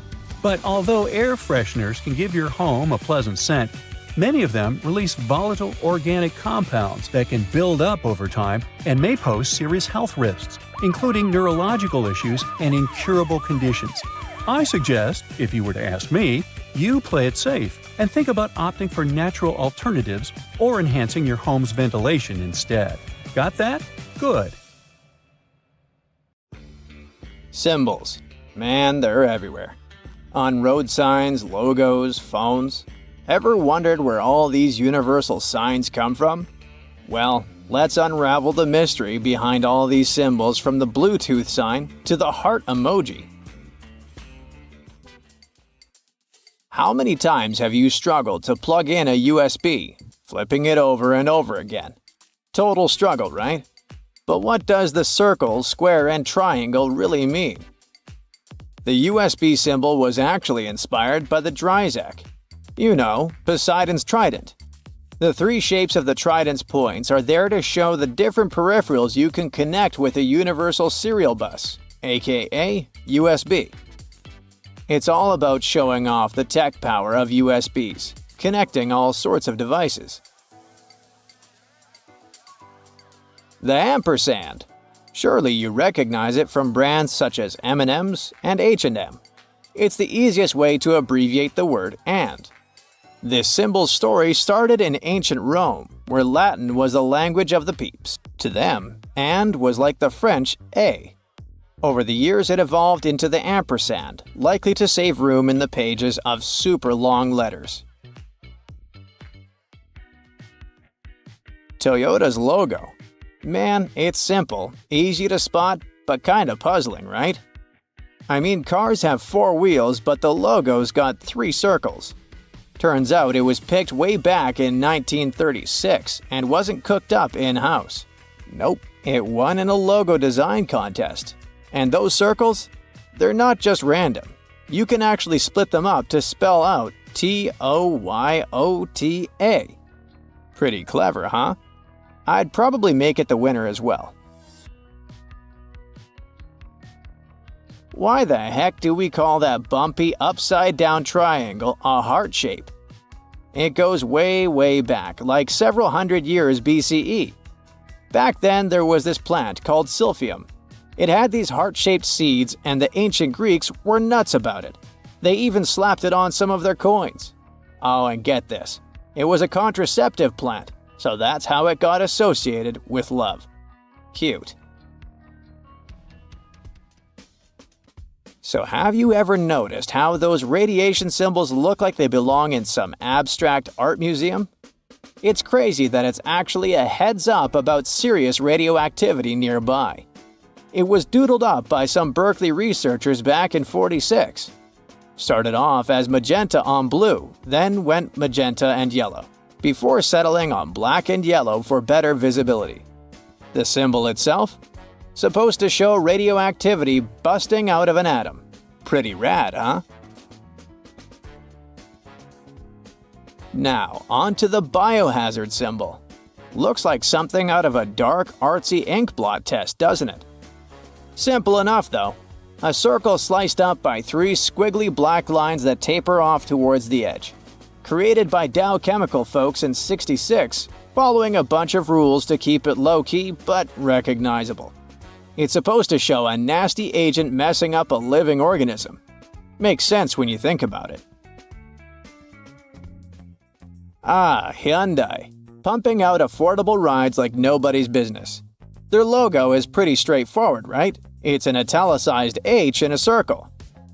But although air fresheners can give your home a pleasant scent, many of them release volatile organic compounds that can build up over time and may pose serious health risks, including neurological issues and incurable conditions. I suggest, if you were to ask me, you play it safe and think about opting for natural alternatives or enhancing your home's ventilation instead. Got that? Good. Symbols. Man, they're everywhere. On road signs, logos, phones. Ever wondered where all these universal signs come from? Well, let's unravel the mystery behind all these symbols, from the Bluetooth sign to the heart emoji. How many times have you struggled to plug in a USB, flipping it over and over again? Total struggle, right? But what does the circle, square, and triangle really mean? The USB symbol was actually inspired by the Dryzak. You know, Poseidon's trident. The 3 shapes of the trident's points are there to show the different peripherals you can connect with a universal serial bus, aka USB. It's all about showing off the tech power of USBs, connecting all sorts of devices. The ampersand. Surely you recognize it from brands such as M&M's and H&M. It's the easiest way to abbreviate the word "and." This symbol's story started in ancient Rome, where Latin was the language of the peeps. To them, "and" was like the French "a." Over the years it evolved into the ampersand, likely to save room in the pages of super long letters. Toyota's logo. Man, it's simple, easy to spot, but kinda puzzling, right? I mean, cars have 4 wheels, but the logo's got 3 circles. Turns out it was picked way back in 1936 and wasn't cooked up in-house. Nope, it won in a logo design contest. And those circles? They're not just random. You can actually split them up to spell out Toyota. Pretty clever, huh? I'd probably make it the winner as well. Why the heck do we call that bumpy upside-down triangle a heart shape? It goes way, way back, like several hundred years BCE. Back then, there was this plant called silphium. It had these heart-shaped seeds, and the ancient Greeks were nuts about it. They even slapped it on some of their coins. Oh, and get this. It was a contraceptive plant, so that's how it got associated with love. Cute. So have you ever noticed how those radiation symbols look like they belong in some abstract art museum? It's crazy that it's actually a heads up about serious radioactivity nearby. It was doodled up by some Berkeley researchers back in '46. Started off as magenta on blue, then went magenta and yellow, before settling on black and yellow for better visibility. The symbol itself? Supposed to show radioactivity busting out of an atom. Pretty rad, huh? Now, on to the biohazard symbol. Looks like something out of a dark, artsy ink blot test, doesn't it? Simple enough, though. A circle sliced up by 3 squiggly black lines that taper off towards the edge. Created by Dow Chemical folks in '66, following a bunch of rules to keep it low-key but recognizable. It's supposed to show a nasty agent messing up a living organism. Makes sense when you think about it. Ah, Hyundai. Pumping out affordable rides like nobody's business. Their logo is pretty straightforward, right? It's an italicized H in a circle.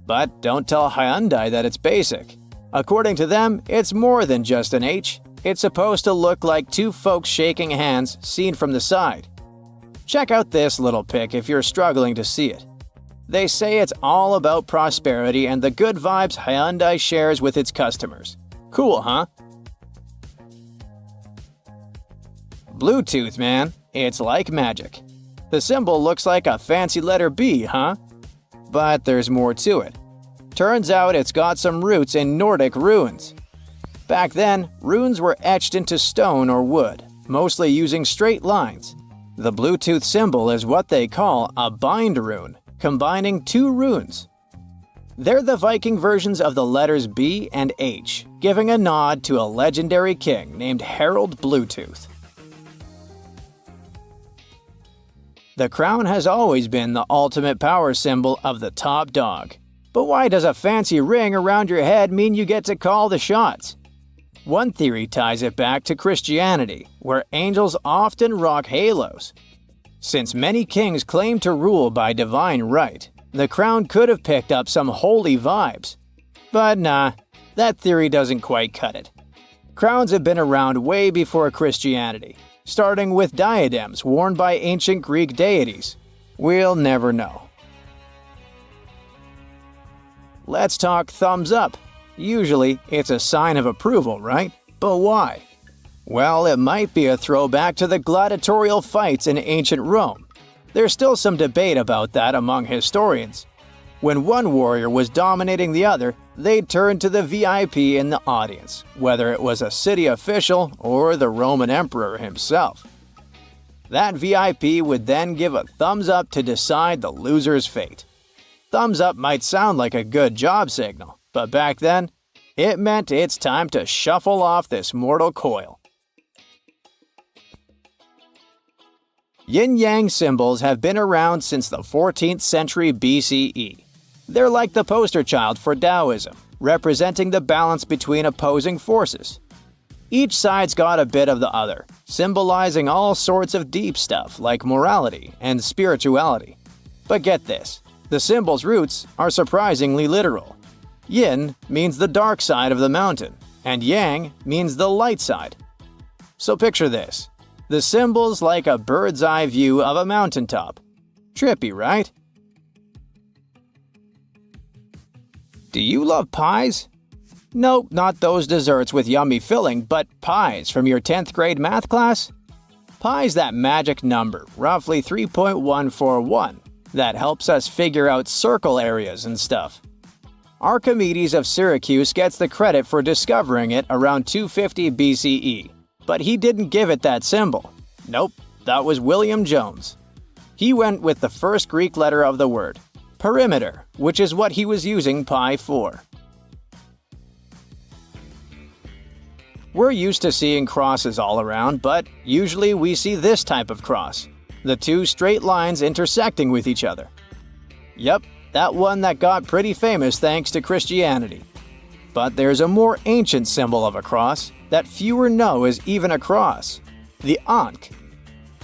But don't tell Hyundai that it's basic. According to them, it's more than just an H. It's supposed to look like 2 folks shaking hands seen from the side. Check out this little pic if you're struggling to see it. They say it's all about prosperity and the good vibes Hyundai shares with its customers. Cool, huh? Bluetooth, man. It's like magic. The symbol looks like a fancy letter B, huh? But there's more to it. Turns out it's got some roots in Nordic runes. Back then, runes were etched into stone or wood, mostly using straight lines. The Bluetooth symbol is what they call a bind rune, combining 2 runes. They're the Viking versions of the letters B and H, giving a nod to a legendary king named Harold Bluetooth. The crown has always been the ultimate power symbol of the top dog. But why does a fancy ring around your head mean you get to call the shots? One theory ties it back to Christianity, where angels often rock halos. Since many kings claim to rule by divine right, the crown could have picked up some holy vibes. But nah, that theory doesn't quite cut it. Crowns have been around way before Christianity, starting with diadems worn by ancient Greek deities. We'll never know. Let's talk thumbs up. Usually, it's a sign of approval, right? But why? Well, it might be a throwback to the gladiatorial fights in ancient Rome. There's still some debate about that among historians. When one warrior was dominating the other, they'd turn to the VIP in the audience, whether it was a city official or the Roman emperor himself. That VIP would then give a thumbs up to decide the loser's fate. Thumbs up might sound like a good job signal, but back then, it meant it's time to shuffle off this mortal coil. Yin-yang symbols have been around since the 14th century BCE. They're like the poster child for Taoism, representing the balance between opposing forces. Each side's got a bit of the other, symbolizing all sorts of deep stuff like morality and spirituality. But get this, the symbol's roots are surprisingly literal. Yin means the dark side of the mountain, and yang means the light side. So picture this. The symbol's like a bird's eye view of a mountaintop. Trippy, right? Do you love pies? Nope, not those desserts with yummy filling, but pies from your 10th grade math class? Pi's that magic number, roughly 3.141, that helps us figure out circle areas and stuff. Archimedes of Syracuse gets the credit for discovering it around 250 BCE, but he didn't give it that symbol. Nope, that was William Jones. He went with the first Greek letter of the word, perimeter, which is what he was using pi for. We're used to seeing crosses all around, but usually we see this type of cross, the two straight lines intersecting with each other. Yep, that one that got pretty famous thanks to Christianity. But there's a more ancient symbol of a cross that fewer know is even a cross, the Ankh.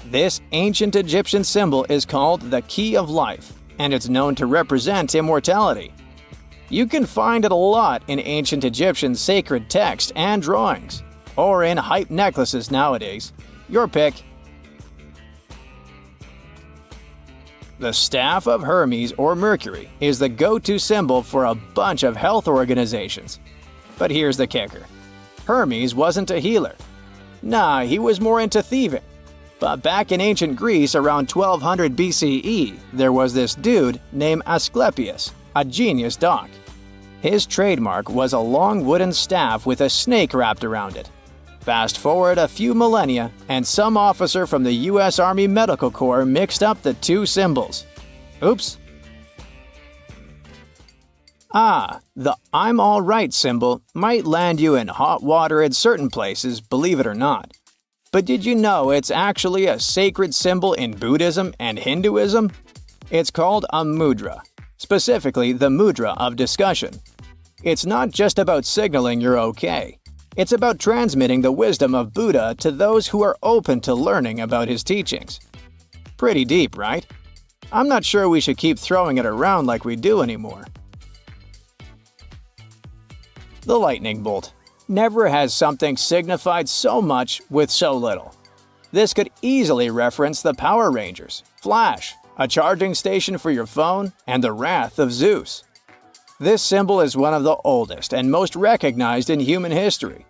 This ancient Egyptian symbol is called the Key of Life, and it's known to represent immortality. You can find it a lot in ancient Egyptian sacred text and drawings, or in hype necklaces nowadays. Your pick. The staff of Hermes or Mercury is the go-to symbol for a bunch of health organizations. But here's the kicker. Hermes wasn't a healer. Nah, he was more into thieving. But back in ancient Greece around 1200 BCE, there was this dude named Asclepius, a genius doc. His trademark was a long wooden staff with a snake wrapped around it. Fast forward a few millennia, and some officer from the U.S. Army Medical Corps mixed up the two symbols. Oops. The I'm all right symbol might land you in hot water at certain places, believe it or not. But did you know it's actually a sacred symbol in Buddhism and Hinduism? It's called a mudra, specifically the mudra of discussion. It's not just about signaling you're okay. It's about transmitting the wisdom of Buddha to those who are open to learning about his teachings. Pretty deep, right? I'm not sure we should keep throwing it around like we do anymore. The lightning bolt. Never has something signified so much with so little. This could easily reference the Power Rangers, Flash, a charging station for your phone, and the wrath of Zeus. This symbol is one of the oldest and most recognized in human history.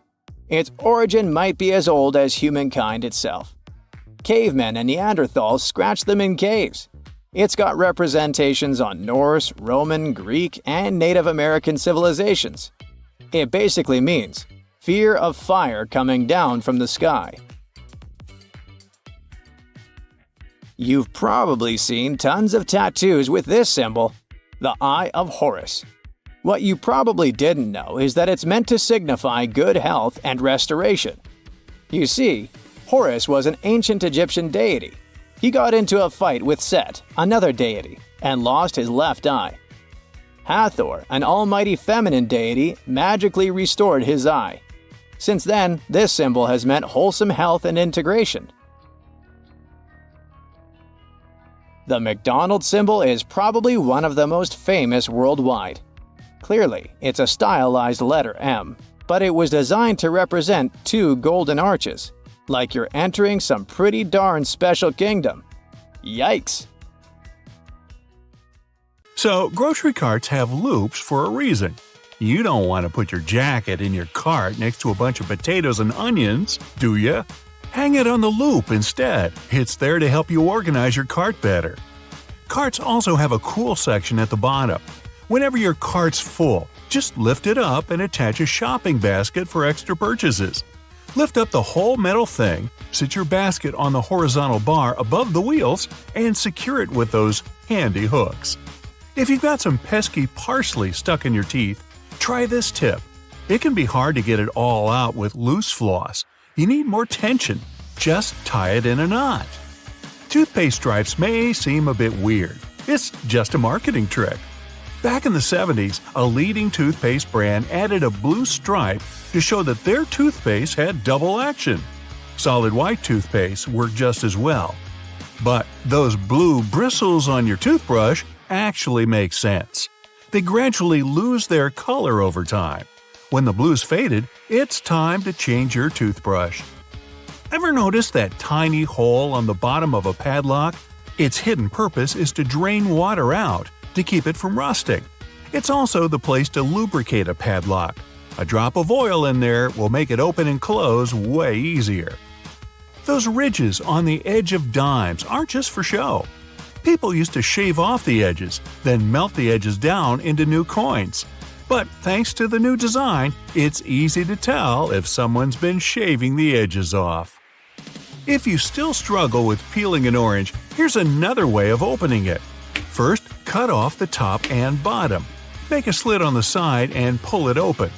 Its origin might be as old as humankind itself. Cavemen and Neanderthals scratched them in caves. It's got representations on Norse, Roman, Greek, and Native American civilizations. It basically means fear of fire coming down from the sky. You've probably seen tons of tattoos with this symbol, the Eye of Horus. What you probably didn't know is that it's meant to signify good health and restoration. You see, Horus was an ancient Egyptian deity. He got into a fight with Set, another deity, and lost his left eye. Hathor, an almighty feminine deity, magically restored his eye. Since then, this symbol has meant wholesome health and integration. The McDonald's symbol is probably one of the most famous worldwide. Clearly, it's a stylized letter M, but it was designed to represent two golden arches, like you're entering some pretty darn special kingdom. Yikes! So, grocery carts have loops for a reason. You don't want to put your jacket in your cart next to a bunch of potatoes and onions, do ya? Hang it on the loop instead. It's there to help you organize your cart better. Carts also have a cool section at the bottom. Whenever your cart's full, just lift it up and attach a shopping basket for extra purchases. Lift up the whole metal thing, sit your basket on the horizontal bar above the wheels, and secure it with those handy hooks. If you've got some pesky parsley stuck in your teeth, try this tip. It can be hard to get it all out with loose floss. You need more tension. Just tie it in a knot. Toothpaste stripes may seem a bit weird. It's just a marketing trick. Back in the 70s, a leading toothpaste brand added a blue stripe to show that their toothpaste had double action. Solid white toothpaste worked just as well. But those blue bristles on your toothbrush actually make sense. They gradually lose their color over time. When the blue's faded, it's time to change your toothbrush. Ever notice that tiny hole on the bottom of a padlock? Its hidden purpose is to drain water out, to keep it from rusting. It's also the place to lubricate a padlock. A drop of oil in there will make it open and close way easier. Those ridges on the edge of dimes aren't just for show. People used to shave off the edges, then melt the edges down into new coins. But thanks to the new design, it's easy to tell if someone's been shaving the edges off. If you still struggle with peeling an orange, here's another way of opening it. First, cut off the top and bottom. Make a slit on the side and pull it open.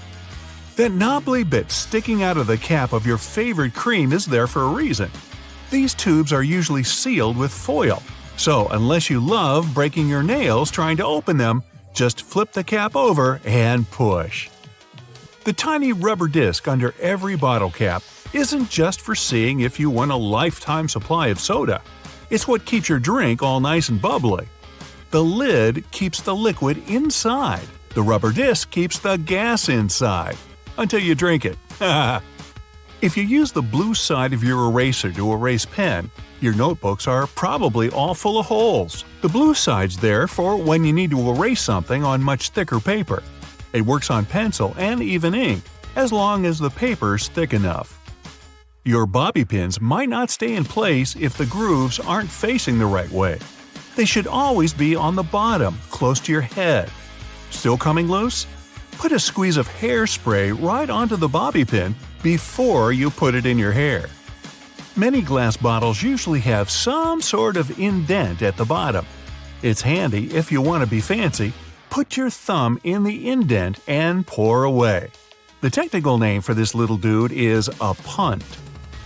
That knobbly bit sticking out of the cap of your favorite cream is there for a reason. These tubes are usually sealed with foil, so unless you love breaking your nails trying to open them, just flip the cap over and push. The tiny rubber disc under every bottle cap isn't just for seeing if you want a lifetime supply of soda. It's what keeps your drink all nice and bubbly. The lid keeps the liquid inside. The rubber disc keeps the gas inside. Until you drink it. If you use the blue side of your eraser to erase pen, your notebooks are probably all full of holes. The blue side's there for when you need to erase something on much thicker paper. It works on pencil and even ink, as long as the paper's thick enough. Your bobby pins might not stay in place if the grooves aren't facing the right way. They should always be on the bottom, close to your head. Still coming loose? Put a squeeze of hairspray right onto the bobby pin before you put it in your hair. Many glass bottles usually have some sort of indent at the bottom. It's handy if you want to be fancy. Put your thumb in the indent and pour away. The technical name for this little dude is a punt.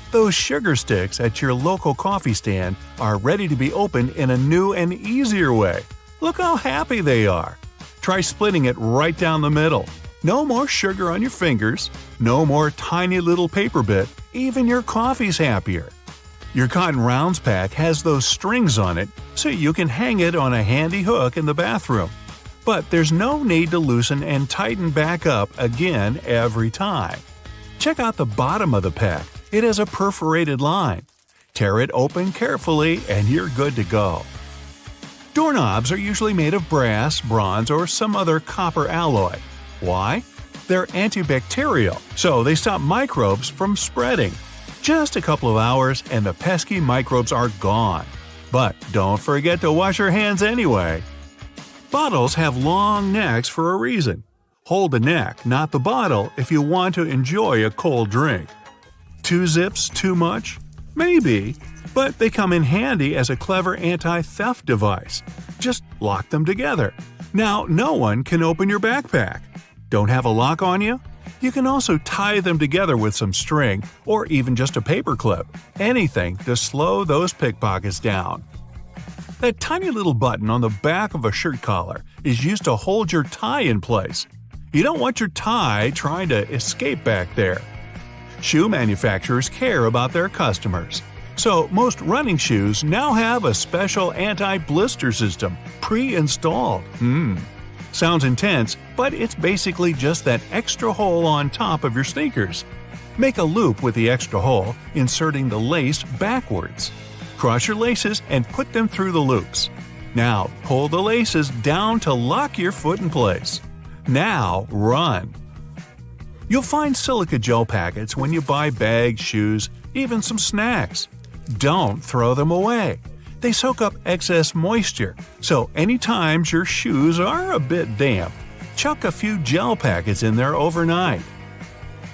Those sugar sticks at your local coffee stand are ready to be opened in a new and easier way. Look how happy they are. Try splitting it right down the middle. No more sugar on your fingers, no more tiny little paper bit, even your coffee's happier. Your Cotton Rounds pack has those strings on it, so you can hang it on a handy hook in the bathroom. But there's no need to loosen and tighten back up again every time. Check out the bottom of the pack. It has a perforated line. Tear it open carefully and you're good to go. Doorknobs are usually made of brass, bronze, or some other copper alloy. Why? They're antibacterial, so they stop microbes from spreading. Just a couple of hours and the pesky microbes are gone. But don't forget to wash your hands anyway. Bottles have long necks for a reason. Hold the neck, not the bottle, if you want to enjoy a cold drink. 2 zips too much? Maybe, but they come in handy as a clever anti-theft device. Just lock them together. Now no one can open your backpack. Don't have a lock on you? You can also tie them together with some string or even just a paper clip. Anything to slow those pickpockets down. That tiny little button on the back of a shirt collar is used to hold your tie in place. You don't want your tie trying to escape back there. Shoe manufacturers care about their customers. So most running shoes now have a special anti-blister system pre-installed. Sounds intense, but it's basically just that extra hole on top of your sneakers. Make a loop with the extra hole, inserting the lace backwards. Cross your laces and put them through the loops. Now pull the laces down to lock your foot in place. Now run! You'll find silica gel packets when you buy bags, shoes, even some snacks. Don't throw them away. They soak up excess moisture, so anytime your shoes are a bit damp, chuck a few gel packets in there overnight.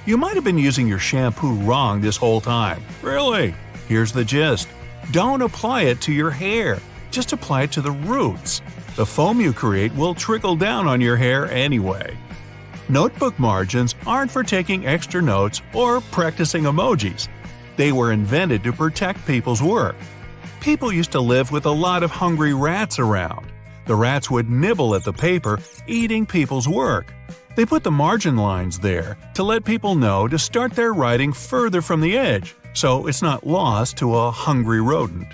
You might have been using your shampoo wrong this whole time. Really? Here's the gist. Don't apply it to your hair. Just apply it to the roots. The foam you create will trickle down on your hair anyway. Notebook margins aren't for taking extra notes or practicing emojis. They were invented to protect people's work. People used to live with a lot of hungry rats around. The rats would nibble at the paper, eating people's work. They put the margin lines there to let people know to start their writing further from the edge, so it's not lost to a hungry rodent.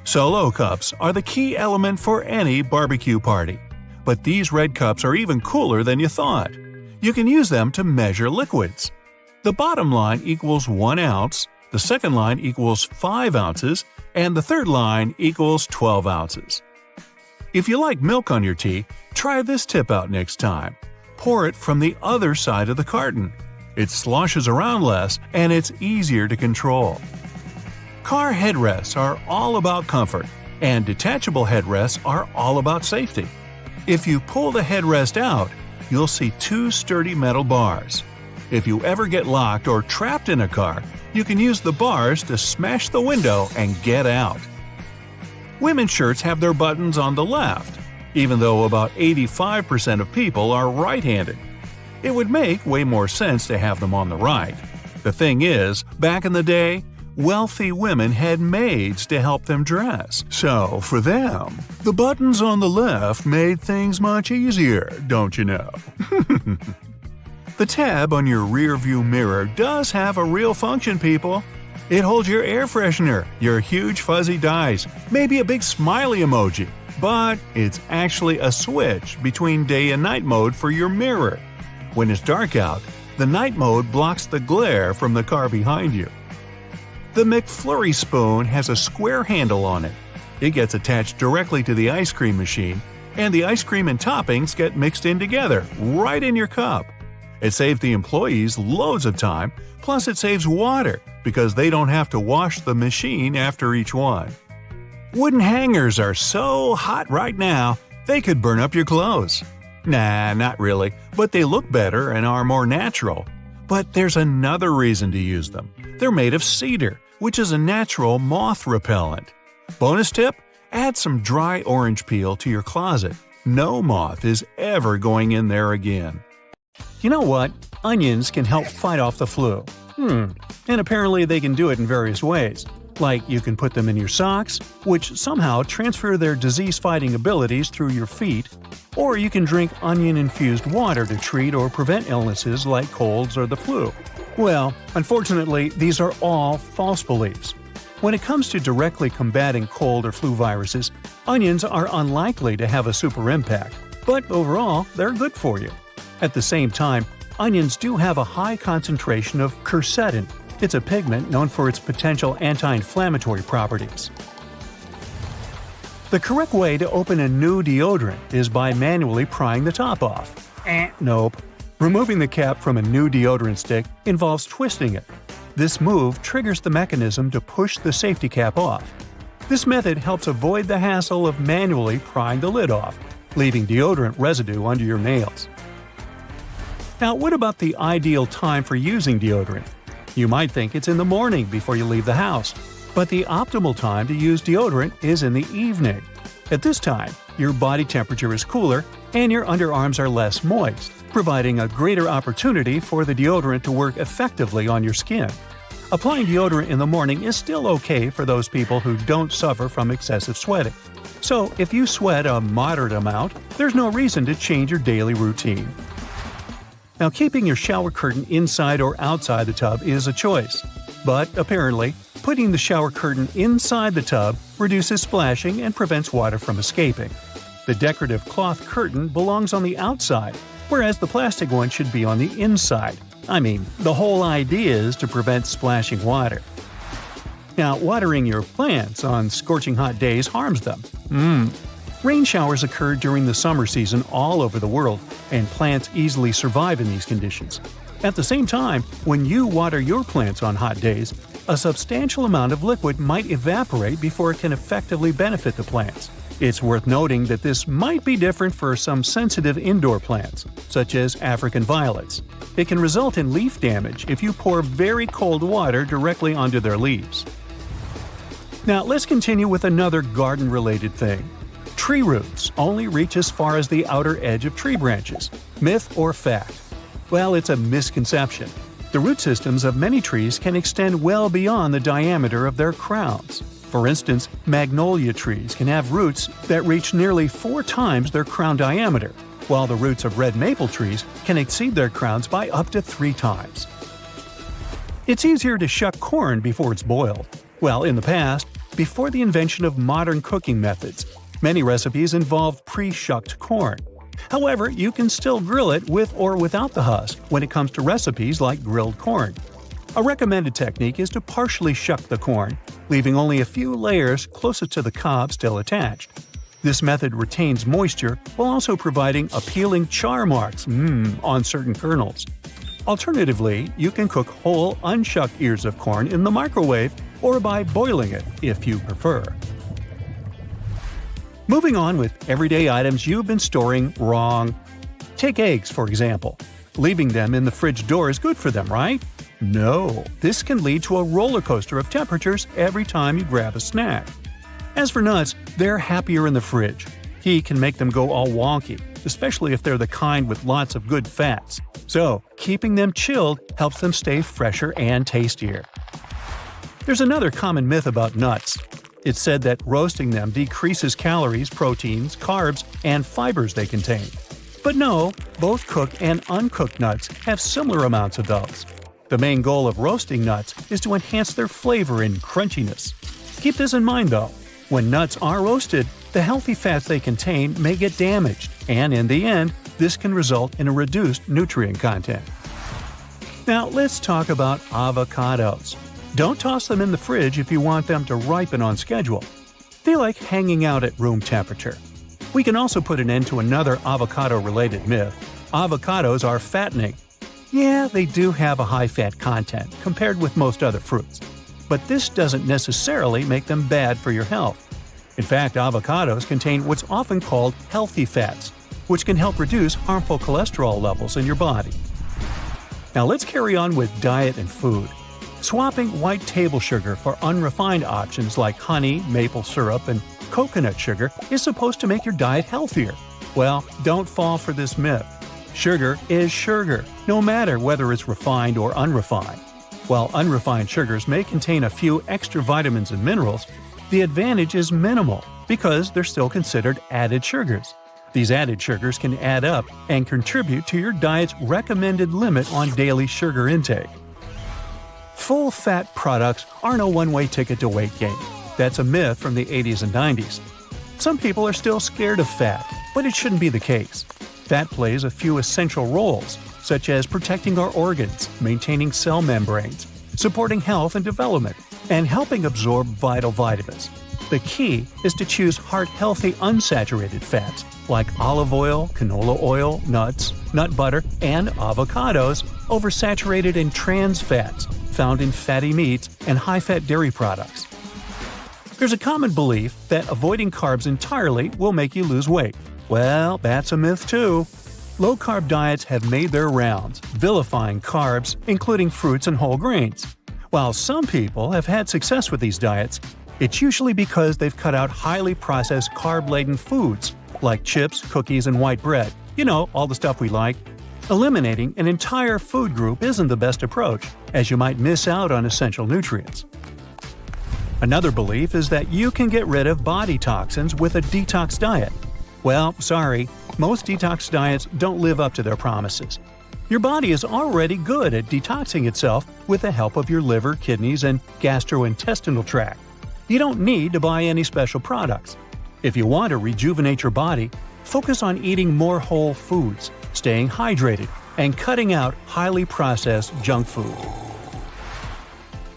Solo cups are the key element for any barbecue party. But these red cups are even cooler than you thought. You can use them to measure liquids. The bottom line equals 1 ounce, the second line equals 5 ounces, and the third line equals 12 ounces. If you like milk on your tea, try this tip out next time. Pour it from the other side of the carton. It sloshes around less and it's easier to control. Car headrests are all about comfort, and detachable headrests are all about safety. If you pull the headrest out, you'll see two sturdy metal bars. If you ever get locked or trapped in a car, you can use the bars to smash the window and get out. Women's shirts have their buttons on the left, even though about 85% of people are right-handed. It would make way more sense to have them on the right. The thing is, back in the day, wealthy women had maids to help them dress. So, for them, the buttons on the left made things much easier, don't you know? The tab on your rearview mirror does have a real function, people. It holds your air freshener, your huge fuzzy dice, maybe a big smiley emoji, but it's actually a switch between day and night mode for your mirror. When it's dark out, the night mode blocks the glare from the car behind you. The McFlurry spoon has a square handle on it. It gets attached directly to the ice cream machine, and the ice cream and toppings get mixed in together, right in your cup. It saves the employees loads of time, plus it saves water, because they don't have to wash the machine after each one. Wooden hangers are so hot right now, they could burn up your clothes. Nah, not really, but they look better and are more natural. But there's another reason to use them. They're made of cedar, which is a natural moth repellent. Bonus tip: add some dry orange peel to your closet. No moth is ever going in there again. You know what? Onions can help fight off the flu. And apparently they can do it in various ways. Like you can put them in your socks, which somehow transfer their disease-fighting abilities through your feet, or you can drink onion-infused water to treat or prevent illnesses like colds or the flu. Well, unfortunately, these are all false beliefs. When it comes to directly combating cold or flu viruses, onions are unlikely to have a super impact, but overall, they're good for you. At the same time, onions do have a high concentration of quercetin. It's a pigment known for its potential anti-inflammatory properties. The correct way to open a new deodorant is by manually prying the top off. Nope. Removing the cap from a new deodorant stick involves twisting it. This move triggers the mechanism to push the safety cap off. This method helps avoid the hassle of manually prying the lid off, leaving deodorant residue under your nails. Now, what about the ideal time for using deodorant? You might think it's in the morning before you leave the house, but the optimal time to use deodorant is in the evening. At this time, your body temperature is cooler and your underarms are less moist, providing a greater opportunity for the deodorant to work effectively on your skin. Applying deodorant in the morning is still okay for those people who don't suffer from excessive sweating. So, if you sweat a moderate amount, there's no reason to change your daily routine. Now, keeping your shower curtain inside or outside the tub is a choice. But apparently, putting the shower curtain inside the tub reduces splashing and prevents water from escaping. The decorative cloth curtain belongs on the outside, whereas the plastic one should be on the inside. I mean, the whole idea is to prevent splashing water. Now, watering your plants on scorching hot days harms them. Rain showers occur during the summer season all over the world, and plants easily survive in these conditions. At the same time, when you water your plants on hot days, a substantial amount of liquid might evaporate before it can effectively benefit the plants. It's worth noting that this might be different for some sensitive indoor plants, such as African violets. It can result in leaf damage if you pour very cold water directly onto their leaves. Now, let's continue with another garden-related thing. Tree roots only reach as far as the outer edge of tree branches. Myth or fact? Well, it's a misconception. The root systems of many trees can extend well beyond the diameter of their crowns. For instance, magnolia trees can have roots that reach nearly 4 times their crown diameter, while the roots of red maple trees can exceed their crowns by up to 3 times. It's easier to shuck corn before it's boiled. Well, in the past, before the invention of modern cooking methods, many recipes involved pre-shucked corn. However, you can still grill it with or without the husk when it comes to recipes like grilled corn. A recommended technique is to partially shuck the corn, leaving only a few layers closest to the cob still attached. This method retains moisture while also providing appealing char marks on certain kernels. Alternatively, you can cook whole, unshucked ears of corn in the microwave or by boiling it if you prefer. Moving on with everyday items you've been storing wrong. Take eggs, for example. Leaving them in the fridge door is good for them, right? No, this can lead to a roller coaster of temperatures every time you grab a snack. As for nuts, they're happier in the fridge. Heat can make them go all wonky, especially if they're the kind with lots of good fats. So, keeping them chilled helps them stay fresher and tastier. There's another common myth about nuts. It's said that roasting them decreases calories, proteins, carbs, and fibers they contain. But no, both cooked and uncooked nuts have similar amounts of those. The main goal of roasting nuts is to enhance their flavor and crunchiness. Keep this in mind though. When nuts are roasted, the healthy fats they contain may get damaged, and in the end, this can result in a reduced nutrient content. Now let's talk about avocados. Don't toss them in the fridge if you want them to ripen on schedule. They like hanging out at room temperature. We can also put an end to another avocado-related myth. Avocados are fattening. Yeah, they do have a high fat content compared with most other fruits. But this doesn't necessarily make them bad for your health. In fact, avocados contain what's often called healthy fats, which can help reduce harmful cholesterol levels in your body. Now let's carry on with diet and food. Swapping white table sugar for unrefined options like honey, maple syrup, and coconut sugar is supposed to make your diet healthier. Well, don't fall for this myth. Sugar is sugar, no matter whether it's refined or unrefined. While unrefined sugars may contain a few extra vitamins and minerals, the advantage is minimal because they're still considered added sugars. These added sugars can add up and contribute to your diet's recommended limit on daily sugar intake. Full-fat products aren't a one-way ticket to weight gain. That's a myth from the 80s and 90s. Some people are still scared of fat, but it shouldn't be the case. Fat plays a few essential roles, such as protecting our organs, maintaining cell membranes, supporting health and development, and helping absorb vital vitamins. The key is to choose heart-healthy unsaturated fats like olive oil, canola oil, nuts, nut butter, and avocados over saturated and trans fats found in fatty meats and high-fat dairy products. There's a common belief that avoiding carbs entirely will make you lose weight. Well, that's a myth too. Low-carb diets have made their rounds, vilifying carbs, including fruits and whole grains. While some people have had success with these diets, it's usually because they've cut out highly processed carb-laden foods like chips, cookies, and white bread. You know, all the stuff we like. Eliminating an entire food group isn't the best approach, as you might miss out on essential nutrients. Another belief is that you can get rid of body toxins with a detox diet. Well, sorry, most detox diets don't live up to their promises. Your body is already good at detoxing itself with the help of your liver, kidneys, and gastrointestinal tract. You don't need to buy any special products. If you want to rejuvenate your body, focus on eating more whole foods, staying hydrated, and cutting out highly processed junk food.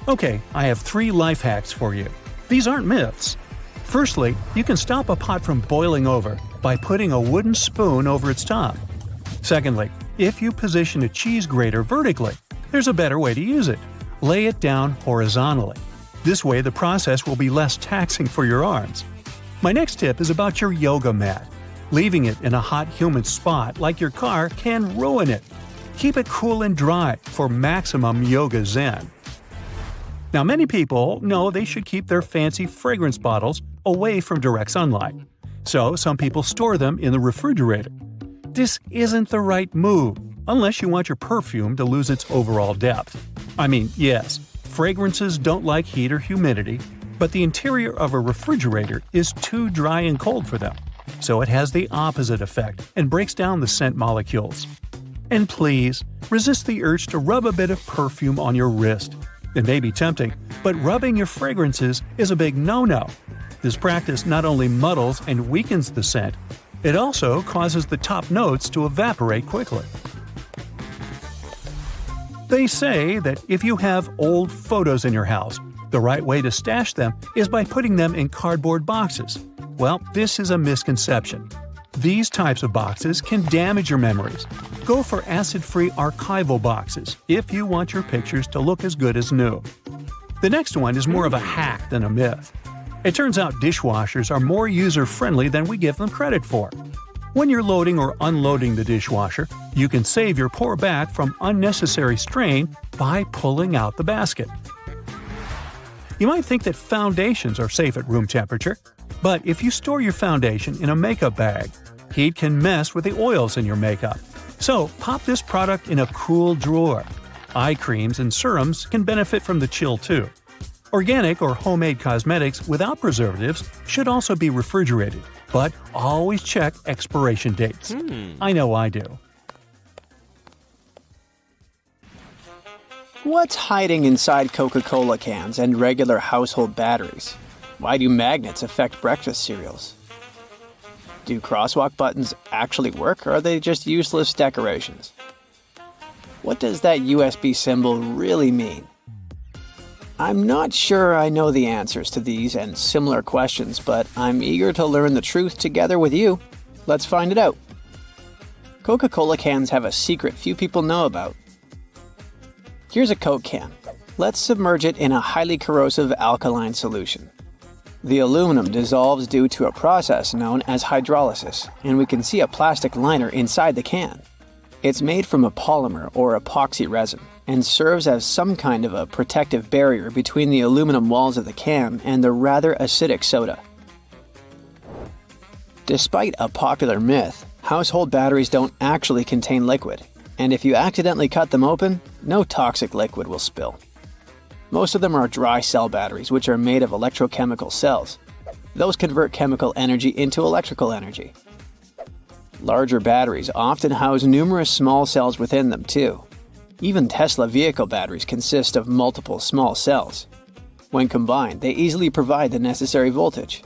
Okay, I have 3 life hacks for you. These aren't myths. Firstly, you can stop a pot from boiling over by putting a wooden spoon over its top. Secondly, if you position a cheese grater vertically, there's a better way to use it. Lay it down horizontally. This way the process will be less taxing for your arms. My next tip is about your yoga mat. Leaving it in a hot, humid spot like your car can ruin it. Keep it cool and dry for maximum yoga zen. Now, many people know they should keep their fancy fragrance bottles away from direct sunlight. So, some people store them in the refrigerator. This isn't the right move, unless you want your perfume to lose its overall depth. I mean, yes, fragrances don't like heat or humidity, but the interior of a refrigerator is too dry and cold for them. So it has the opposite effect and breaks down the scent molecules. And please, resist the urge to rub a bit of perfume on your wrist. It may be tempting, but rubbing your fragrances is a big no-no. This practice not only muddles and weakens the scent, it also causes the top notes to evaporate quickly. They say that if you have old photos in your house, the right way to stash them is by putting them in cardboard boxes. Well, this is a misconception. These types of boxes can damage your memories. Go for acid-free archival boxes if you want your pictures to look as good as new. The next one is more of a hack than a myth. It turns out dishwashers are more user-friendly than we give them credit for. When you're loading or unloading the dishwasher, you can save your poor back from unnecessary strain by pulling out the basket. You might think that foundations are safe at room temperature, but if you store your foundation in a makeup bag, heat can mess with the oils in your makeup. So pop this product in a cool drawer. Eye creams and serums can benefit from the chill too. Organic or homemade cosmetics without preservatives should also be refrigerated, but always check expiration dates. I know I do. What's hiding inside Coca-Cola cans and regular household batteries? Why do magnets affect breakfast cereals? Do crosswalk buttons actually work, or are they just useless decorations? What does that USB symbol really mean? I'm not sure I know the answers to these and similar questions, but I'm eager to learn the truth together with you. Let's find it out. Coca-Cola cans have a secret few people know about. Here's a Coke can. Let's submerge it in a highly corrosive alkaline solution. The aluminum dissolves due to a process known as hydrolysis, and we can see a plastic liner inside the can. It's made from a polymer or epoxy resin and serves as some kind of a protective barrier between the aluminum walls of the can and the rather acidic soda. Despite a popular myth, household batteries don't actually contain liquid, and if you accidentally cut them open, no toxic liquid will spill. Most of them are dry cell batteries, which are made of electrochemical cells. Those convert chemical energy into electrical energy. Larger batteries often house numerous small cells within them too. Even Tesla vehicle batteries consist of multiple small cells. When combined, they easily provide the necessary voltage.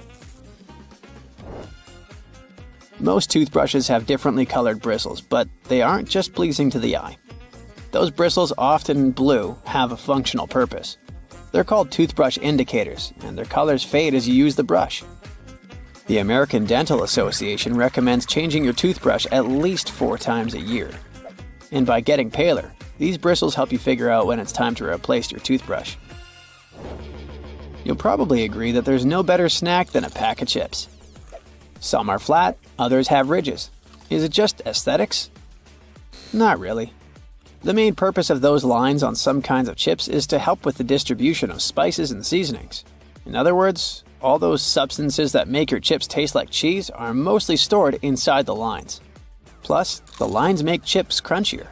Most toothbrushes have differently colored bristles, but they aren't just pleasing to the eye. Those bristles, often blue, have a functional purpose. They're called toothbrush indicators, and their colors fade as you use the brush. The American Dental Association recommends changing your toothbrush at least 4 times a year. And by getting paler, these bristles help you figure out when it's time to replace your toothbrush. You'll probably agree that there's no better snack than a pack of chips. Some are flat, others have ridges. Is it just aesthetics? Not really. The main purpose of those lines on some kinds of chips is to help with the distribution of spices and seasonings. In other words, all those substances that make your chips taste like cheese are mostly stored inside the lines. Plus, the lines make chips crunchier.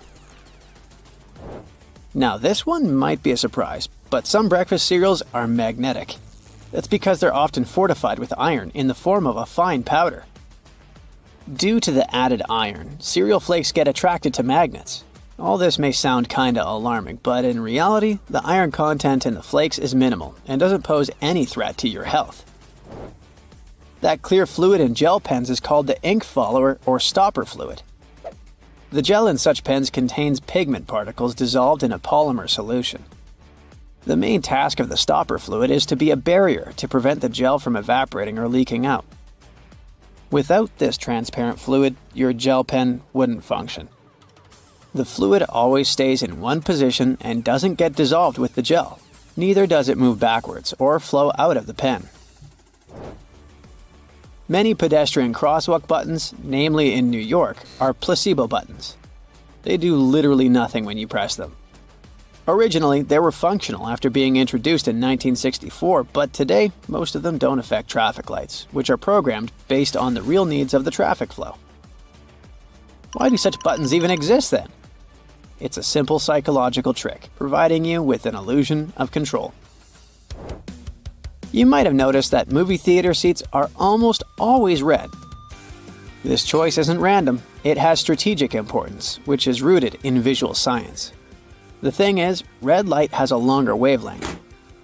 Now this one might be a surprise, but some breakfast cereals are magnetic. That's because they're often fortified with iron in the form of a fine powder. Due to the added iron, cereal flakes get attracted to magnets. All this may sound kinda alarming, but in reality, the iron content in the flakes is minimal and doesn't pose any threat to your health. That clear fluid in gel pens is called the ink follower or stopper fluid. The gel in such pens contains pigment particles dissolved in a polymer solution. The main task of the stopper fluid is to be a barrier to prevent the gel from evaporating or leaking out. Without this transparent fluid, your gel pen wouldn't function. The fluid always stays in one position and doesn't get dissolved with the gel. Neither does it move backwards or flow out of the pen. Many pedestrian crosswalk buttons, namely in New York, are placebo buttons. They do literally nothing when you press them. Originally, they were functional after being introduced in 1964, but today, most of them don't affect traffic lights, which are programmed based on the real needs of the traffic flow. Why do such buttons even exist then? It's a simple psychological trick, providing you with an illusion of control. You might have noticed that movie theater seats are almost always red. This choice isn't random, it has strategic importance, which is rooted in visual science. The thing is, red light has a longer wavelength.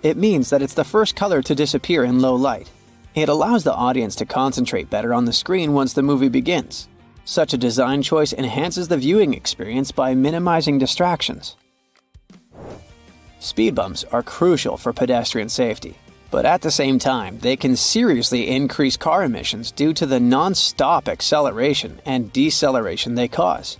It means that it's the first color to disappear in low light. It allows the audience to concentrate better on the screen once the movie begins. Such a design choice enhances the viewing experience by minimizing distractions. Speed bumps are crucial for pedestrian safety. But at the same time, they can seriously increase car emissions due to the non-stop acceleration and deceleration they cause.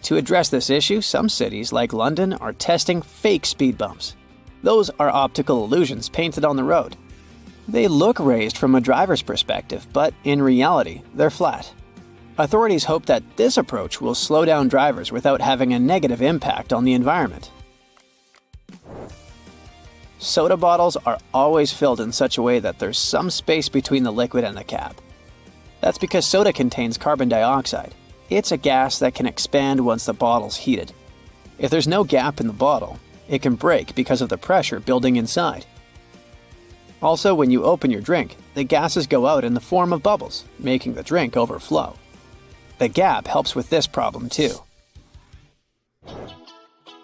To address this issue, some cities like London are testing fake speed bumps. Those are optical illusions painted on the road. They look raised from a driver's perspective, but in reality, they're flat. Authorities hope that this approach will slow down drivers without having a negative impact on the environment. Soda bottles are always filled in such a way that there's some space between the liquid and the cap. That's because soda contains carbon dioxide. It's a gas that can expand once the bottle's heated. If there's no gap in the bottle, it can break because of the pressure building inside. Also, when you open your drink, the gases go out in the form of bubbles, making the drink overflow. The gap helps with this problem too.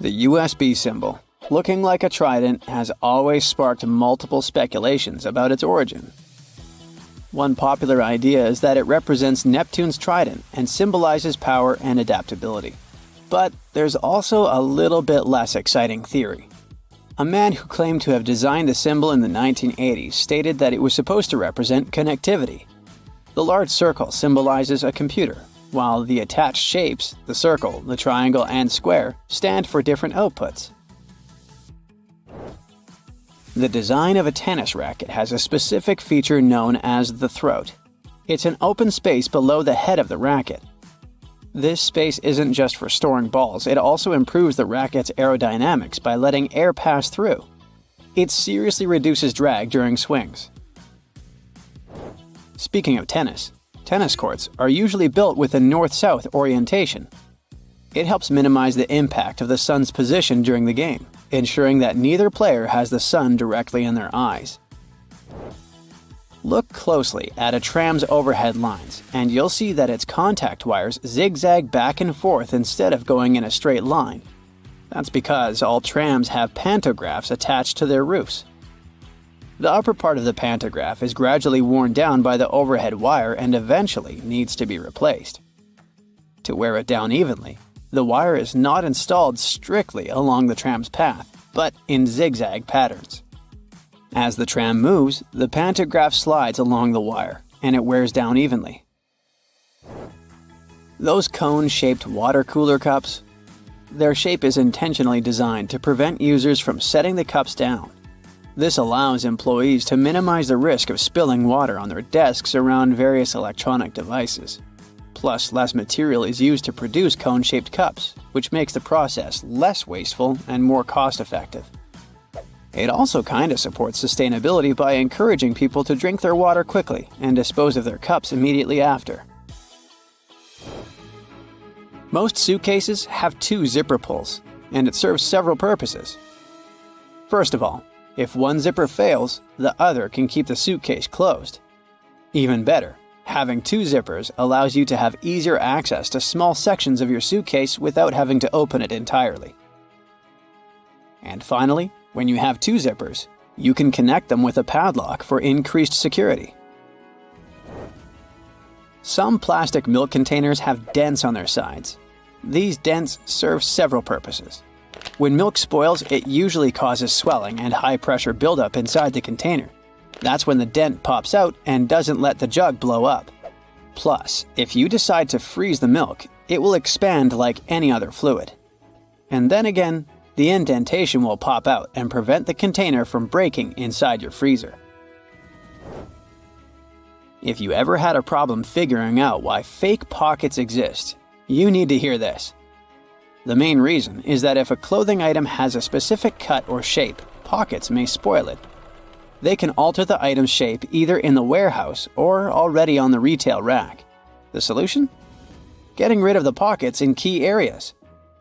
The USB symbol, looking like a trident, has always sparked multiple speculations about its origin. One popular idea is that it represents Neptune's trident and symbolizes power and adaptability. But there's also a little bit less exciting theory. A man who claimed to have designed the symbol in the 1980s stated that it was supposed to represent connectivity. The large circle symbolizes a computer, while the attached shapes, the circle, the triangle, and square, stand for different outputs. The design of a tennis racket has a specific feature known as the throat. It's an open space below the head of the racket. This space isn't just for storing balls, it also improves the racket's aerodynamics by letting air pass through. It seriously reduces drag during swings. Speaking of tennis courts are usually built with a north-south orientation. It helps minimize the impact of the sun's position during the game, ensuring that neither player has the sun directly in their eyes. Look closely at a tram's overhead lines, and you'll see that its contact wires zigzag back and forth instead of going in a straight line. That's because all trams have pantographs attached to their roofs. The upper part of the pantograph is gradually worn down by the overhead wire and eventually needs to be replaced. To wear it down evenly, the wire is not installed strictly along the tram's path, but in zigzag patterns. As the tram moves, the pantograph slides along the wire, and it wears down evenly. Those cone-shaped water cooler cups? Their shape is intentionally designed to prevent users from setting the cups down. This allows employees to minimize the risk of spilling water on their desks around various electronic devices. Plus, less material is used to produce cone-shaped cups, which makes the process less wasteful and more cost-effective. It also kinda supports sustainability by encouraging people to drink their water quickly and dispose of their cups immediately after. Most suitcases have 2 zipper pulls, and it serves several purposes. First of all, if one zipper fails, the other can keep the suitcase closed. Even better, having 2 zippers allows you to have easier access to small sections of your suitcase without having to open it entirely. And finally, when you have 2 zippers, you can connect them with a padlock for increased security. Some plastic milk containers have dents on their sides. These dents serve several purposes. When milk spoils, it usually causes swelling and high-pressure buildup inside the container. That's when the dent pops out and doesn't let the jug blow up. Plus, if you decide to freeze the milk, it will expand like any other fluid. And then again, the indentation will pop out and prevent the container from breaking inside your freezer. If you ever had a problem figuring out why fake pockets exist, you need to hear this. The main reason is that if a clothing item has a specific cut or shape, pockets may spoil it. They can alter the item's shape either in the warehouse or already on the retail rack. The solution? Getting rid of the pockets in key areas.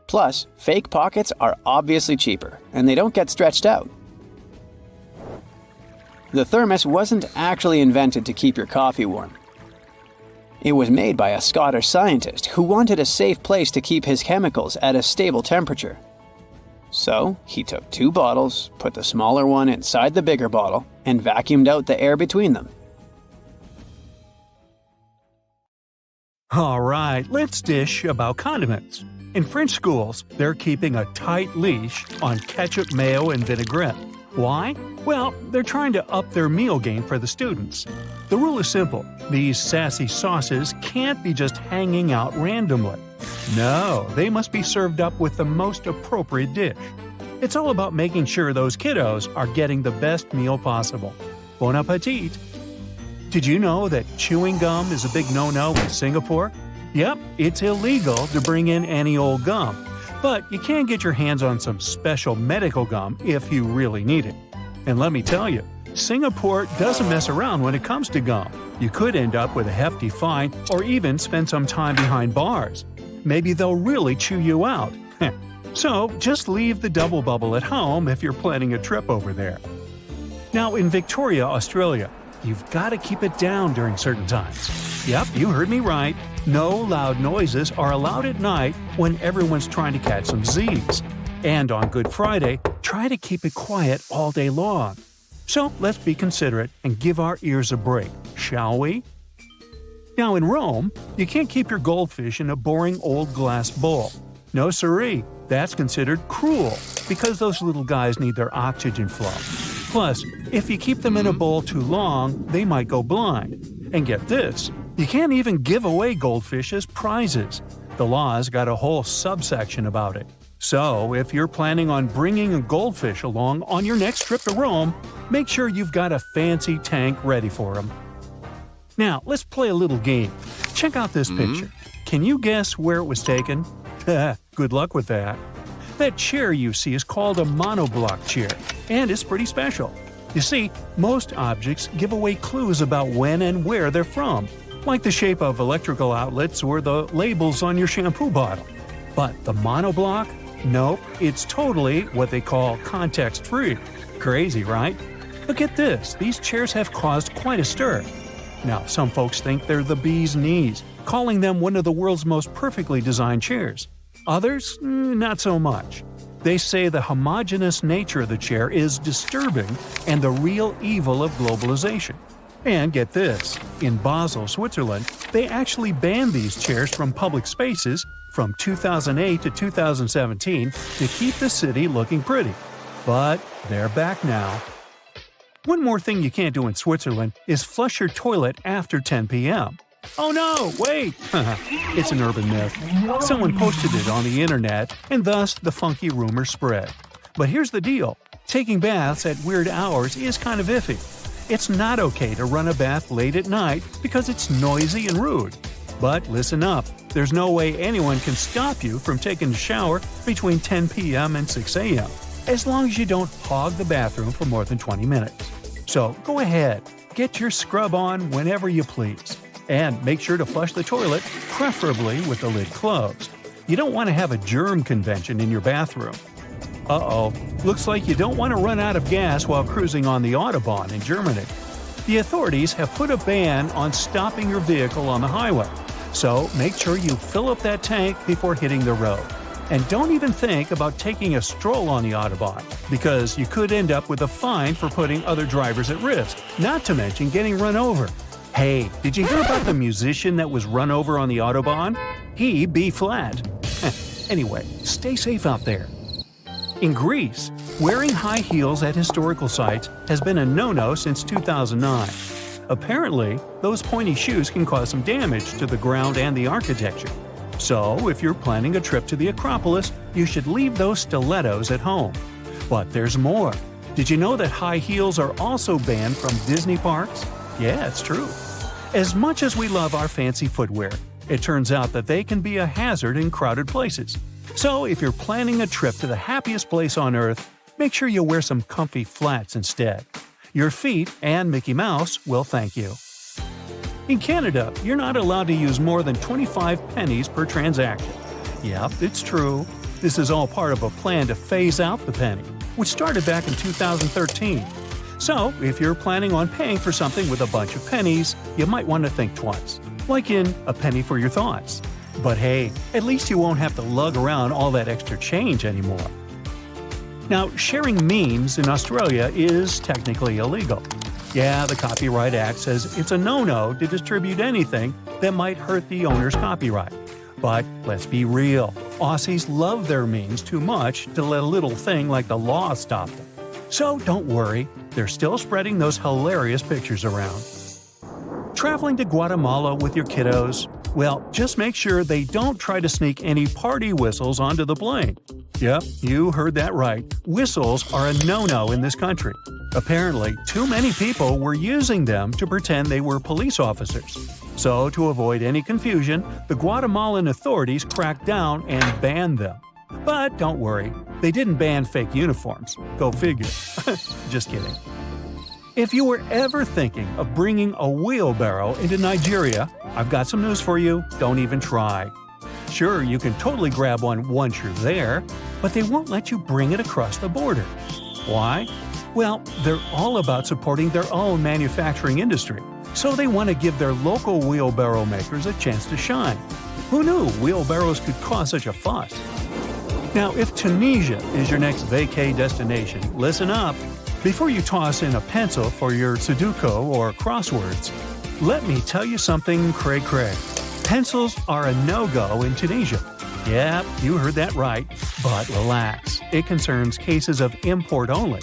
Plus, fake pockets are obviously cheaper, and they don't get stretched out. The thermos wasn't actually invented to keep your coffee warm. It was made by a Scottish scientist who wanted a safe place to keep his chemicals at a stable temperature. So, he took 2 bottles, put the smaller one inside the bigger bottle, and vacuumed out the air between them. All right, let's dish about condiments. In French schools, they're keeping a tight leash on ketchup, mayo, and vinaigrette. Why? Well, they're trying to up their meal game for the students. The rule is simple. These sassy sauces can't be just hanging out randomly. No, they must be served up with the most appropriate dish. It's all about making sure those kiddos are getting the best meal possible. Bon appetit! Did you know that chewing gum is a big no-no in Singapore? Yep, it's illegal to bring in any old gum. But you can get your hands on some special medical gum if you really need it. And let me tell you, Singapore doesn't mess around when it comes to gum. You could end up with a hefty fine or even spend some time behind bars. Maybe they'll really chew you out. So just leave the double bubble at home if you're planning a trip over there. Now in Victoria, Australia, you've got to keep it down during certain times. Yep, you heard me right. No loud noises are allowed at night when everyone's trying to catch some Z's. And on Good Friday, try to keep it quiet all day long. So let's be considerate and give our ears a break, shall we? Now in Rome, you can't keep your goldfish in a boring old glass bowl. No siree, that's considered cruel because those little guys need their oxygen flow. Plus, if you keep them in a bowl too long, they might go blind. And get this, you can't even give away goldfish as prizes. The law's got a whole subsection about it. So, if you're planning on bringing a goldfish along on your next trip to Rome, make sure you've got a fancy tank ready for them. Now, let's play a little game. Check out this picture. Can you guess where it was taken? Good luck with that. That chair you see is called a monoblock chair, and it's pretty special. You see, most objects give away clues about when and where they're from, like the shape of electrical outlets or the labels on your shampoo bottle. But the monoblock? Nope, it's totally what they call context-free. Crazy, right? But get this, these chairs have caused quite a stir. Now, some folks think they're the bee's knees, calling them one of the world's most perfectly designed chairs. Others, not so much. They say the homogeneous nature of the chair is disturbing and the real evil of globalization. And get this, in Basel, Switzerland, they actually banned these chairs from public spaces from 2008 to 2017 to keep the city looking pretty. But they're back now. One more thing you can't do in Switzerland is flush your toilet after 10 p.m. Oh no, wait! It's an urban myth. Someone posted it on the internet, and thus the funky rumor spread. But here's the deal. Taking baths at weird hours is kind of iffy. It's not okay to run a bath late at night because it's noisy and rude. But listen up, there's no way anyone can stop you from taking a shower between 10 p.m. and 6 a.m., as long as you don't hog the bathroom for more than 20 minutes. So go ahead, get your scrub on whenever you please. And make sure to flush the toilet, preferably with the lid closed. You don't want to have a germ convention in your bathroom. Uh-oh, looks like you don't want to run out of gas while cruising on the Autobahn in Germany. The authorities have put a ban on stopping your vehicle on the highway, so make sure you fill up that tank before hitting the road. And don't even think about taking a stroll on the Autobahn, because you could end up with a fine for putting other drivers at risk, not to mention getting run over. Hey, did you hear about the musician that was run over on the Autobahn? He B-flat. Anyway, stay safe out there. In Greece, wearing high heels at historical sites has been a no-no since 2009. Apparently, those pointy shoes can cause some damage to the ground and the architecture. So, if you're planning a trip to the Acropolis, you should leave those stilettos at home. But there's more. Did you know that high heels are also banned from Disney parks? Yeah, it's true. As much as we love our fancy footwear, it turns out that they can be a hazard in crowded places. So if you're planning a trip to the happiest place on Earth, make sure you wear some comfy flats instead. Your feet and Mickey Mouse will thank you. In Canada, you're not allowed to use more than 25 pennies per transaction. Yep, it's true. This is all part of a plan to phase out the penny, which started back in 2013. So, if you're planning on paying for something with a bunch of pennies, you might want to think twice, like in a penny for your thoughts. But hey, at least you won't have to lug around all that extra change anymore. Now, sharing memes in Australia is technically illegal. Yeah, the Copyright Act says it's a no-no to distribute anything that might hurt the owner's copyright. But let's be real, Aussies love their memes too much to let a little thing like the law stop them. So don't worry, they're still spreading those hilarious pictures around. Traveling to Guatemala with your kiddos? Well, just make sure they don't try to sneak any party whistles onto the plane. Yep, you heard that right. Whistles are a no-no in this country. Apparently, too many people were using them to pretend they were police officers. So, to avoid any confusion, the Guatemalan authorities cracked down and banned them. But don't worry, they didn't ban fake uniforms. Go figure. Just kidding. If you were ever thinking of bringing a wheelbarrow into Nigeria, I've got some news for you. Don't even try. Sure, you can totally grab one once you're there, but they won't let you bring it across the border. Why? Well, they're all about supporting their own manufacturing industry, so they want to give their local wheelbarrow makers a chance to shine. Who knew wheelbarrows could cause such a fuss? Now, if Tunisia is your next vacay destination, listen up. Before you toss in a pencil for your Sudoku or crosswords, let me tell you something cray-cray. Pencils are a no-go in Tunisia. Yep, you heard that right. But relax, it concerns cases of import only.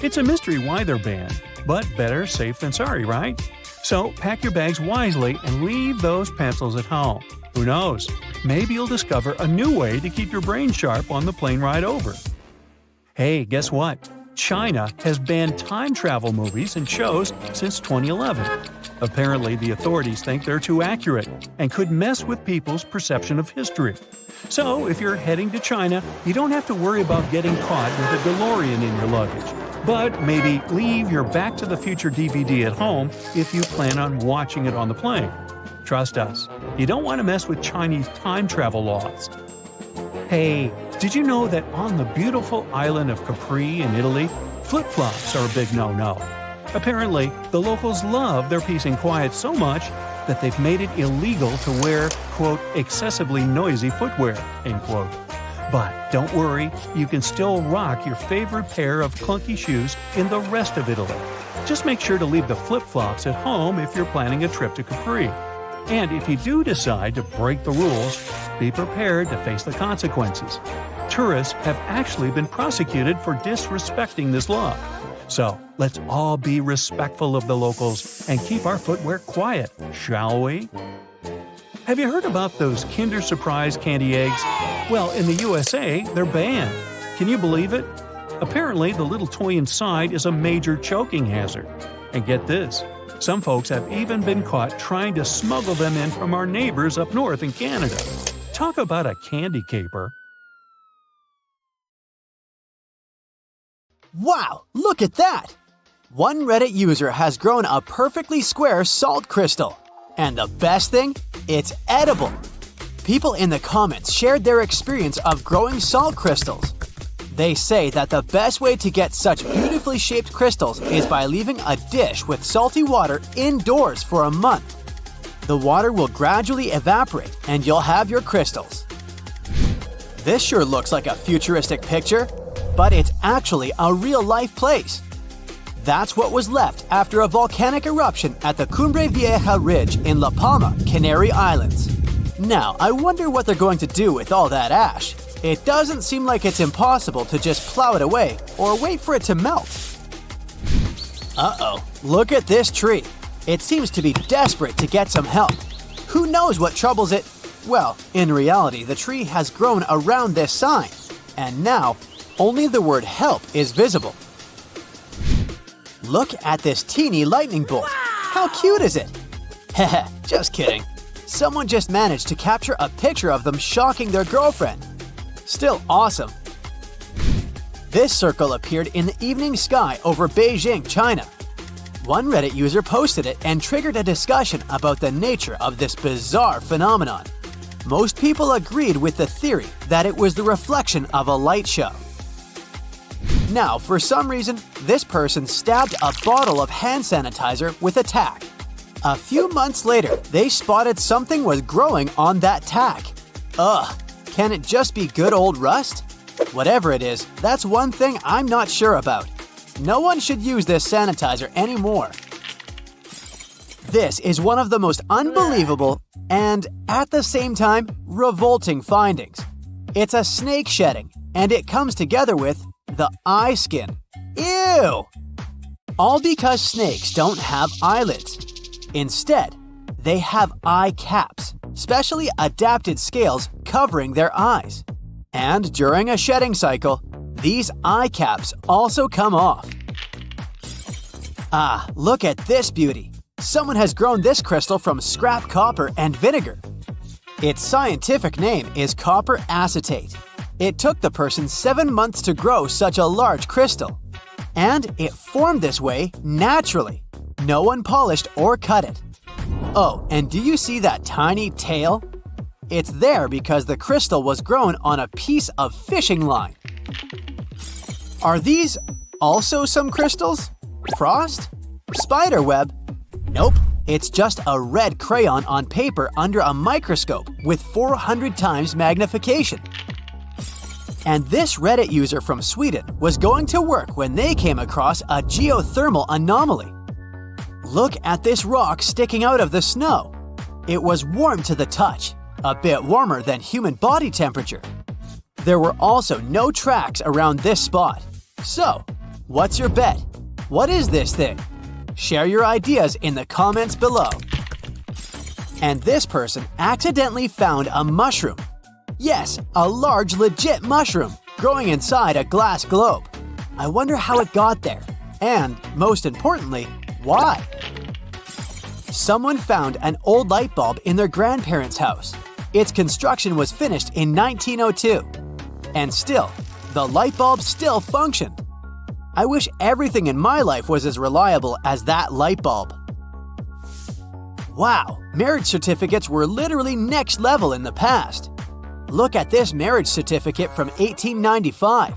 It's a mystery why they're banned, but better safe than sorry, right? So pack your bags wisely and leave those pencils at home. Who knows? Maybe you'll discover a new way to keep your brain sharp on the plane ride over. Hey, guess what? China has banned time travel movies and shows since 2011. Apparently, the authorities think they're too accurate and could mess with people's perception of history. So, if you're heading to China, you don't have to worry about getting caught with a DeLorean in your luggage. But maybe leave your Back to the Future DVD at home if you plan on watching it on the plane. Trust us, you don't want to mess with Chinese time travel laws. Hey, did you know that on the beautiful island of Capri in Italy, flip-flops are a big no-no? Apparently, the locals love their peace and quiet so much that they've made it illegal to wear, quote, excessively noisy footwear, end quote. But don't worry, you can still rock your favorite pair of clunky shoes in the rest of Italy. Just make sure to leave the flip-flops at home if you're planning a trip to Capri. And if you do decide to break the rules, be prepared to face the consequences. Tourists have actually been prosecuted for disrespecting this law. So, let's all be respectful of the locals and keep our footwear quiet, shall we? Have you heard about those Kinder Surprise candy eggs? Well, in the USA, they're banned. Can you believe it? Apparently, the little toy inside is a major choking hazard. And get this, some folks have even been caught trying to smuggle them in from our neighbors up north in Canada. Talk about a candy caper. Wow, look at that! One Reddit user has grown a perfectly square salt crystal. And the best thing? It's edible! People in the comments shared their experience of growing salt crystals. They say that the best way to get such beautifully shaped crystals is by leaving a dish with salty water indoors for a month. The water will gradually evaporate and you'll have your crystals. This sure looks like a futuristic picture, but it's actually a real-life place. That's what was left after a volcanic eruption at the Cumbre Vieja Ridge in La Palma, Canary Islands. Now, I wonder what they're going to do with all that ash. It doesn't seem like it's impossible to just plow it away or wait for it to melt. Uh-oh, look at this tree. It seems to be desperate to get some help. Who knows what troubles it? Well, in reality, the tree has grown around this sign, and now only the word help is visible. Look at this teeny lightning bolt. How cute is it? Heh, just kidding. Someone just managed to capture a picture of them shocking their girlfriend. Still awesome. This circle appeared in the evening sky over Beijing, China. One Reddit user posted it and triggered a discussion about the nature of this bizarre phenomenon. Most people agreed with the theory that it was the reflection of a light show. Now, for some reason, this person stabbed a bottle of hand sanitizer with a tack. A few months later, they spotted something was growing on that tack. Ugh, can it just be good old rust? Whatever it is, that's one thing I'm not sure about. No one should use this sanitizer anymore. This is one of the most unbelievable and, at the same time, revolting findings. It's a snake shedding, and it comes together with the eye skin. Ew! All because snakes don't have eyelids. Instead, they have eye caps, specially adapted scales covering their eyes. And during a shedding cycle, these eye caps also come off. Ah, look at this beauty! Someone has grown this crystal from scrap copper and vinegar. Its scientific name is copper acetate. It took the person 7 months to grow such a large crystal. And it formed this way naturally. No one polished or cut it. Oh, and do you see that tiny tail? It's there because the crystal was grown on a piece of fishing line. Are these also some crystals? Frost? Spiderweb? Nope, it's just a red crayon on paper under a microscope with 400 times magnification. And this Reddit user from Sweden was going to work when they came across a geothermal anomaly. Look at this rock sticking out of the snow. It was warm to the touch, a bit warmer than human body temperature. There were also no tracks around this spot. So, what's your bet? What is this thing? Share your ideas in the comments below. And this person accidentally found a mushroom. Yes, a large legit mushroom growing inside a glass globe. I wonder how it got there. And, most importantly, why? Someone found an old light bulb in their grandparents' house. Its construction was finished in 1902. And still, the light bulb still functioned. I wish everything in my life was as reliable as that light bulb. Wow, marriage certificates were literally next level in the past. Look at this marriage certificate from 1895.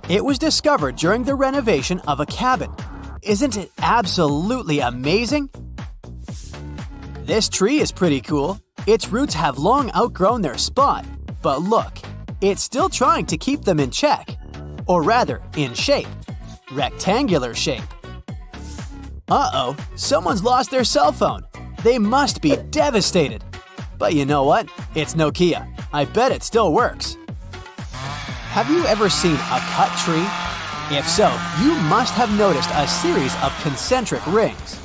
It was discovered during the renovation of a cabin. Isn't it absolutely amazing? This tree is pretty cool. Its roots have long outgrown their spot, but look, it's still trying to keep them in check. Or rather, in shape. Rectangular shape. Uh-oh, someone's lost their cell phone. They must be devastated. But you know what? It's Nokia. I bet it still works. Have you ever seen a cut tree? If so, you must have noticed a series of concentric rings.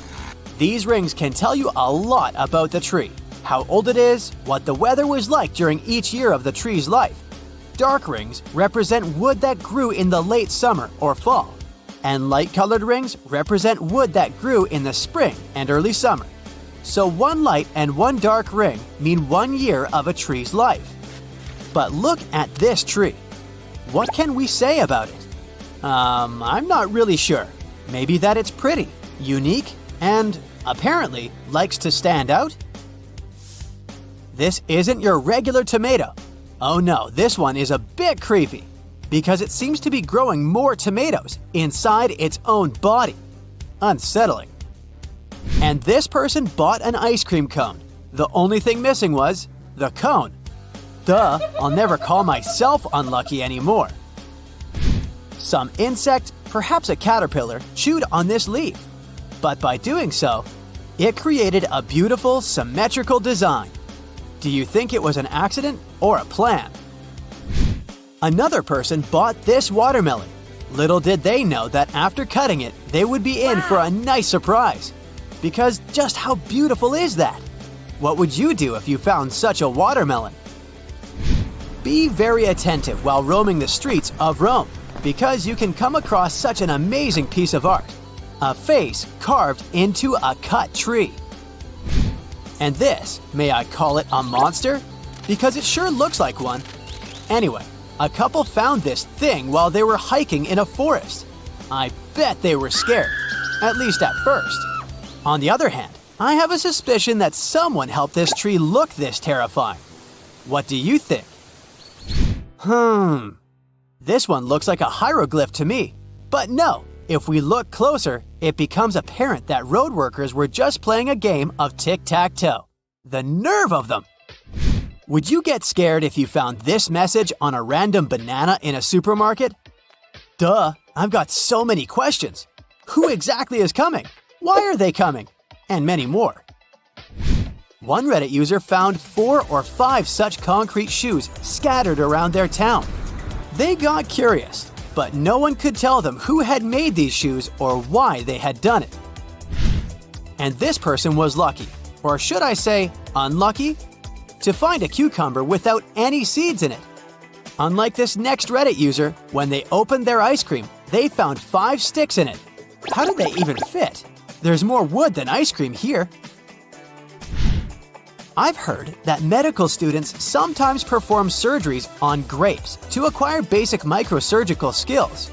These rings can tell you a lot about the tree, how old it is, what the weather was like during each year of the tree's life. Dark rings represent wood that grew in the late summer or fall, and light-colored rings represent wood that grew in the spring and early summer. So one light and one dark ring mean 1 year of a tree's life. But look at this tree. What can we say about it? I'm not really sure. Maybe that it's pretty, unique, and apparently likes to stand out? This isn't your regular tomato. Oh no, this one is a bit creepy because it seems to be growing more tomatoes inside its own body. Unsettling. And this person bought an ice cream cone. The only thing missing was the cone. Duh, I'll never call myself unlucky anymore. Some insect, perhaps a caterpillar, chewed on this leaf. But by doing so, it created a beautiful, symmetrical design. Do you think it was an accident or a plan? Another person bought this watermelon. Little did they know that after cutting it, they would be in for a nice surprise. Because just how beautiful is that? What would you do if you found such a watermelon? Be very attentive while roaming the streets of Rome, because you can come across such an amazing piece of art. A face carved into a cut tree. And this, may I call it a monster? Because it sure looks like one. Anyway, a couple found this thing while they were hiking in a forest. I bet they were scared, at least at first. On the other hand, I have a suspicion that someone helped this tree look this terrifying. What do you think? This one looks like a hieroglyph to me. But no, if we look closer, it becomes apparent that road workers were just playing a game of tic-tac-toe. The nerve of them! Would you get scared if you found this message on a random banana in a supermarket? Duh, I've got so many questions. Who exactly is coming? Why are they coming? And many more. One Reddit user found 4 or 5 such concrete shoes scattered around their town. They got curious. but no one could tell them who had made these shoes or why they had done it. And this person was lucky, or should I say, unlucky, to find a cucumber without any seeds in it. Unlike this next Reddit user, when they opened their ice cream, they found 5 sticks in it. How did they even fit? There's more wood than ice cream here. I've heard that medical students sometimes perform surgeries on grapes to acquire basic microsurgical skills.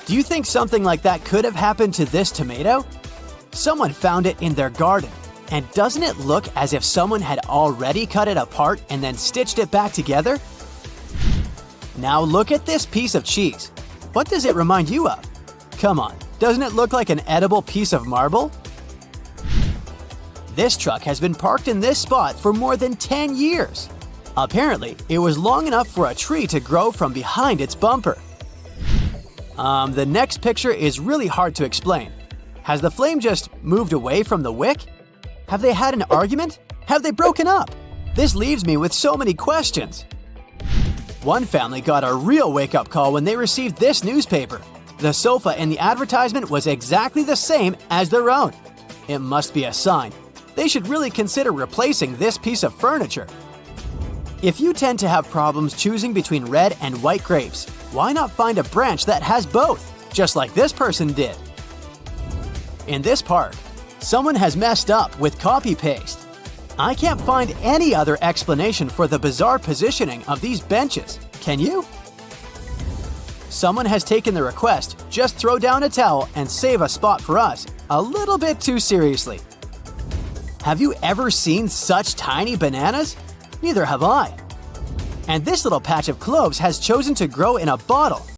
Do you think something like that could have happened to this tomato? Someone found it in their garden, and doesn't it look as if someone had already cut it apart and then stitched it back together? Now look at this piece of cheese. What does it remind you of? Come on, doesn't it look like an edible piece of marble? This truck has been parked in this spot for more than 10 years. Apparently, it was long enough for a tree to grow from behind its bumper. The next picture is really hard to explain. Has the flame just moved away from the wick? Have they had an argument? Have they broken up? This leaves me with so many questions. One family got a real wake-up call when they received this newspaper. The sofa in the advertisement was exactly the same as their own. It must be a sign. They should really consider replacing this piece of furniture. If you tend to have problems choosing between red and white grapes, why not find a branch that has both, just like this person did? In this park, someone has messed up with copy-paste. I can't find any other explanation for the bizarre positioning of these benches. Can you? Someone has taken the request, just throw down a towel and save a spot for us, a little bit too seriously. Have you ever seen such tiny bananas? Neither have I. And this little patch of cloves has chosen to grow in a bottle.